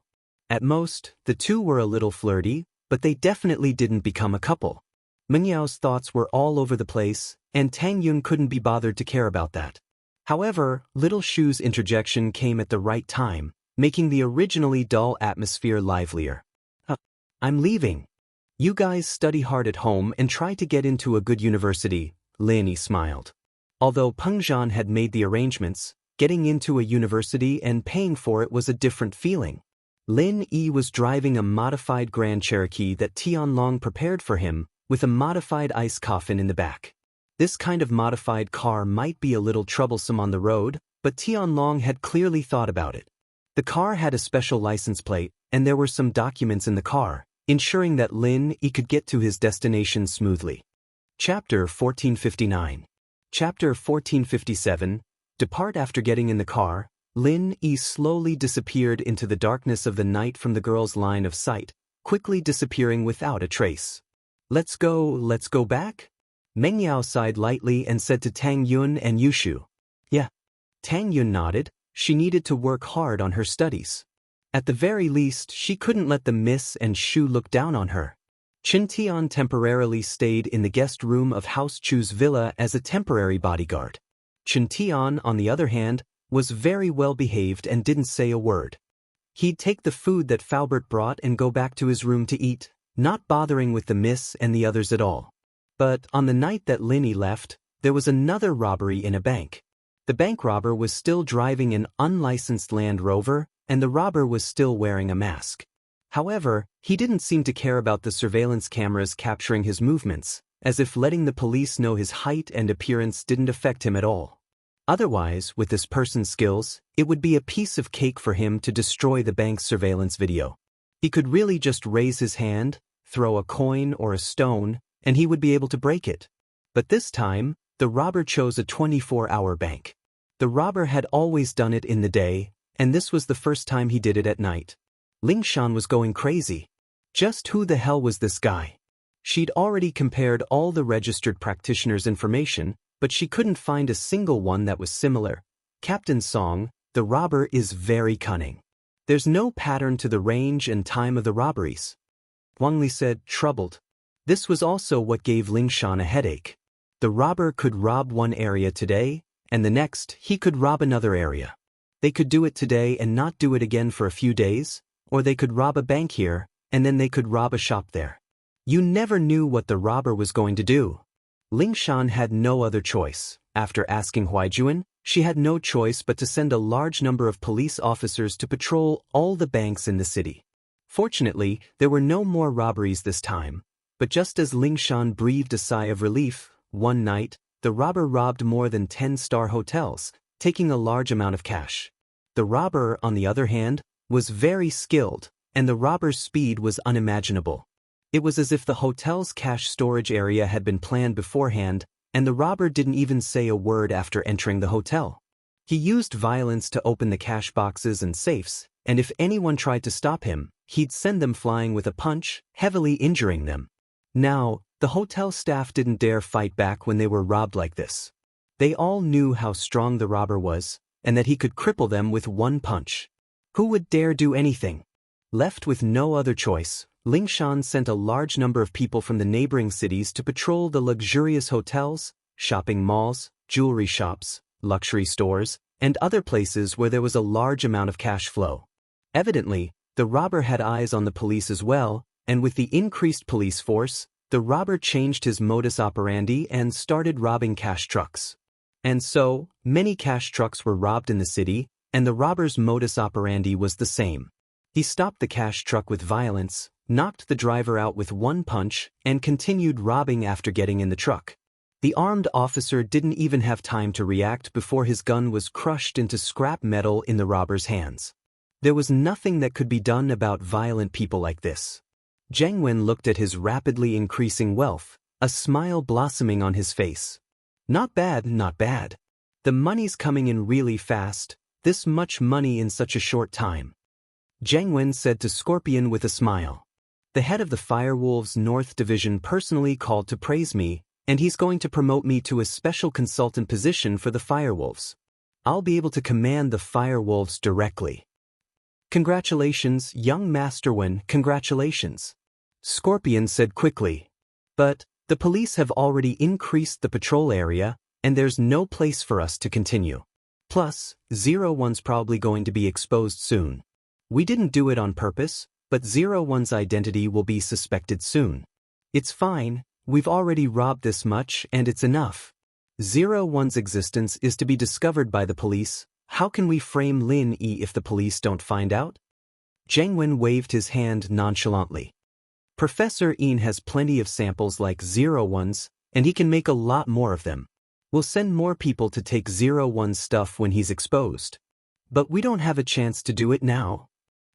At most, the two were a little flirty, but they definitely didn't become a couple. Mengyao's thoughts were all over the place, and Tang Yun couldn't be bothered to care about that. However, little Shu's interjection came at the right time, making the originally dull atmosphere livelier. I'm leaving. You guys study hard at home and try to get into a good university, Lin smiled. Although Peng Zhan had made the arrangements, getting into a university and paying for it was a different feeling. Lin was driving a modified Grand Cherokee that Tianlong prepared for him, with a modified ice coffin in the back. This kind of modified car might be a little troublesome on the road, but Tianlong had clearly thought about it. The car had a special license plate, and there were some documents in the car, ensuring that Lin could get to his destination smoothly. Chapter 1459. Chapter 1457. Depart. After getting in the car, Lin slowly disappeared into the darkness of the night from the girl's line of sight, quickly disappearing without a trace. Let's go back? Mengyao sighed lightly and said to Tang Yun and Yushu. Yeah. Tang Yun nodded. She needed to work hard on her studies. At the very least, she couldn't let the Miss and Shu look down on her. Qin Tian temporarily stayed in the guest room of House Chu's villa as a temporary bodyguard. Qin Tian, on the other hand, was very well behaved and didn't say a word. He'd take the food that Faubert brought and go back to his room to eat, not bothering with the Miss and the others at all. But on the night that Linny left, there was another robbery in a bank. The bank robber was still driving an unlicensed Land Rover, and the robber was still wearing a mask. However, he didn't seem to care about the surveillance cameras capturing his movements, as if letting the police know his height and appearance didn't affect him at all. Otherwise, with this person's skills, it would be a piece of cake for him to destroy the bank's surveillance video. He could really just raise his hand, throw a coin or a stone, and he would be able to break it. But this time, the robber chose a 24-hour bank. The robber had always done it in the day, and this was the first time he did it at night. Lingshan was going crazy. Just who the hell was this guy? She'd already compared all the registered practitioners' information, but she couldn't find a single one that was similar. Captain Song, the robber is very cunning. There's no pattern to the range and time of the robberies. Wang Lin said, troubled. This was also what gave Lingshan a headache. The robber could rob one area today, and the next he could rob another area. They could do it today and not do it again for a few days, or they could rob a bank here, and then they could rob a shop there. You never knew what the robber was going to do. Lingshan had no other choice. After asking Huaijuan, she had no choice but to send a large number of police officers to patrol all the banks in the city. Fortunately, there were no more robberies this time, but just as Lingshan breathed a sigh of relief, one night, the robber robbed more than 10-star hotels, taking a large amount of cash. The robber, on the other hand, was very skilled, and the robber's speed was unimaginable. It was as if the hotel's cash storage area had been planned beforehand, and the robber didn't even say a word after entering the hotel. He used violence to open the cash boxes and safes, and if anyone tried to stop him, he'd send them flying with a punch, heavily injuring them. Now, the hotel staff didn't dare fight back when they were robbed like this. They all knew how strong the robber was, and that he could cripple them with one punch. Who would dare do anything? Left with no other choice, Lingshan sent a large number of people from the neighboring cities to patrol the luxurious hotels, shopping malls, jewelry shops, luxury stores, and other places where there was a large amount of cash flow. Evidently, the robber had eyes on the police as well, and with the increased police force, the robber changed his modus operandi and started robbing cash trucks. And so, many cash trucks were robbed in the city, and the robber's modus operandi was the same. He stopped the cash truck with violence, knocked the driver out with one punch, and continued robbing after getting in the truck. The armed officer didn't even have time to react before his gun was crushed into scrap metal in the robber's hands. There was nothing that could be done about violent people like this. Zhang Wen looked at his rapidly increasing wealth, a smile blossoming on his face. Not bad, not bad. The money's coming in really fast, this much money in such a short time. Zhang Wen said to Scorpion with a smile. The head of the Firewolves North Division personally called to praise me, and he's going to promote me to a special consultant position for the Firewolves. I'll be able to command the Firewolves directly. Congratulations, young Master Wen, congratulations. Scorpion said quickly. But, the police have already increased the patrol area, and there's no place for us to continue. Plus, 01's probably going to be exposed soon. We didn't do it on purpose, but 01's identity will be suspected soon. It's fine, we've already robbed this much and it's enough. 01's existence is to be discovered by the police. How can we frame Lin Yi if the police don't find out? Zhang Wen waved his hand nonchalantly. Professor Yin has plenty of samples like 01's, and he can make a lot more of them. We'll send more people to take 01's stuff when he's exposed. But we don't have a chance to do it now?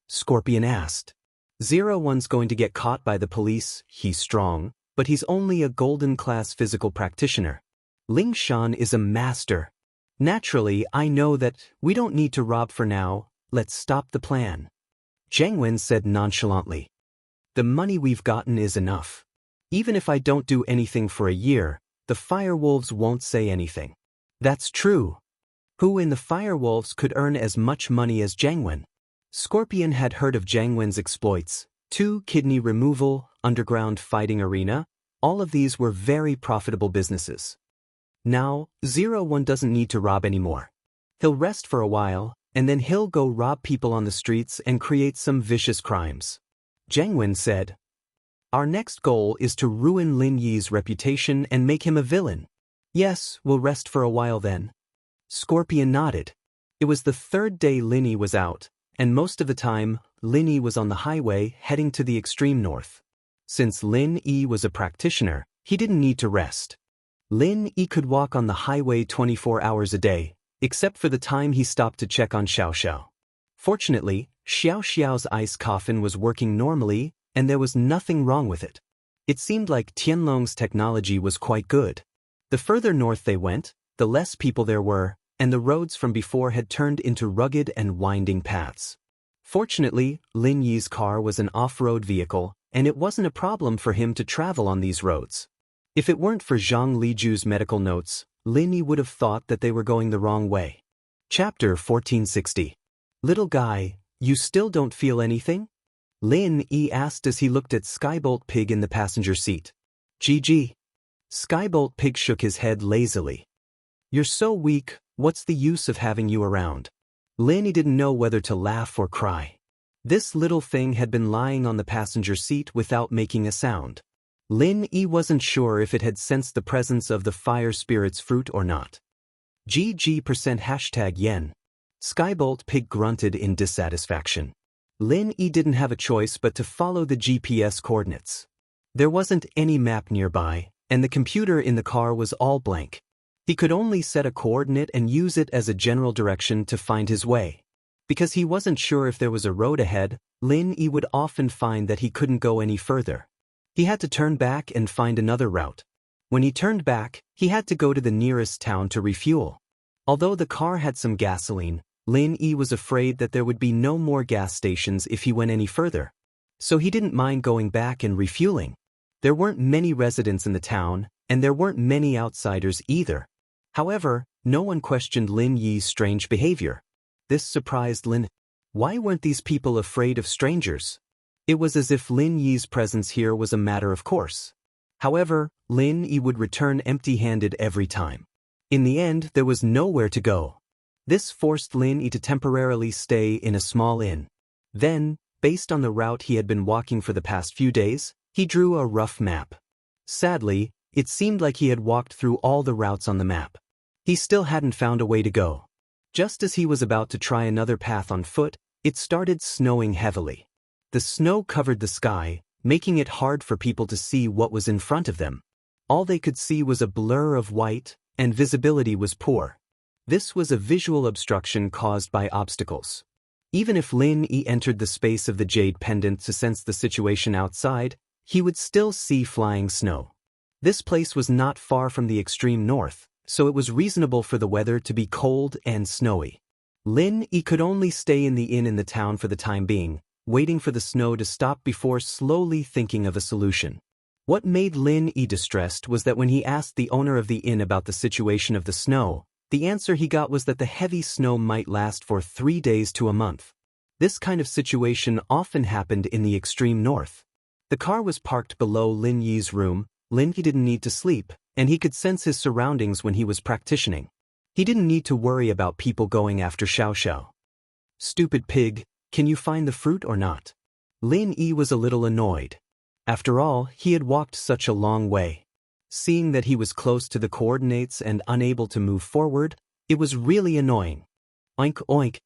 Scorpion asked. 01's going to get caught by the police, he's strong, but he's only a golden-class physical practitioner. Ling Shan is a master. Naturally, I know that we don't need to rob for now, let's stop the plan. Zhang Wen said nonchalantly. The money we've gotten is enough. Even if I don't do anything for a year, the Firewolves won't say anything. That's true. Who in the Firewolves could earn as much money as Zhang Wen? Scorpion had heard of Zhang Wen's exploits, 2 kidney removal, underground fighting arena, all of these were very profitable businesses. Now, 01 doesn't need to rob anymore. He'll rest for a while, and then he'll go rob people on the streets and create some vicious crimes. Zhang Wen said. Our next goal is to ruin Lin Yi's reputation and make him a villain. Yes, we'll rest for a while then. Scorpion nodded. It was the 3rd day Lin Yi was out, and most of the time, Lin Yi was on the highway heading to the extreme north. Since Lin Yi was a practitioner, he didn't need to rest. Lin Yi could walk on the highway 24 hours a day, except for the time he stopped to check on Xiaoxiao. Fortunately, Xiaoxiao's ice coffin was working normally, and there was nothing wrong with it. It seemed like Tianlong's technology was quite good. The further north they went, the less people there were, and the roads from before had turned into rugged and winding paths. Fortunately, Lin Yi's car was an off-road vehicle, and it wasn't a problem for him to travel on these roads. If it weren't for Zhang Liju's medical notes, Lin Yi would have thought that they were going the wrong way. Chapter 1460. Little guy, you still don't feel anything? Lin Yi asked as he looked at Skybolt Pig in the passenger seat. GG. Skybolt Pig shook his head lazily. You're so weak, what's the use of having you around? Lin Yi didn't know whether to laugh or cry. This little thing had been lying on the passenger seat without making a sound. Lin Yi wasn't sure if it had sensed the presence of the fire spirit's fruit or not. GG% #yen. Skybolt Pig grunted in dissatisfaction. Lin Yi didn't have a choice but to follow the GPS coordinates. There wasn't any map nearby, and the computer in the car was all blank. He could only set a coordinate and use it as a general direction to find his way. Because he wasn't sure if there was a road ahead, Lin Yi would often find that he couldn't go any further. He had to turn back and find another route. When he turned back, he had to go to the nearest town to refuel. Although the car had some gasoline, Lin Yi was afraid that there would be no more gas stations if he went any further. So he didn't mind going back and refueling. There weren't many residents in the town, and there weren't many outsiders either. However, no one questioned Lin Yi's strange behavior. This surprised Lin. Why weren't these people afraid of strangers? It was as if Lin Yi's presence here was a matter of course. However, Lin Yi would return empty-handed every time. In the end, there was nowhere to go. This forced Lin Yi to temporarily stay in a small inn. Then, based on the route he had been walking for the past few days, he drew a rough map. Sadly, it seemed like he had walked through all the routes on the map. He still hadn't found a way to go. Just as he was about to try another path on foot, it started snowing heavily. The snow covered the sky, making it hard for people to see what was in front of them. All they could see was a blur of white, and visibility was poor. This was a visual obstruction caused by obstacles. Even if Lin Yi entered the space of the jade pendant to sense the situation outside, he would still see flying snow. This place was not far from the extreme north, so it was reasonable for the weather to be cold and snowy. Lin Yi could only stay in the inn in the town for the time being, waiting for the snow to stop before slowly thinking of a solution. What made Lin Yi distressed was that when he asked the owner of the inn about the situation of the snow, the answer he got was that the heavy snow might last for 3 days to a month. This kind of situation often happened in the extreme north. The car was parked below Lin Yi's room. Lin Yi didn't need to sleep, and he could sense his surroundings when he was practicing. He didn't need to worry about people going after Xiao. "Stupid pig, can you find the fruit or not?" Lin Yi was a little annoyed. After all, he had walked such a long way. Seeing that he was close to the coordinates and unable to move forward, it was really annoying. "Oink oink."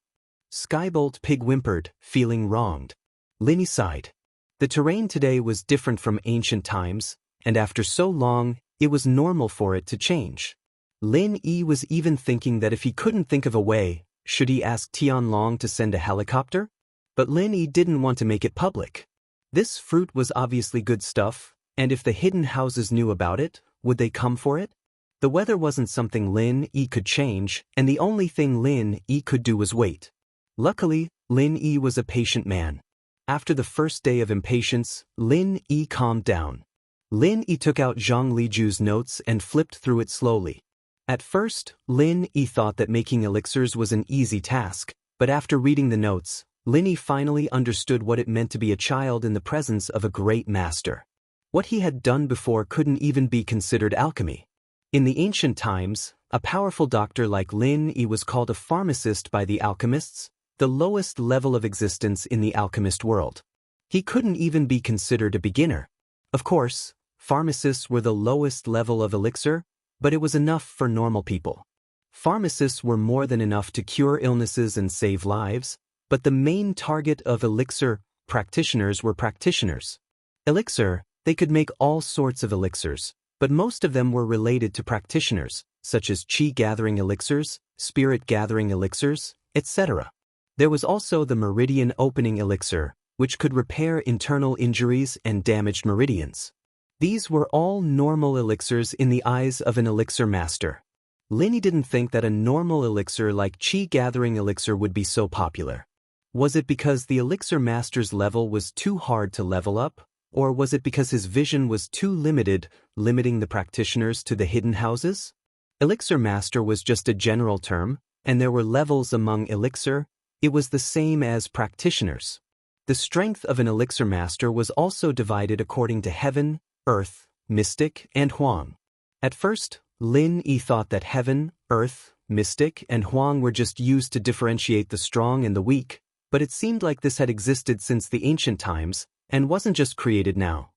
Skybolt Pig whimpered, feeling wronged. Lin Yi sighed. The terrain today was different from ancient times, and after so long, it was normal for it to change. Lin Yi was even thinking that if he couldn't think of a way, should he ask Tianlong to send a helicopter? But Lin Yi didn't want to make it public. This fruit was obviously good stuff, and if the hidden houses knew about it, would they come for it? The weather wasn't something Lin Yi could change, and the only thing Lin Yi could do was wait. Luckily, Lin Yi was a patient man. After the first day of impatience, Lin Yi calmed down. Lin Yi took out Zhang Liju's notes and flipped through it slowly. At first, Lin Yi thought that making elixirs was an easy task, but after reading the notes, Lin Yi finally understood what it meant to be a child in the presence of a great master. What he had done before couldn't even be considered alchemy. In the ancient times, a powerful doctor like Lin Yi was called a pharmacist by the alchemists, the lowest level of existence in the alchemist world. He couldn't even be considered a beginner. Of course, pharmacists were the lowest level of elixir, but it was enough for normal people. Pharmacists were more than enough to cure illnesses and save lives, but the main target of elixir practitioners were practitioners. Elixir, they could make all sorts of elixirs, but most of them were related to practitioners, such as qi-gathering elixirs, spirit-gathering elixirs, etc. There was also the meridian opening elixir, which could repair internal injuries and damaged meridians. These were all normal elixirs in the eyes of an elixir master. Lin Yi didn't think that a normal elixir like qi-gathering elixir would be so popular. Was it because the elixir master's level was too hard to level up, or was it because his vision was too limited, limiting the practitioners to the hidden houses? Elixir master was just a general term, and there were levels among elixir. It was the same as practitioners. The strength of an elixir master was also divided according to heaven, earth, mystic, and Huang. At first, Lin Yi thought that heaven, earth, mystic, and Huang were just used to differentiate the strong and the weak, but it seemed like this had existed since the ancient times, and wasn't just created now.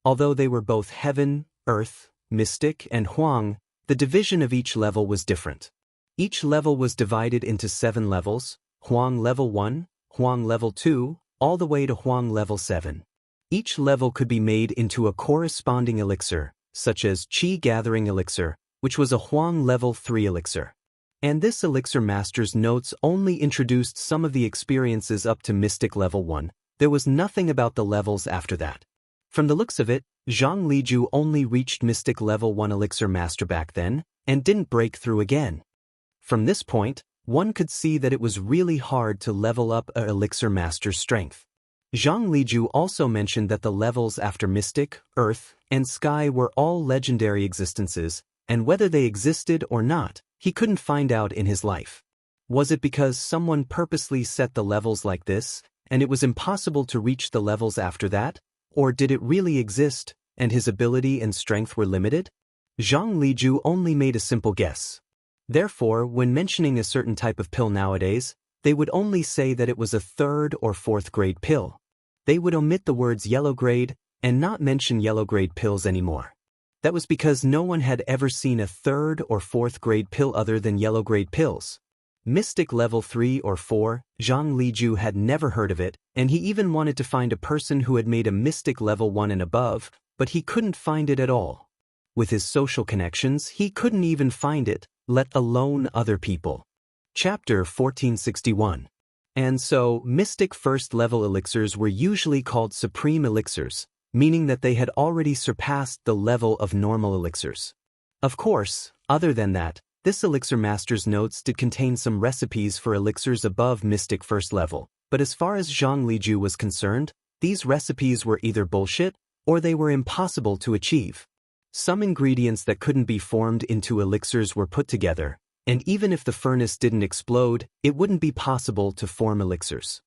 Although they were both heaven, earth, mystic, and Huang, the division of each level was different. Each level was divided into 7 levels, Huang level 1, Huang level 2, all the way to Huang level 7. Each level could be made into a corresponding elixir, such as qi-gathering elixir, which was a Huang level 3 elixir. And this elixir master's notes only introduced some of the experiences up to mystic level 1. There was nothing about the levels after that. From the looks of it, Zhang Liju only reached mystic level 1 elixir master back then, and didn't break through again. From this point, one could see that it was really hard to level up a elixir master's strength. Zhang Liju also mentioned that the levels after mystic, earth, and sky were all legendary existences, and whether they existed or not, he couldn't find out in his life. Was it because someone purposely set the levels like this, and it was impossible to reach the levels after that? Or did it really exist, and his ability and strength were limited? Zhang Liju only made a simple guess. Therefore, when mentioning a certain type of pill nowadays, they would only say that it was a 3rd or 4th grade pill. They would omit the words yellow grade and not mention yellow grade pills anymore. That was because no one had ever seen a 3rd or 4th grade pill other than yellow grade pills. Mystic level 3 or 4, Zhang Liju had never heard of it, and he even wanted to find a person who had made a mystic level 1 and above, but he couldn't find it at all. With his social connections, he couldn't even find it, let alone other people. Chapter 1461. And so, mystic first level elixirs were usually called supreme elixirs, meaning that they had already surpassed the level of normal elixirs. Of course, other than that, this elixir master's notes did contain some recipes for elixirs above mystic first level, but as far as Zhang Liju was concerned, these recipes were either bullshit or they were impossible to achieve. Some ingredients that couldn't be formed into elixirs were put together, and even if the furnace didn't explode, it wouldn't be possible to form elixirs.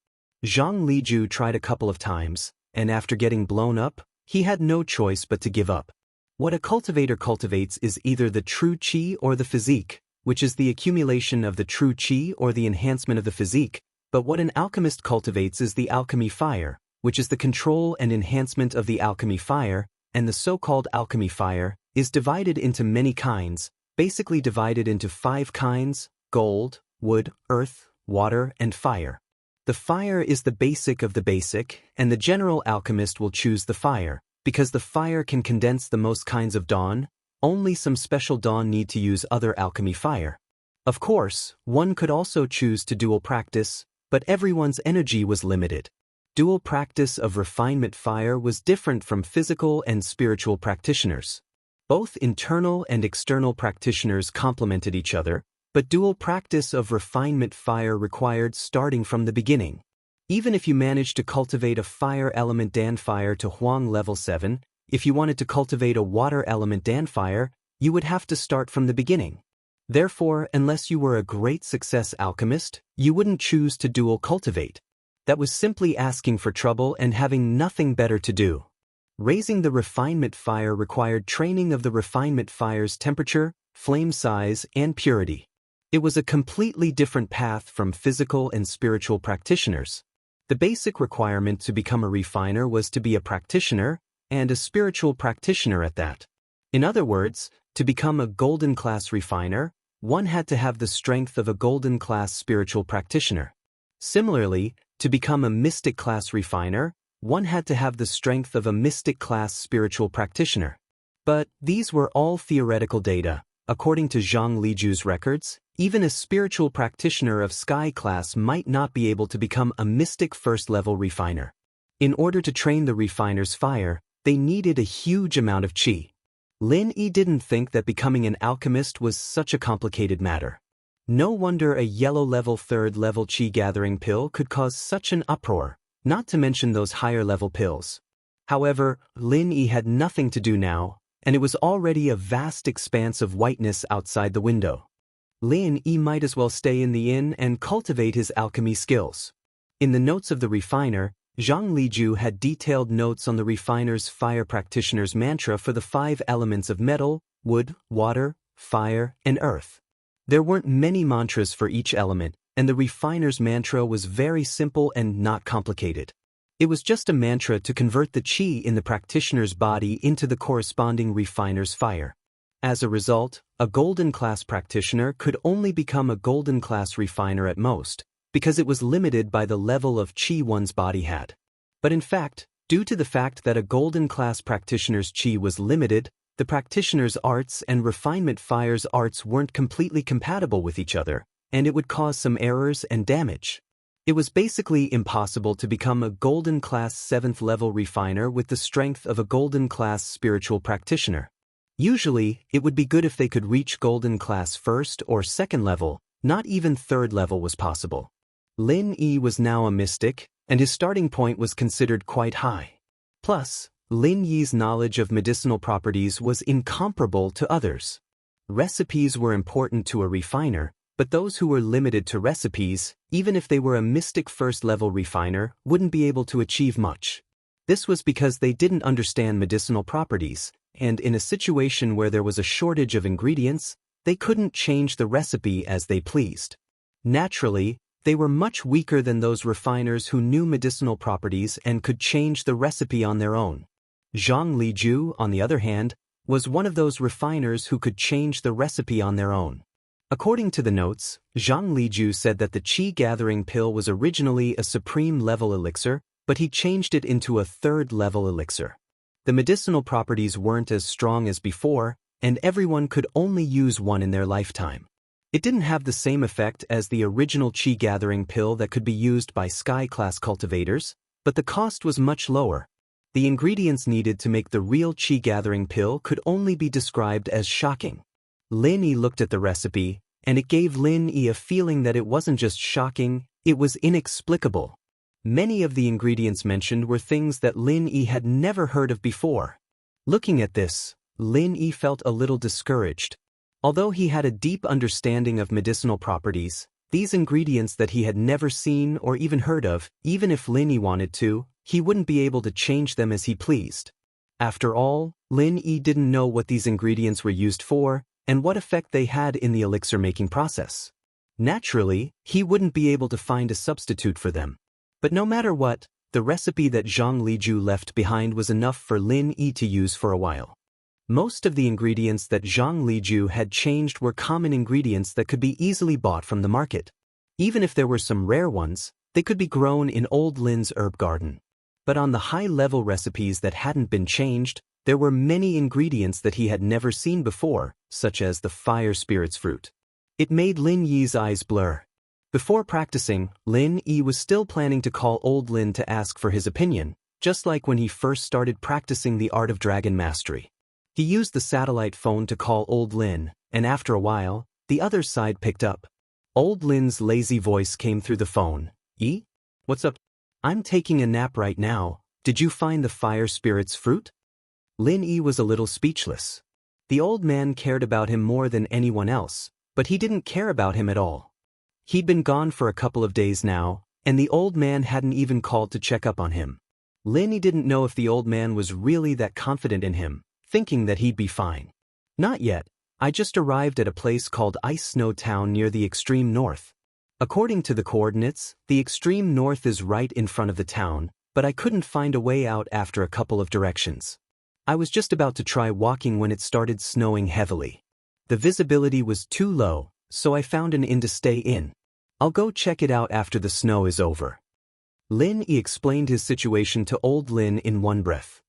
Zhang Liju tried a couple of times, and after getting blown up, he had no choice but to give up. What a cultivator cultivates is either the true qi or the physique, which is the accumulation of the true qi or the enhancement of the physique, but what an alchemist cultivates is the alchemy fire, which is the control and enhancement of the alchemy fire, and the so-called alchemy fire is divided into many kinds, basically divided into 5 kinds: gold, wood, earth, water, and fire. The fire is the basic of the basic, and the general alchemist will choose the fire, because the fire can condense the most kinds of dawn. Only some special dawn need to use other alchemy fire. Of course, one could also choose to dual practice, but everyone's energy was limited. Dual practice of refinement fire was different from physical and spiritual practitioners. Both internal and external practitioners complemented each other, but dual practice of refinement fire required starting from the beginning. Even if you managed to cultivate a fire element Dan fire to Huang level 7, if you wanted to cultivate a water element Dan fire, you would have to start from the beginning. Therefore, unless you were a great success alchemist, you wouldn't choose to dual cultivate. That was simply asking for trouble and having nothing better to do. Raising the refinement fire required training of the refinement fire's temperature, flame size, and purity. It was a completely different path from physical and spiritual practitioners. The basic requirement to become a refiner was to be a practitioner, and a spiritual practitioner at that. In other words, to become a golden class refiner, one had to have the strength of a golden class spiritual practitioner. Similarly, to become a mystic class refiner, one had to have the strength of a mystic class spiritual practitioner. But these were all theoretical data. According to Zhang Liju's records, even a spiritual practitioner of sky class might not be able to become a mystic first-level refiner. In order to train the refiner's fire, they needed a huge amount of qi. Lin Yi didn't think that becoming an alchemist was such a complicated matter. No wonder a yellow-level 3rd-level qi-gathering pill could cause such an uproar, not to mention those higher-level pills. However, Lin Yi had nothing to do now, and it was already a vast expanse of whiteness outside the window. Lin Yi might as well stay in the inn and cultivate his alchemy skills. In the notes of the refiner, Zhang Liju had detailed notes on the refiner's fire practitioner's mantra for the 5 elements of metal, wood, water, fire, and earth. There weren't many mantras for each element, and the refiner's mantra was very simple and not complicated. It was just a mantra to convert the qi in the practitioner's body into the corresponding refiner's fire. As a result, a golden class practitioner could only become a golden class refiner at most, because it was limited by the level of qi one's body had. But in fact, due to the fact that a golden class practitioner's qi was limited, the practitioner's arts and refinement fire's arts weren't completely compatible with each other, and it would cause some errors and damage. It was basically impossible to become a golden class 7th level refiner with the strength of a golden class spiritual practitioner. Usually, it would be good if they could reach golden class 1st or 2nd level, not even 3rd level was possible. Lin Yi was now a mystic, and his starting point was considered quite high. Plus, Lin Yi's knowledge of medicinal properties was incomparable to others. Recipes were important to a refiner, but those who were limited to recipes, even if they were a mystic first-level refiner, wouldn't be able to achieve much. This was because they didn't understand medicinal properties, and in a situation where there was a shortage of ingredients, they couldn't change the recipe as they pleased. Naturally, they were much weaker than those refiners who knew medicinal properties and could change the recipe on their own. Zhang Liju, on the other hand, was one of those refiners who could change the recipe on their own. According to the notes, Zhang Liju said that the qi gathering pill was originally a supreme level elixir, but he changed it into a third level elixir. The medicinal properties weren't as strong as before, and everyone could only use one in their lifetime. It didn't have the same effect as the original qi gathering pill that could be used by sky-class cultivators, but the cost was much lower. The ingredients needed to make the real qi gathering pill could only be described as shocking. Lin Yi looked at the recipe, and it gave Lin Yi a feeling that it wasn't just shocking, it was inexplicable. Many of the ingredients mentioned were things that Lin Yi had never heard of before. Looking at this, Lin Yi felt a little discouraged. Although he had a deep understanding of medicinal properties, these ingredients that he had never seen or even heard of, even if Lin Yi wanted to, he wouldn't be able to change them as he pleased. After all, Lin Yi didn't know what these ingredients were used for, and what effect they had in the elixir-making process. Naturally, he wouldn't be able to find a substitute for them. But no matter what, the recipe that Zhang Liju left behind was enough for Lin Yi to use for a while. Most of the ingredients that Zhang Liju had changed were common ingredients that could be easily bought from the market. Even if there were some rare ones, they could be grown in old Lin's herb garden. But on the high-level recipes that hadn't been changed, there were many ingredients that he had never seen before, such as the fire spirit's fruit. It made Lin Yi's eyes blur. Before practicing, Lin Yi was still planning to call old Lin to ask for his opinion, just like when he first started practicing the art of dragon mastery. He used the satellite phone to call old Lin, and after a while, the other side picked up. Old Lin's lazy voice came through the phone. "Yi? What's up? I'm taking a nap right now. Did you find the fire spirit's fruit?" Lin Yi was a little speechless. The old man cared about him more than anyone else, but he didn't care about him at all. He'd been gone for a couple of days now, and the old man hadn't even called to check up on him. Lin Yi didn't know if the old man was really that confident in him, thinking that he'd be fine. "Not yet. I just arrived at a place called Ice Snow Town near the extreme north. According to the coordinates, the extreme north is right in front of the town, but I couldn't find a way out after a couple of directions. I was just about to try walking when it started snowing heavily. The visibility was too low, so I found an inn to stay in. I'll go check it out after the snow is over." Lin Yi explained his situation to old Lin in one breath.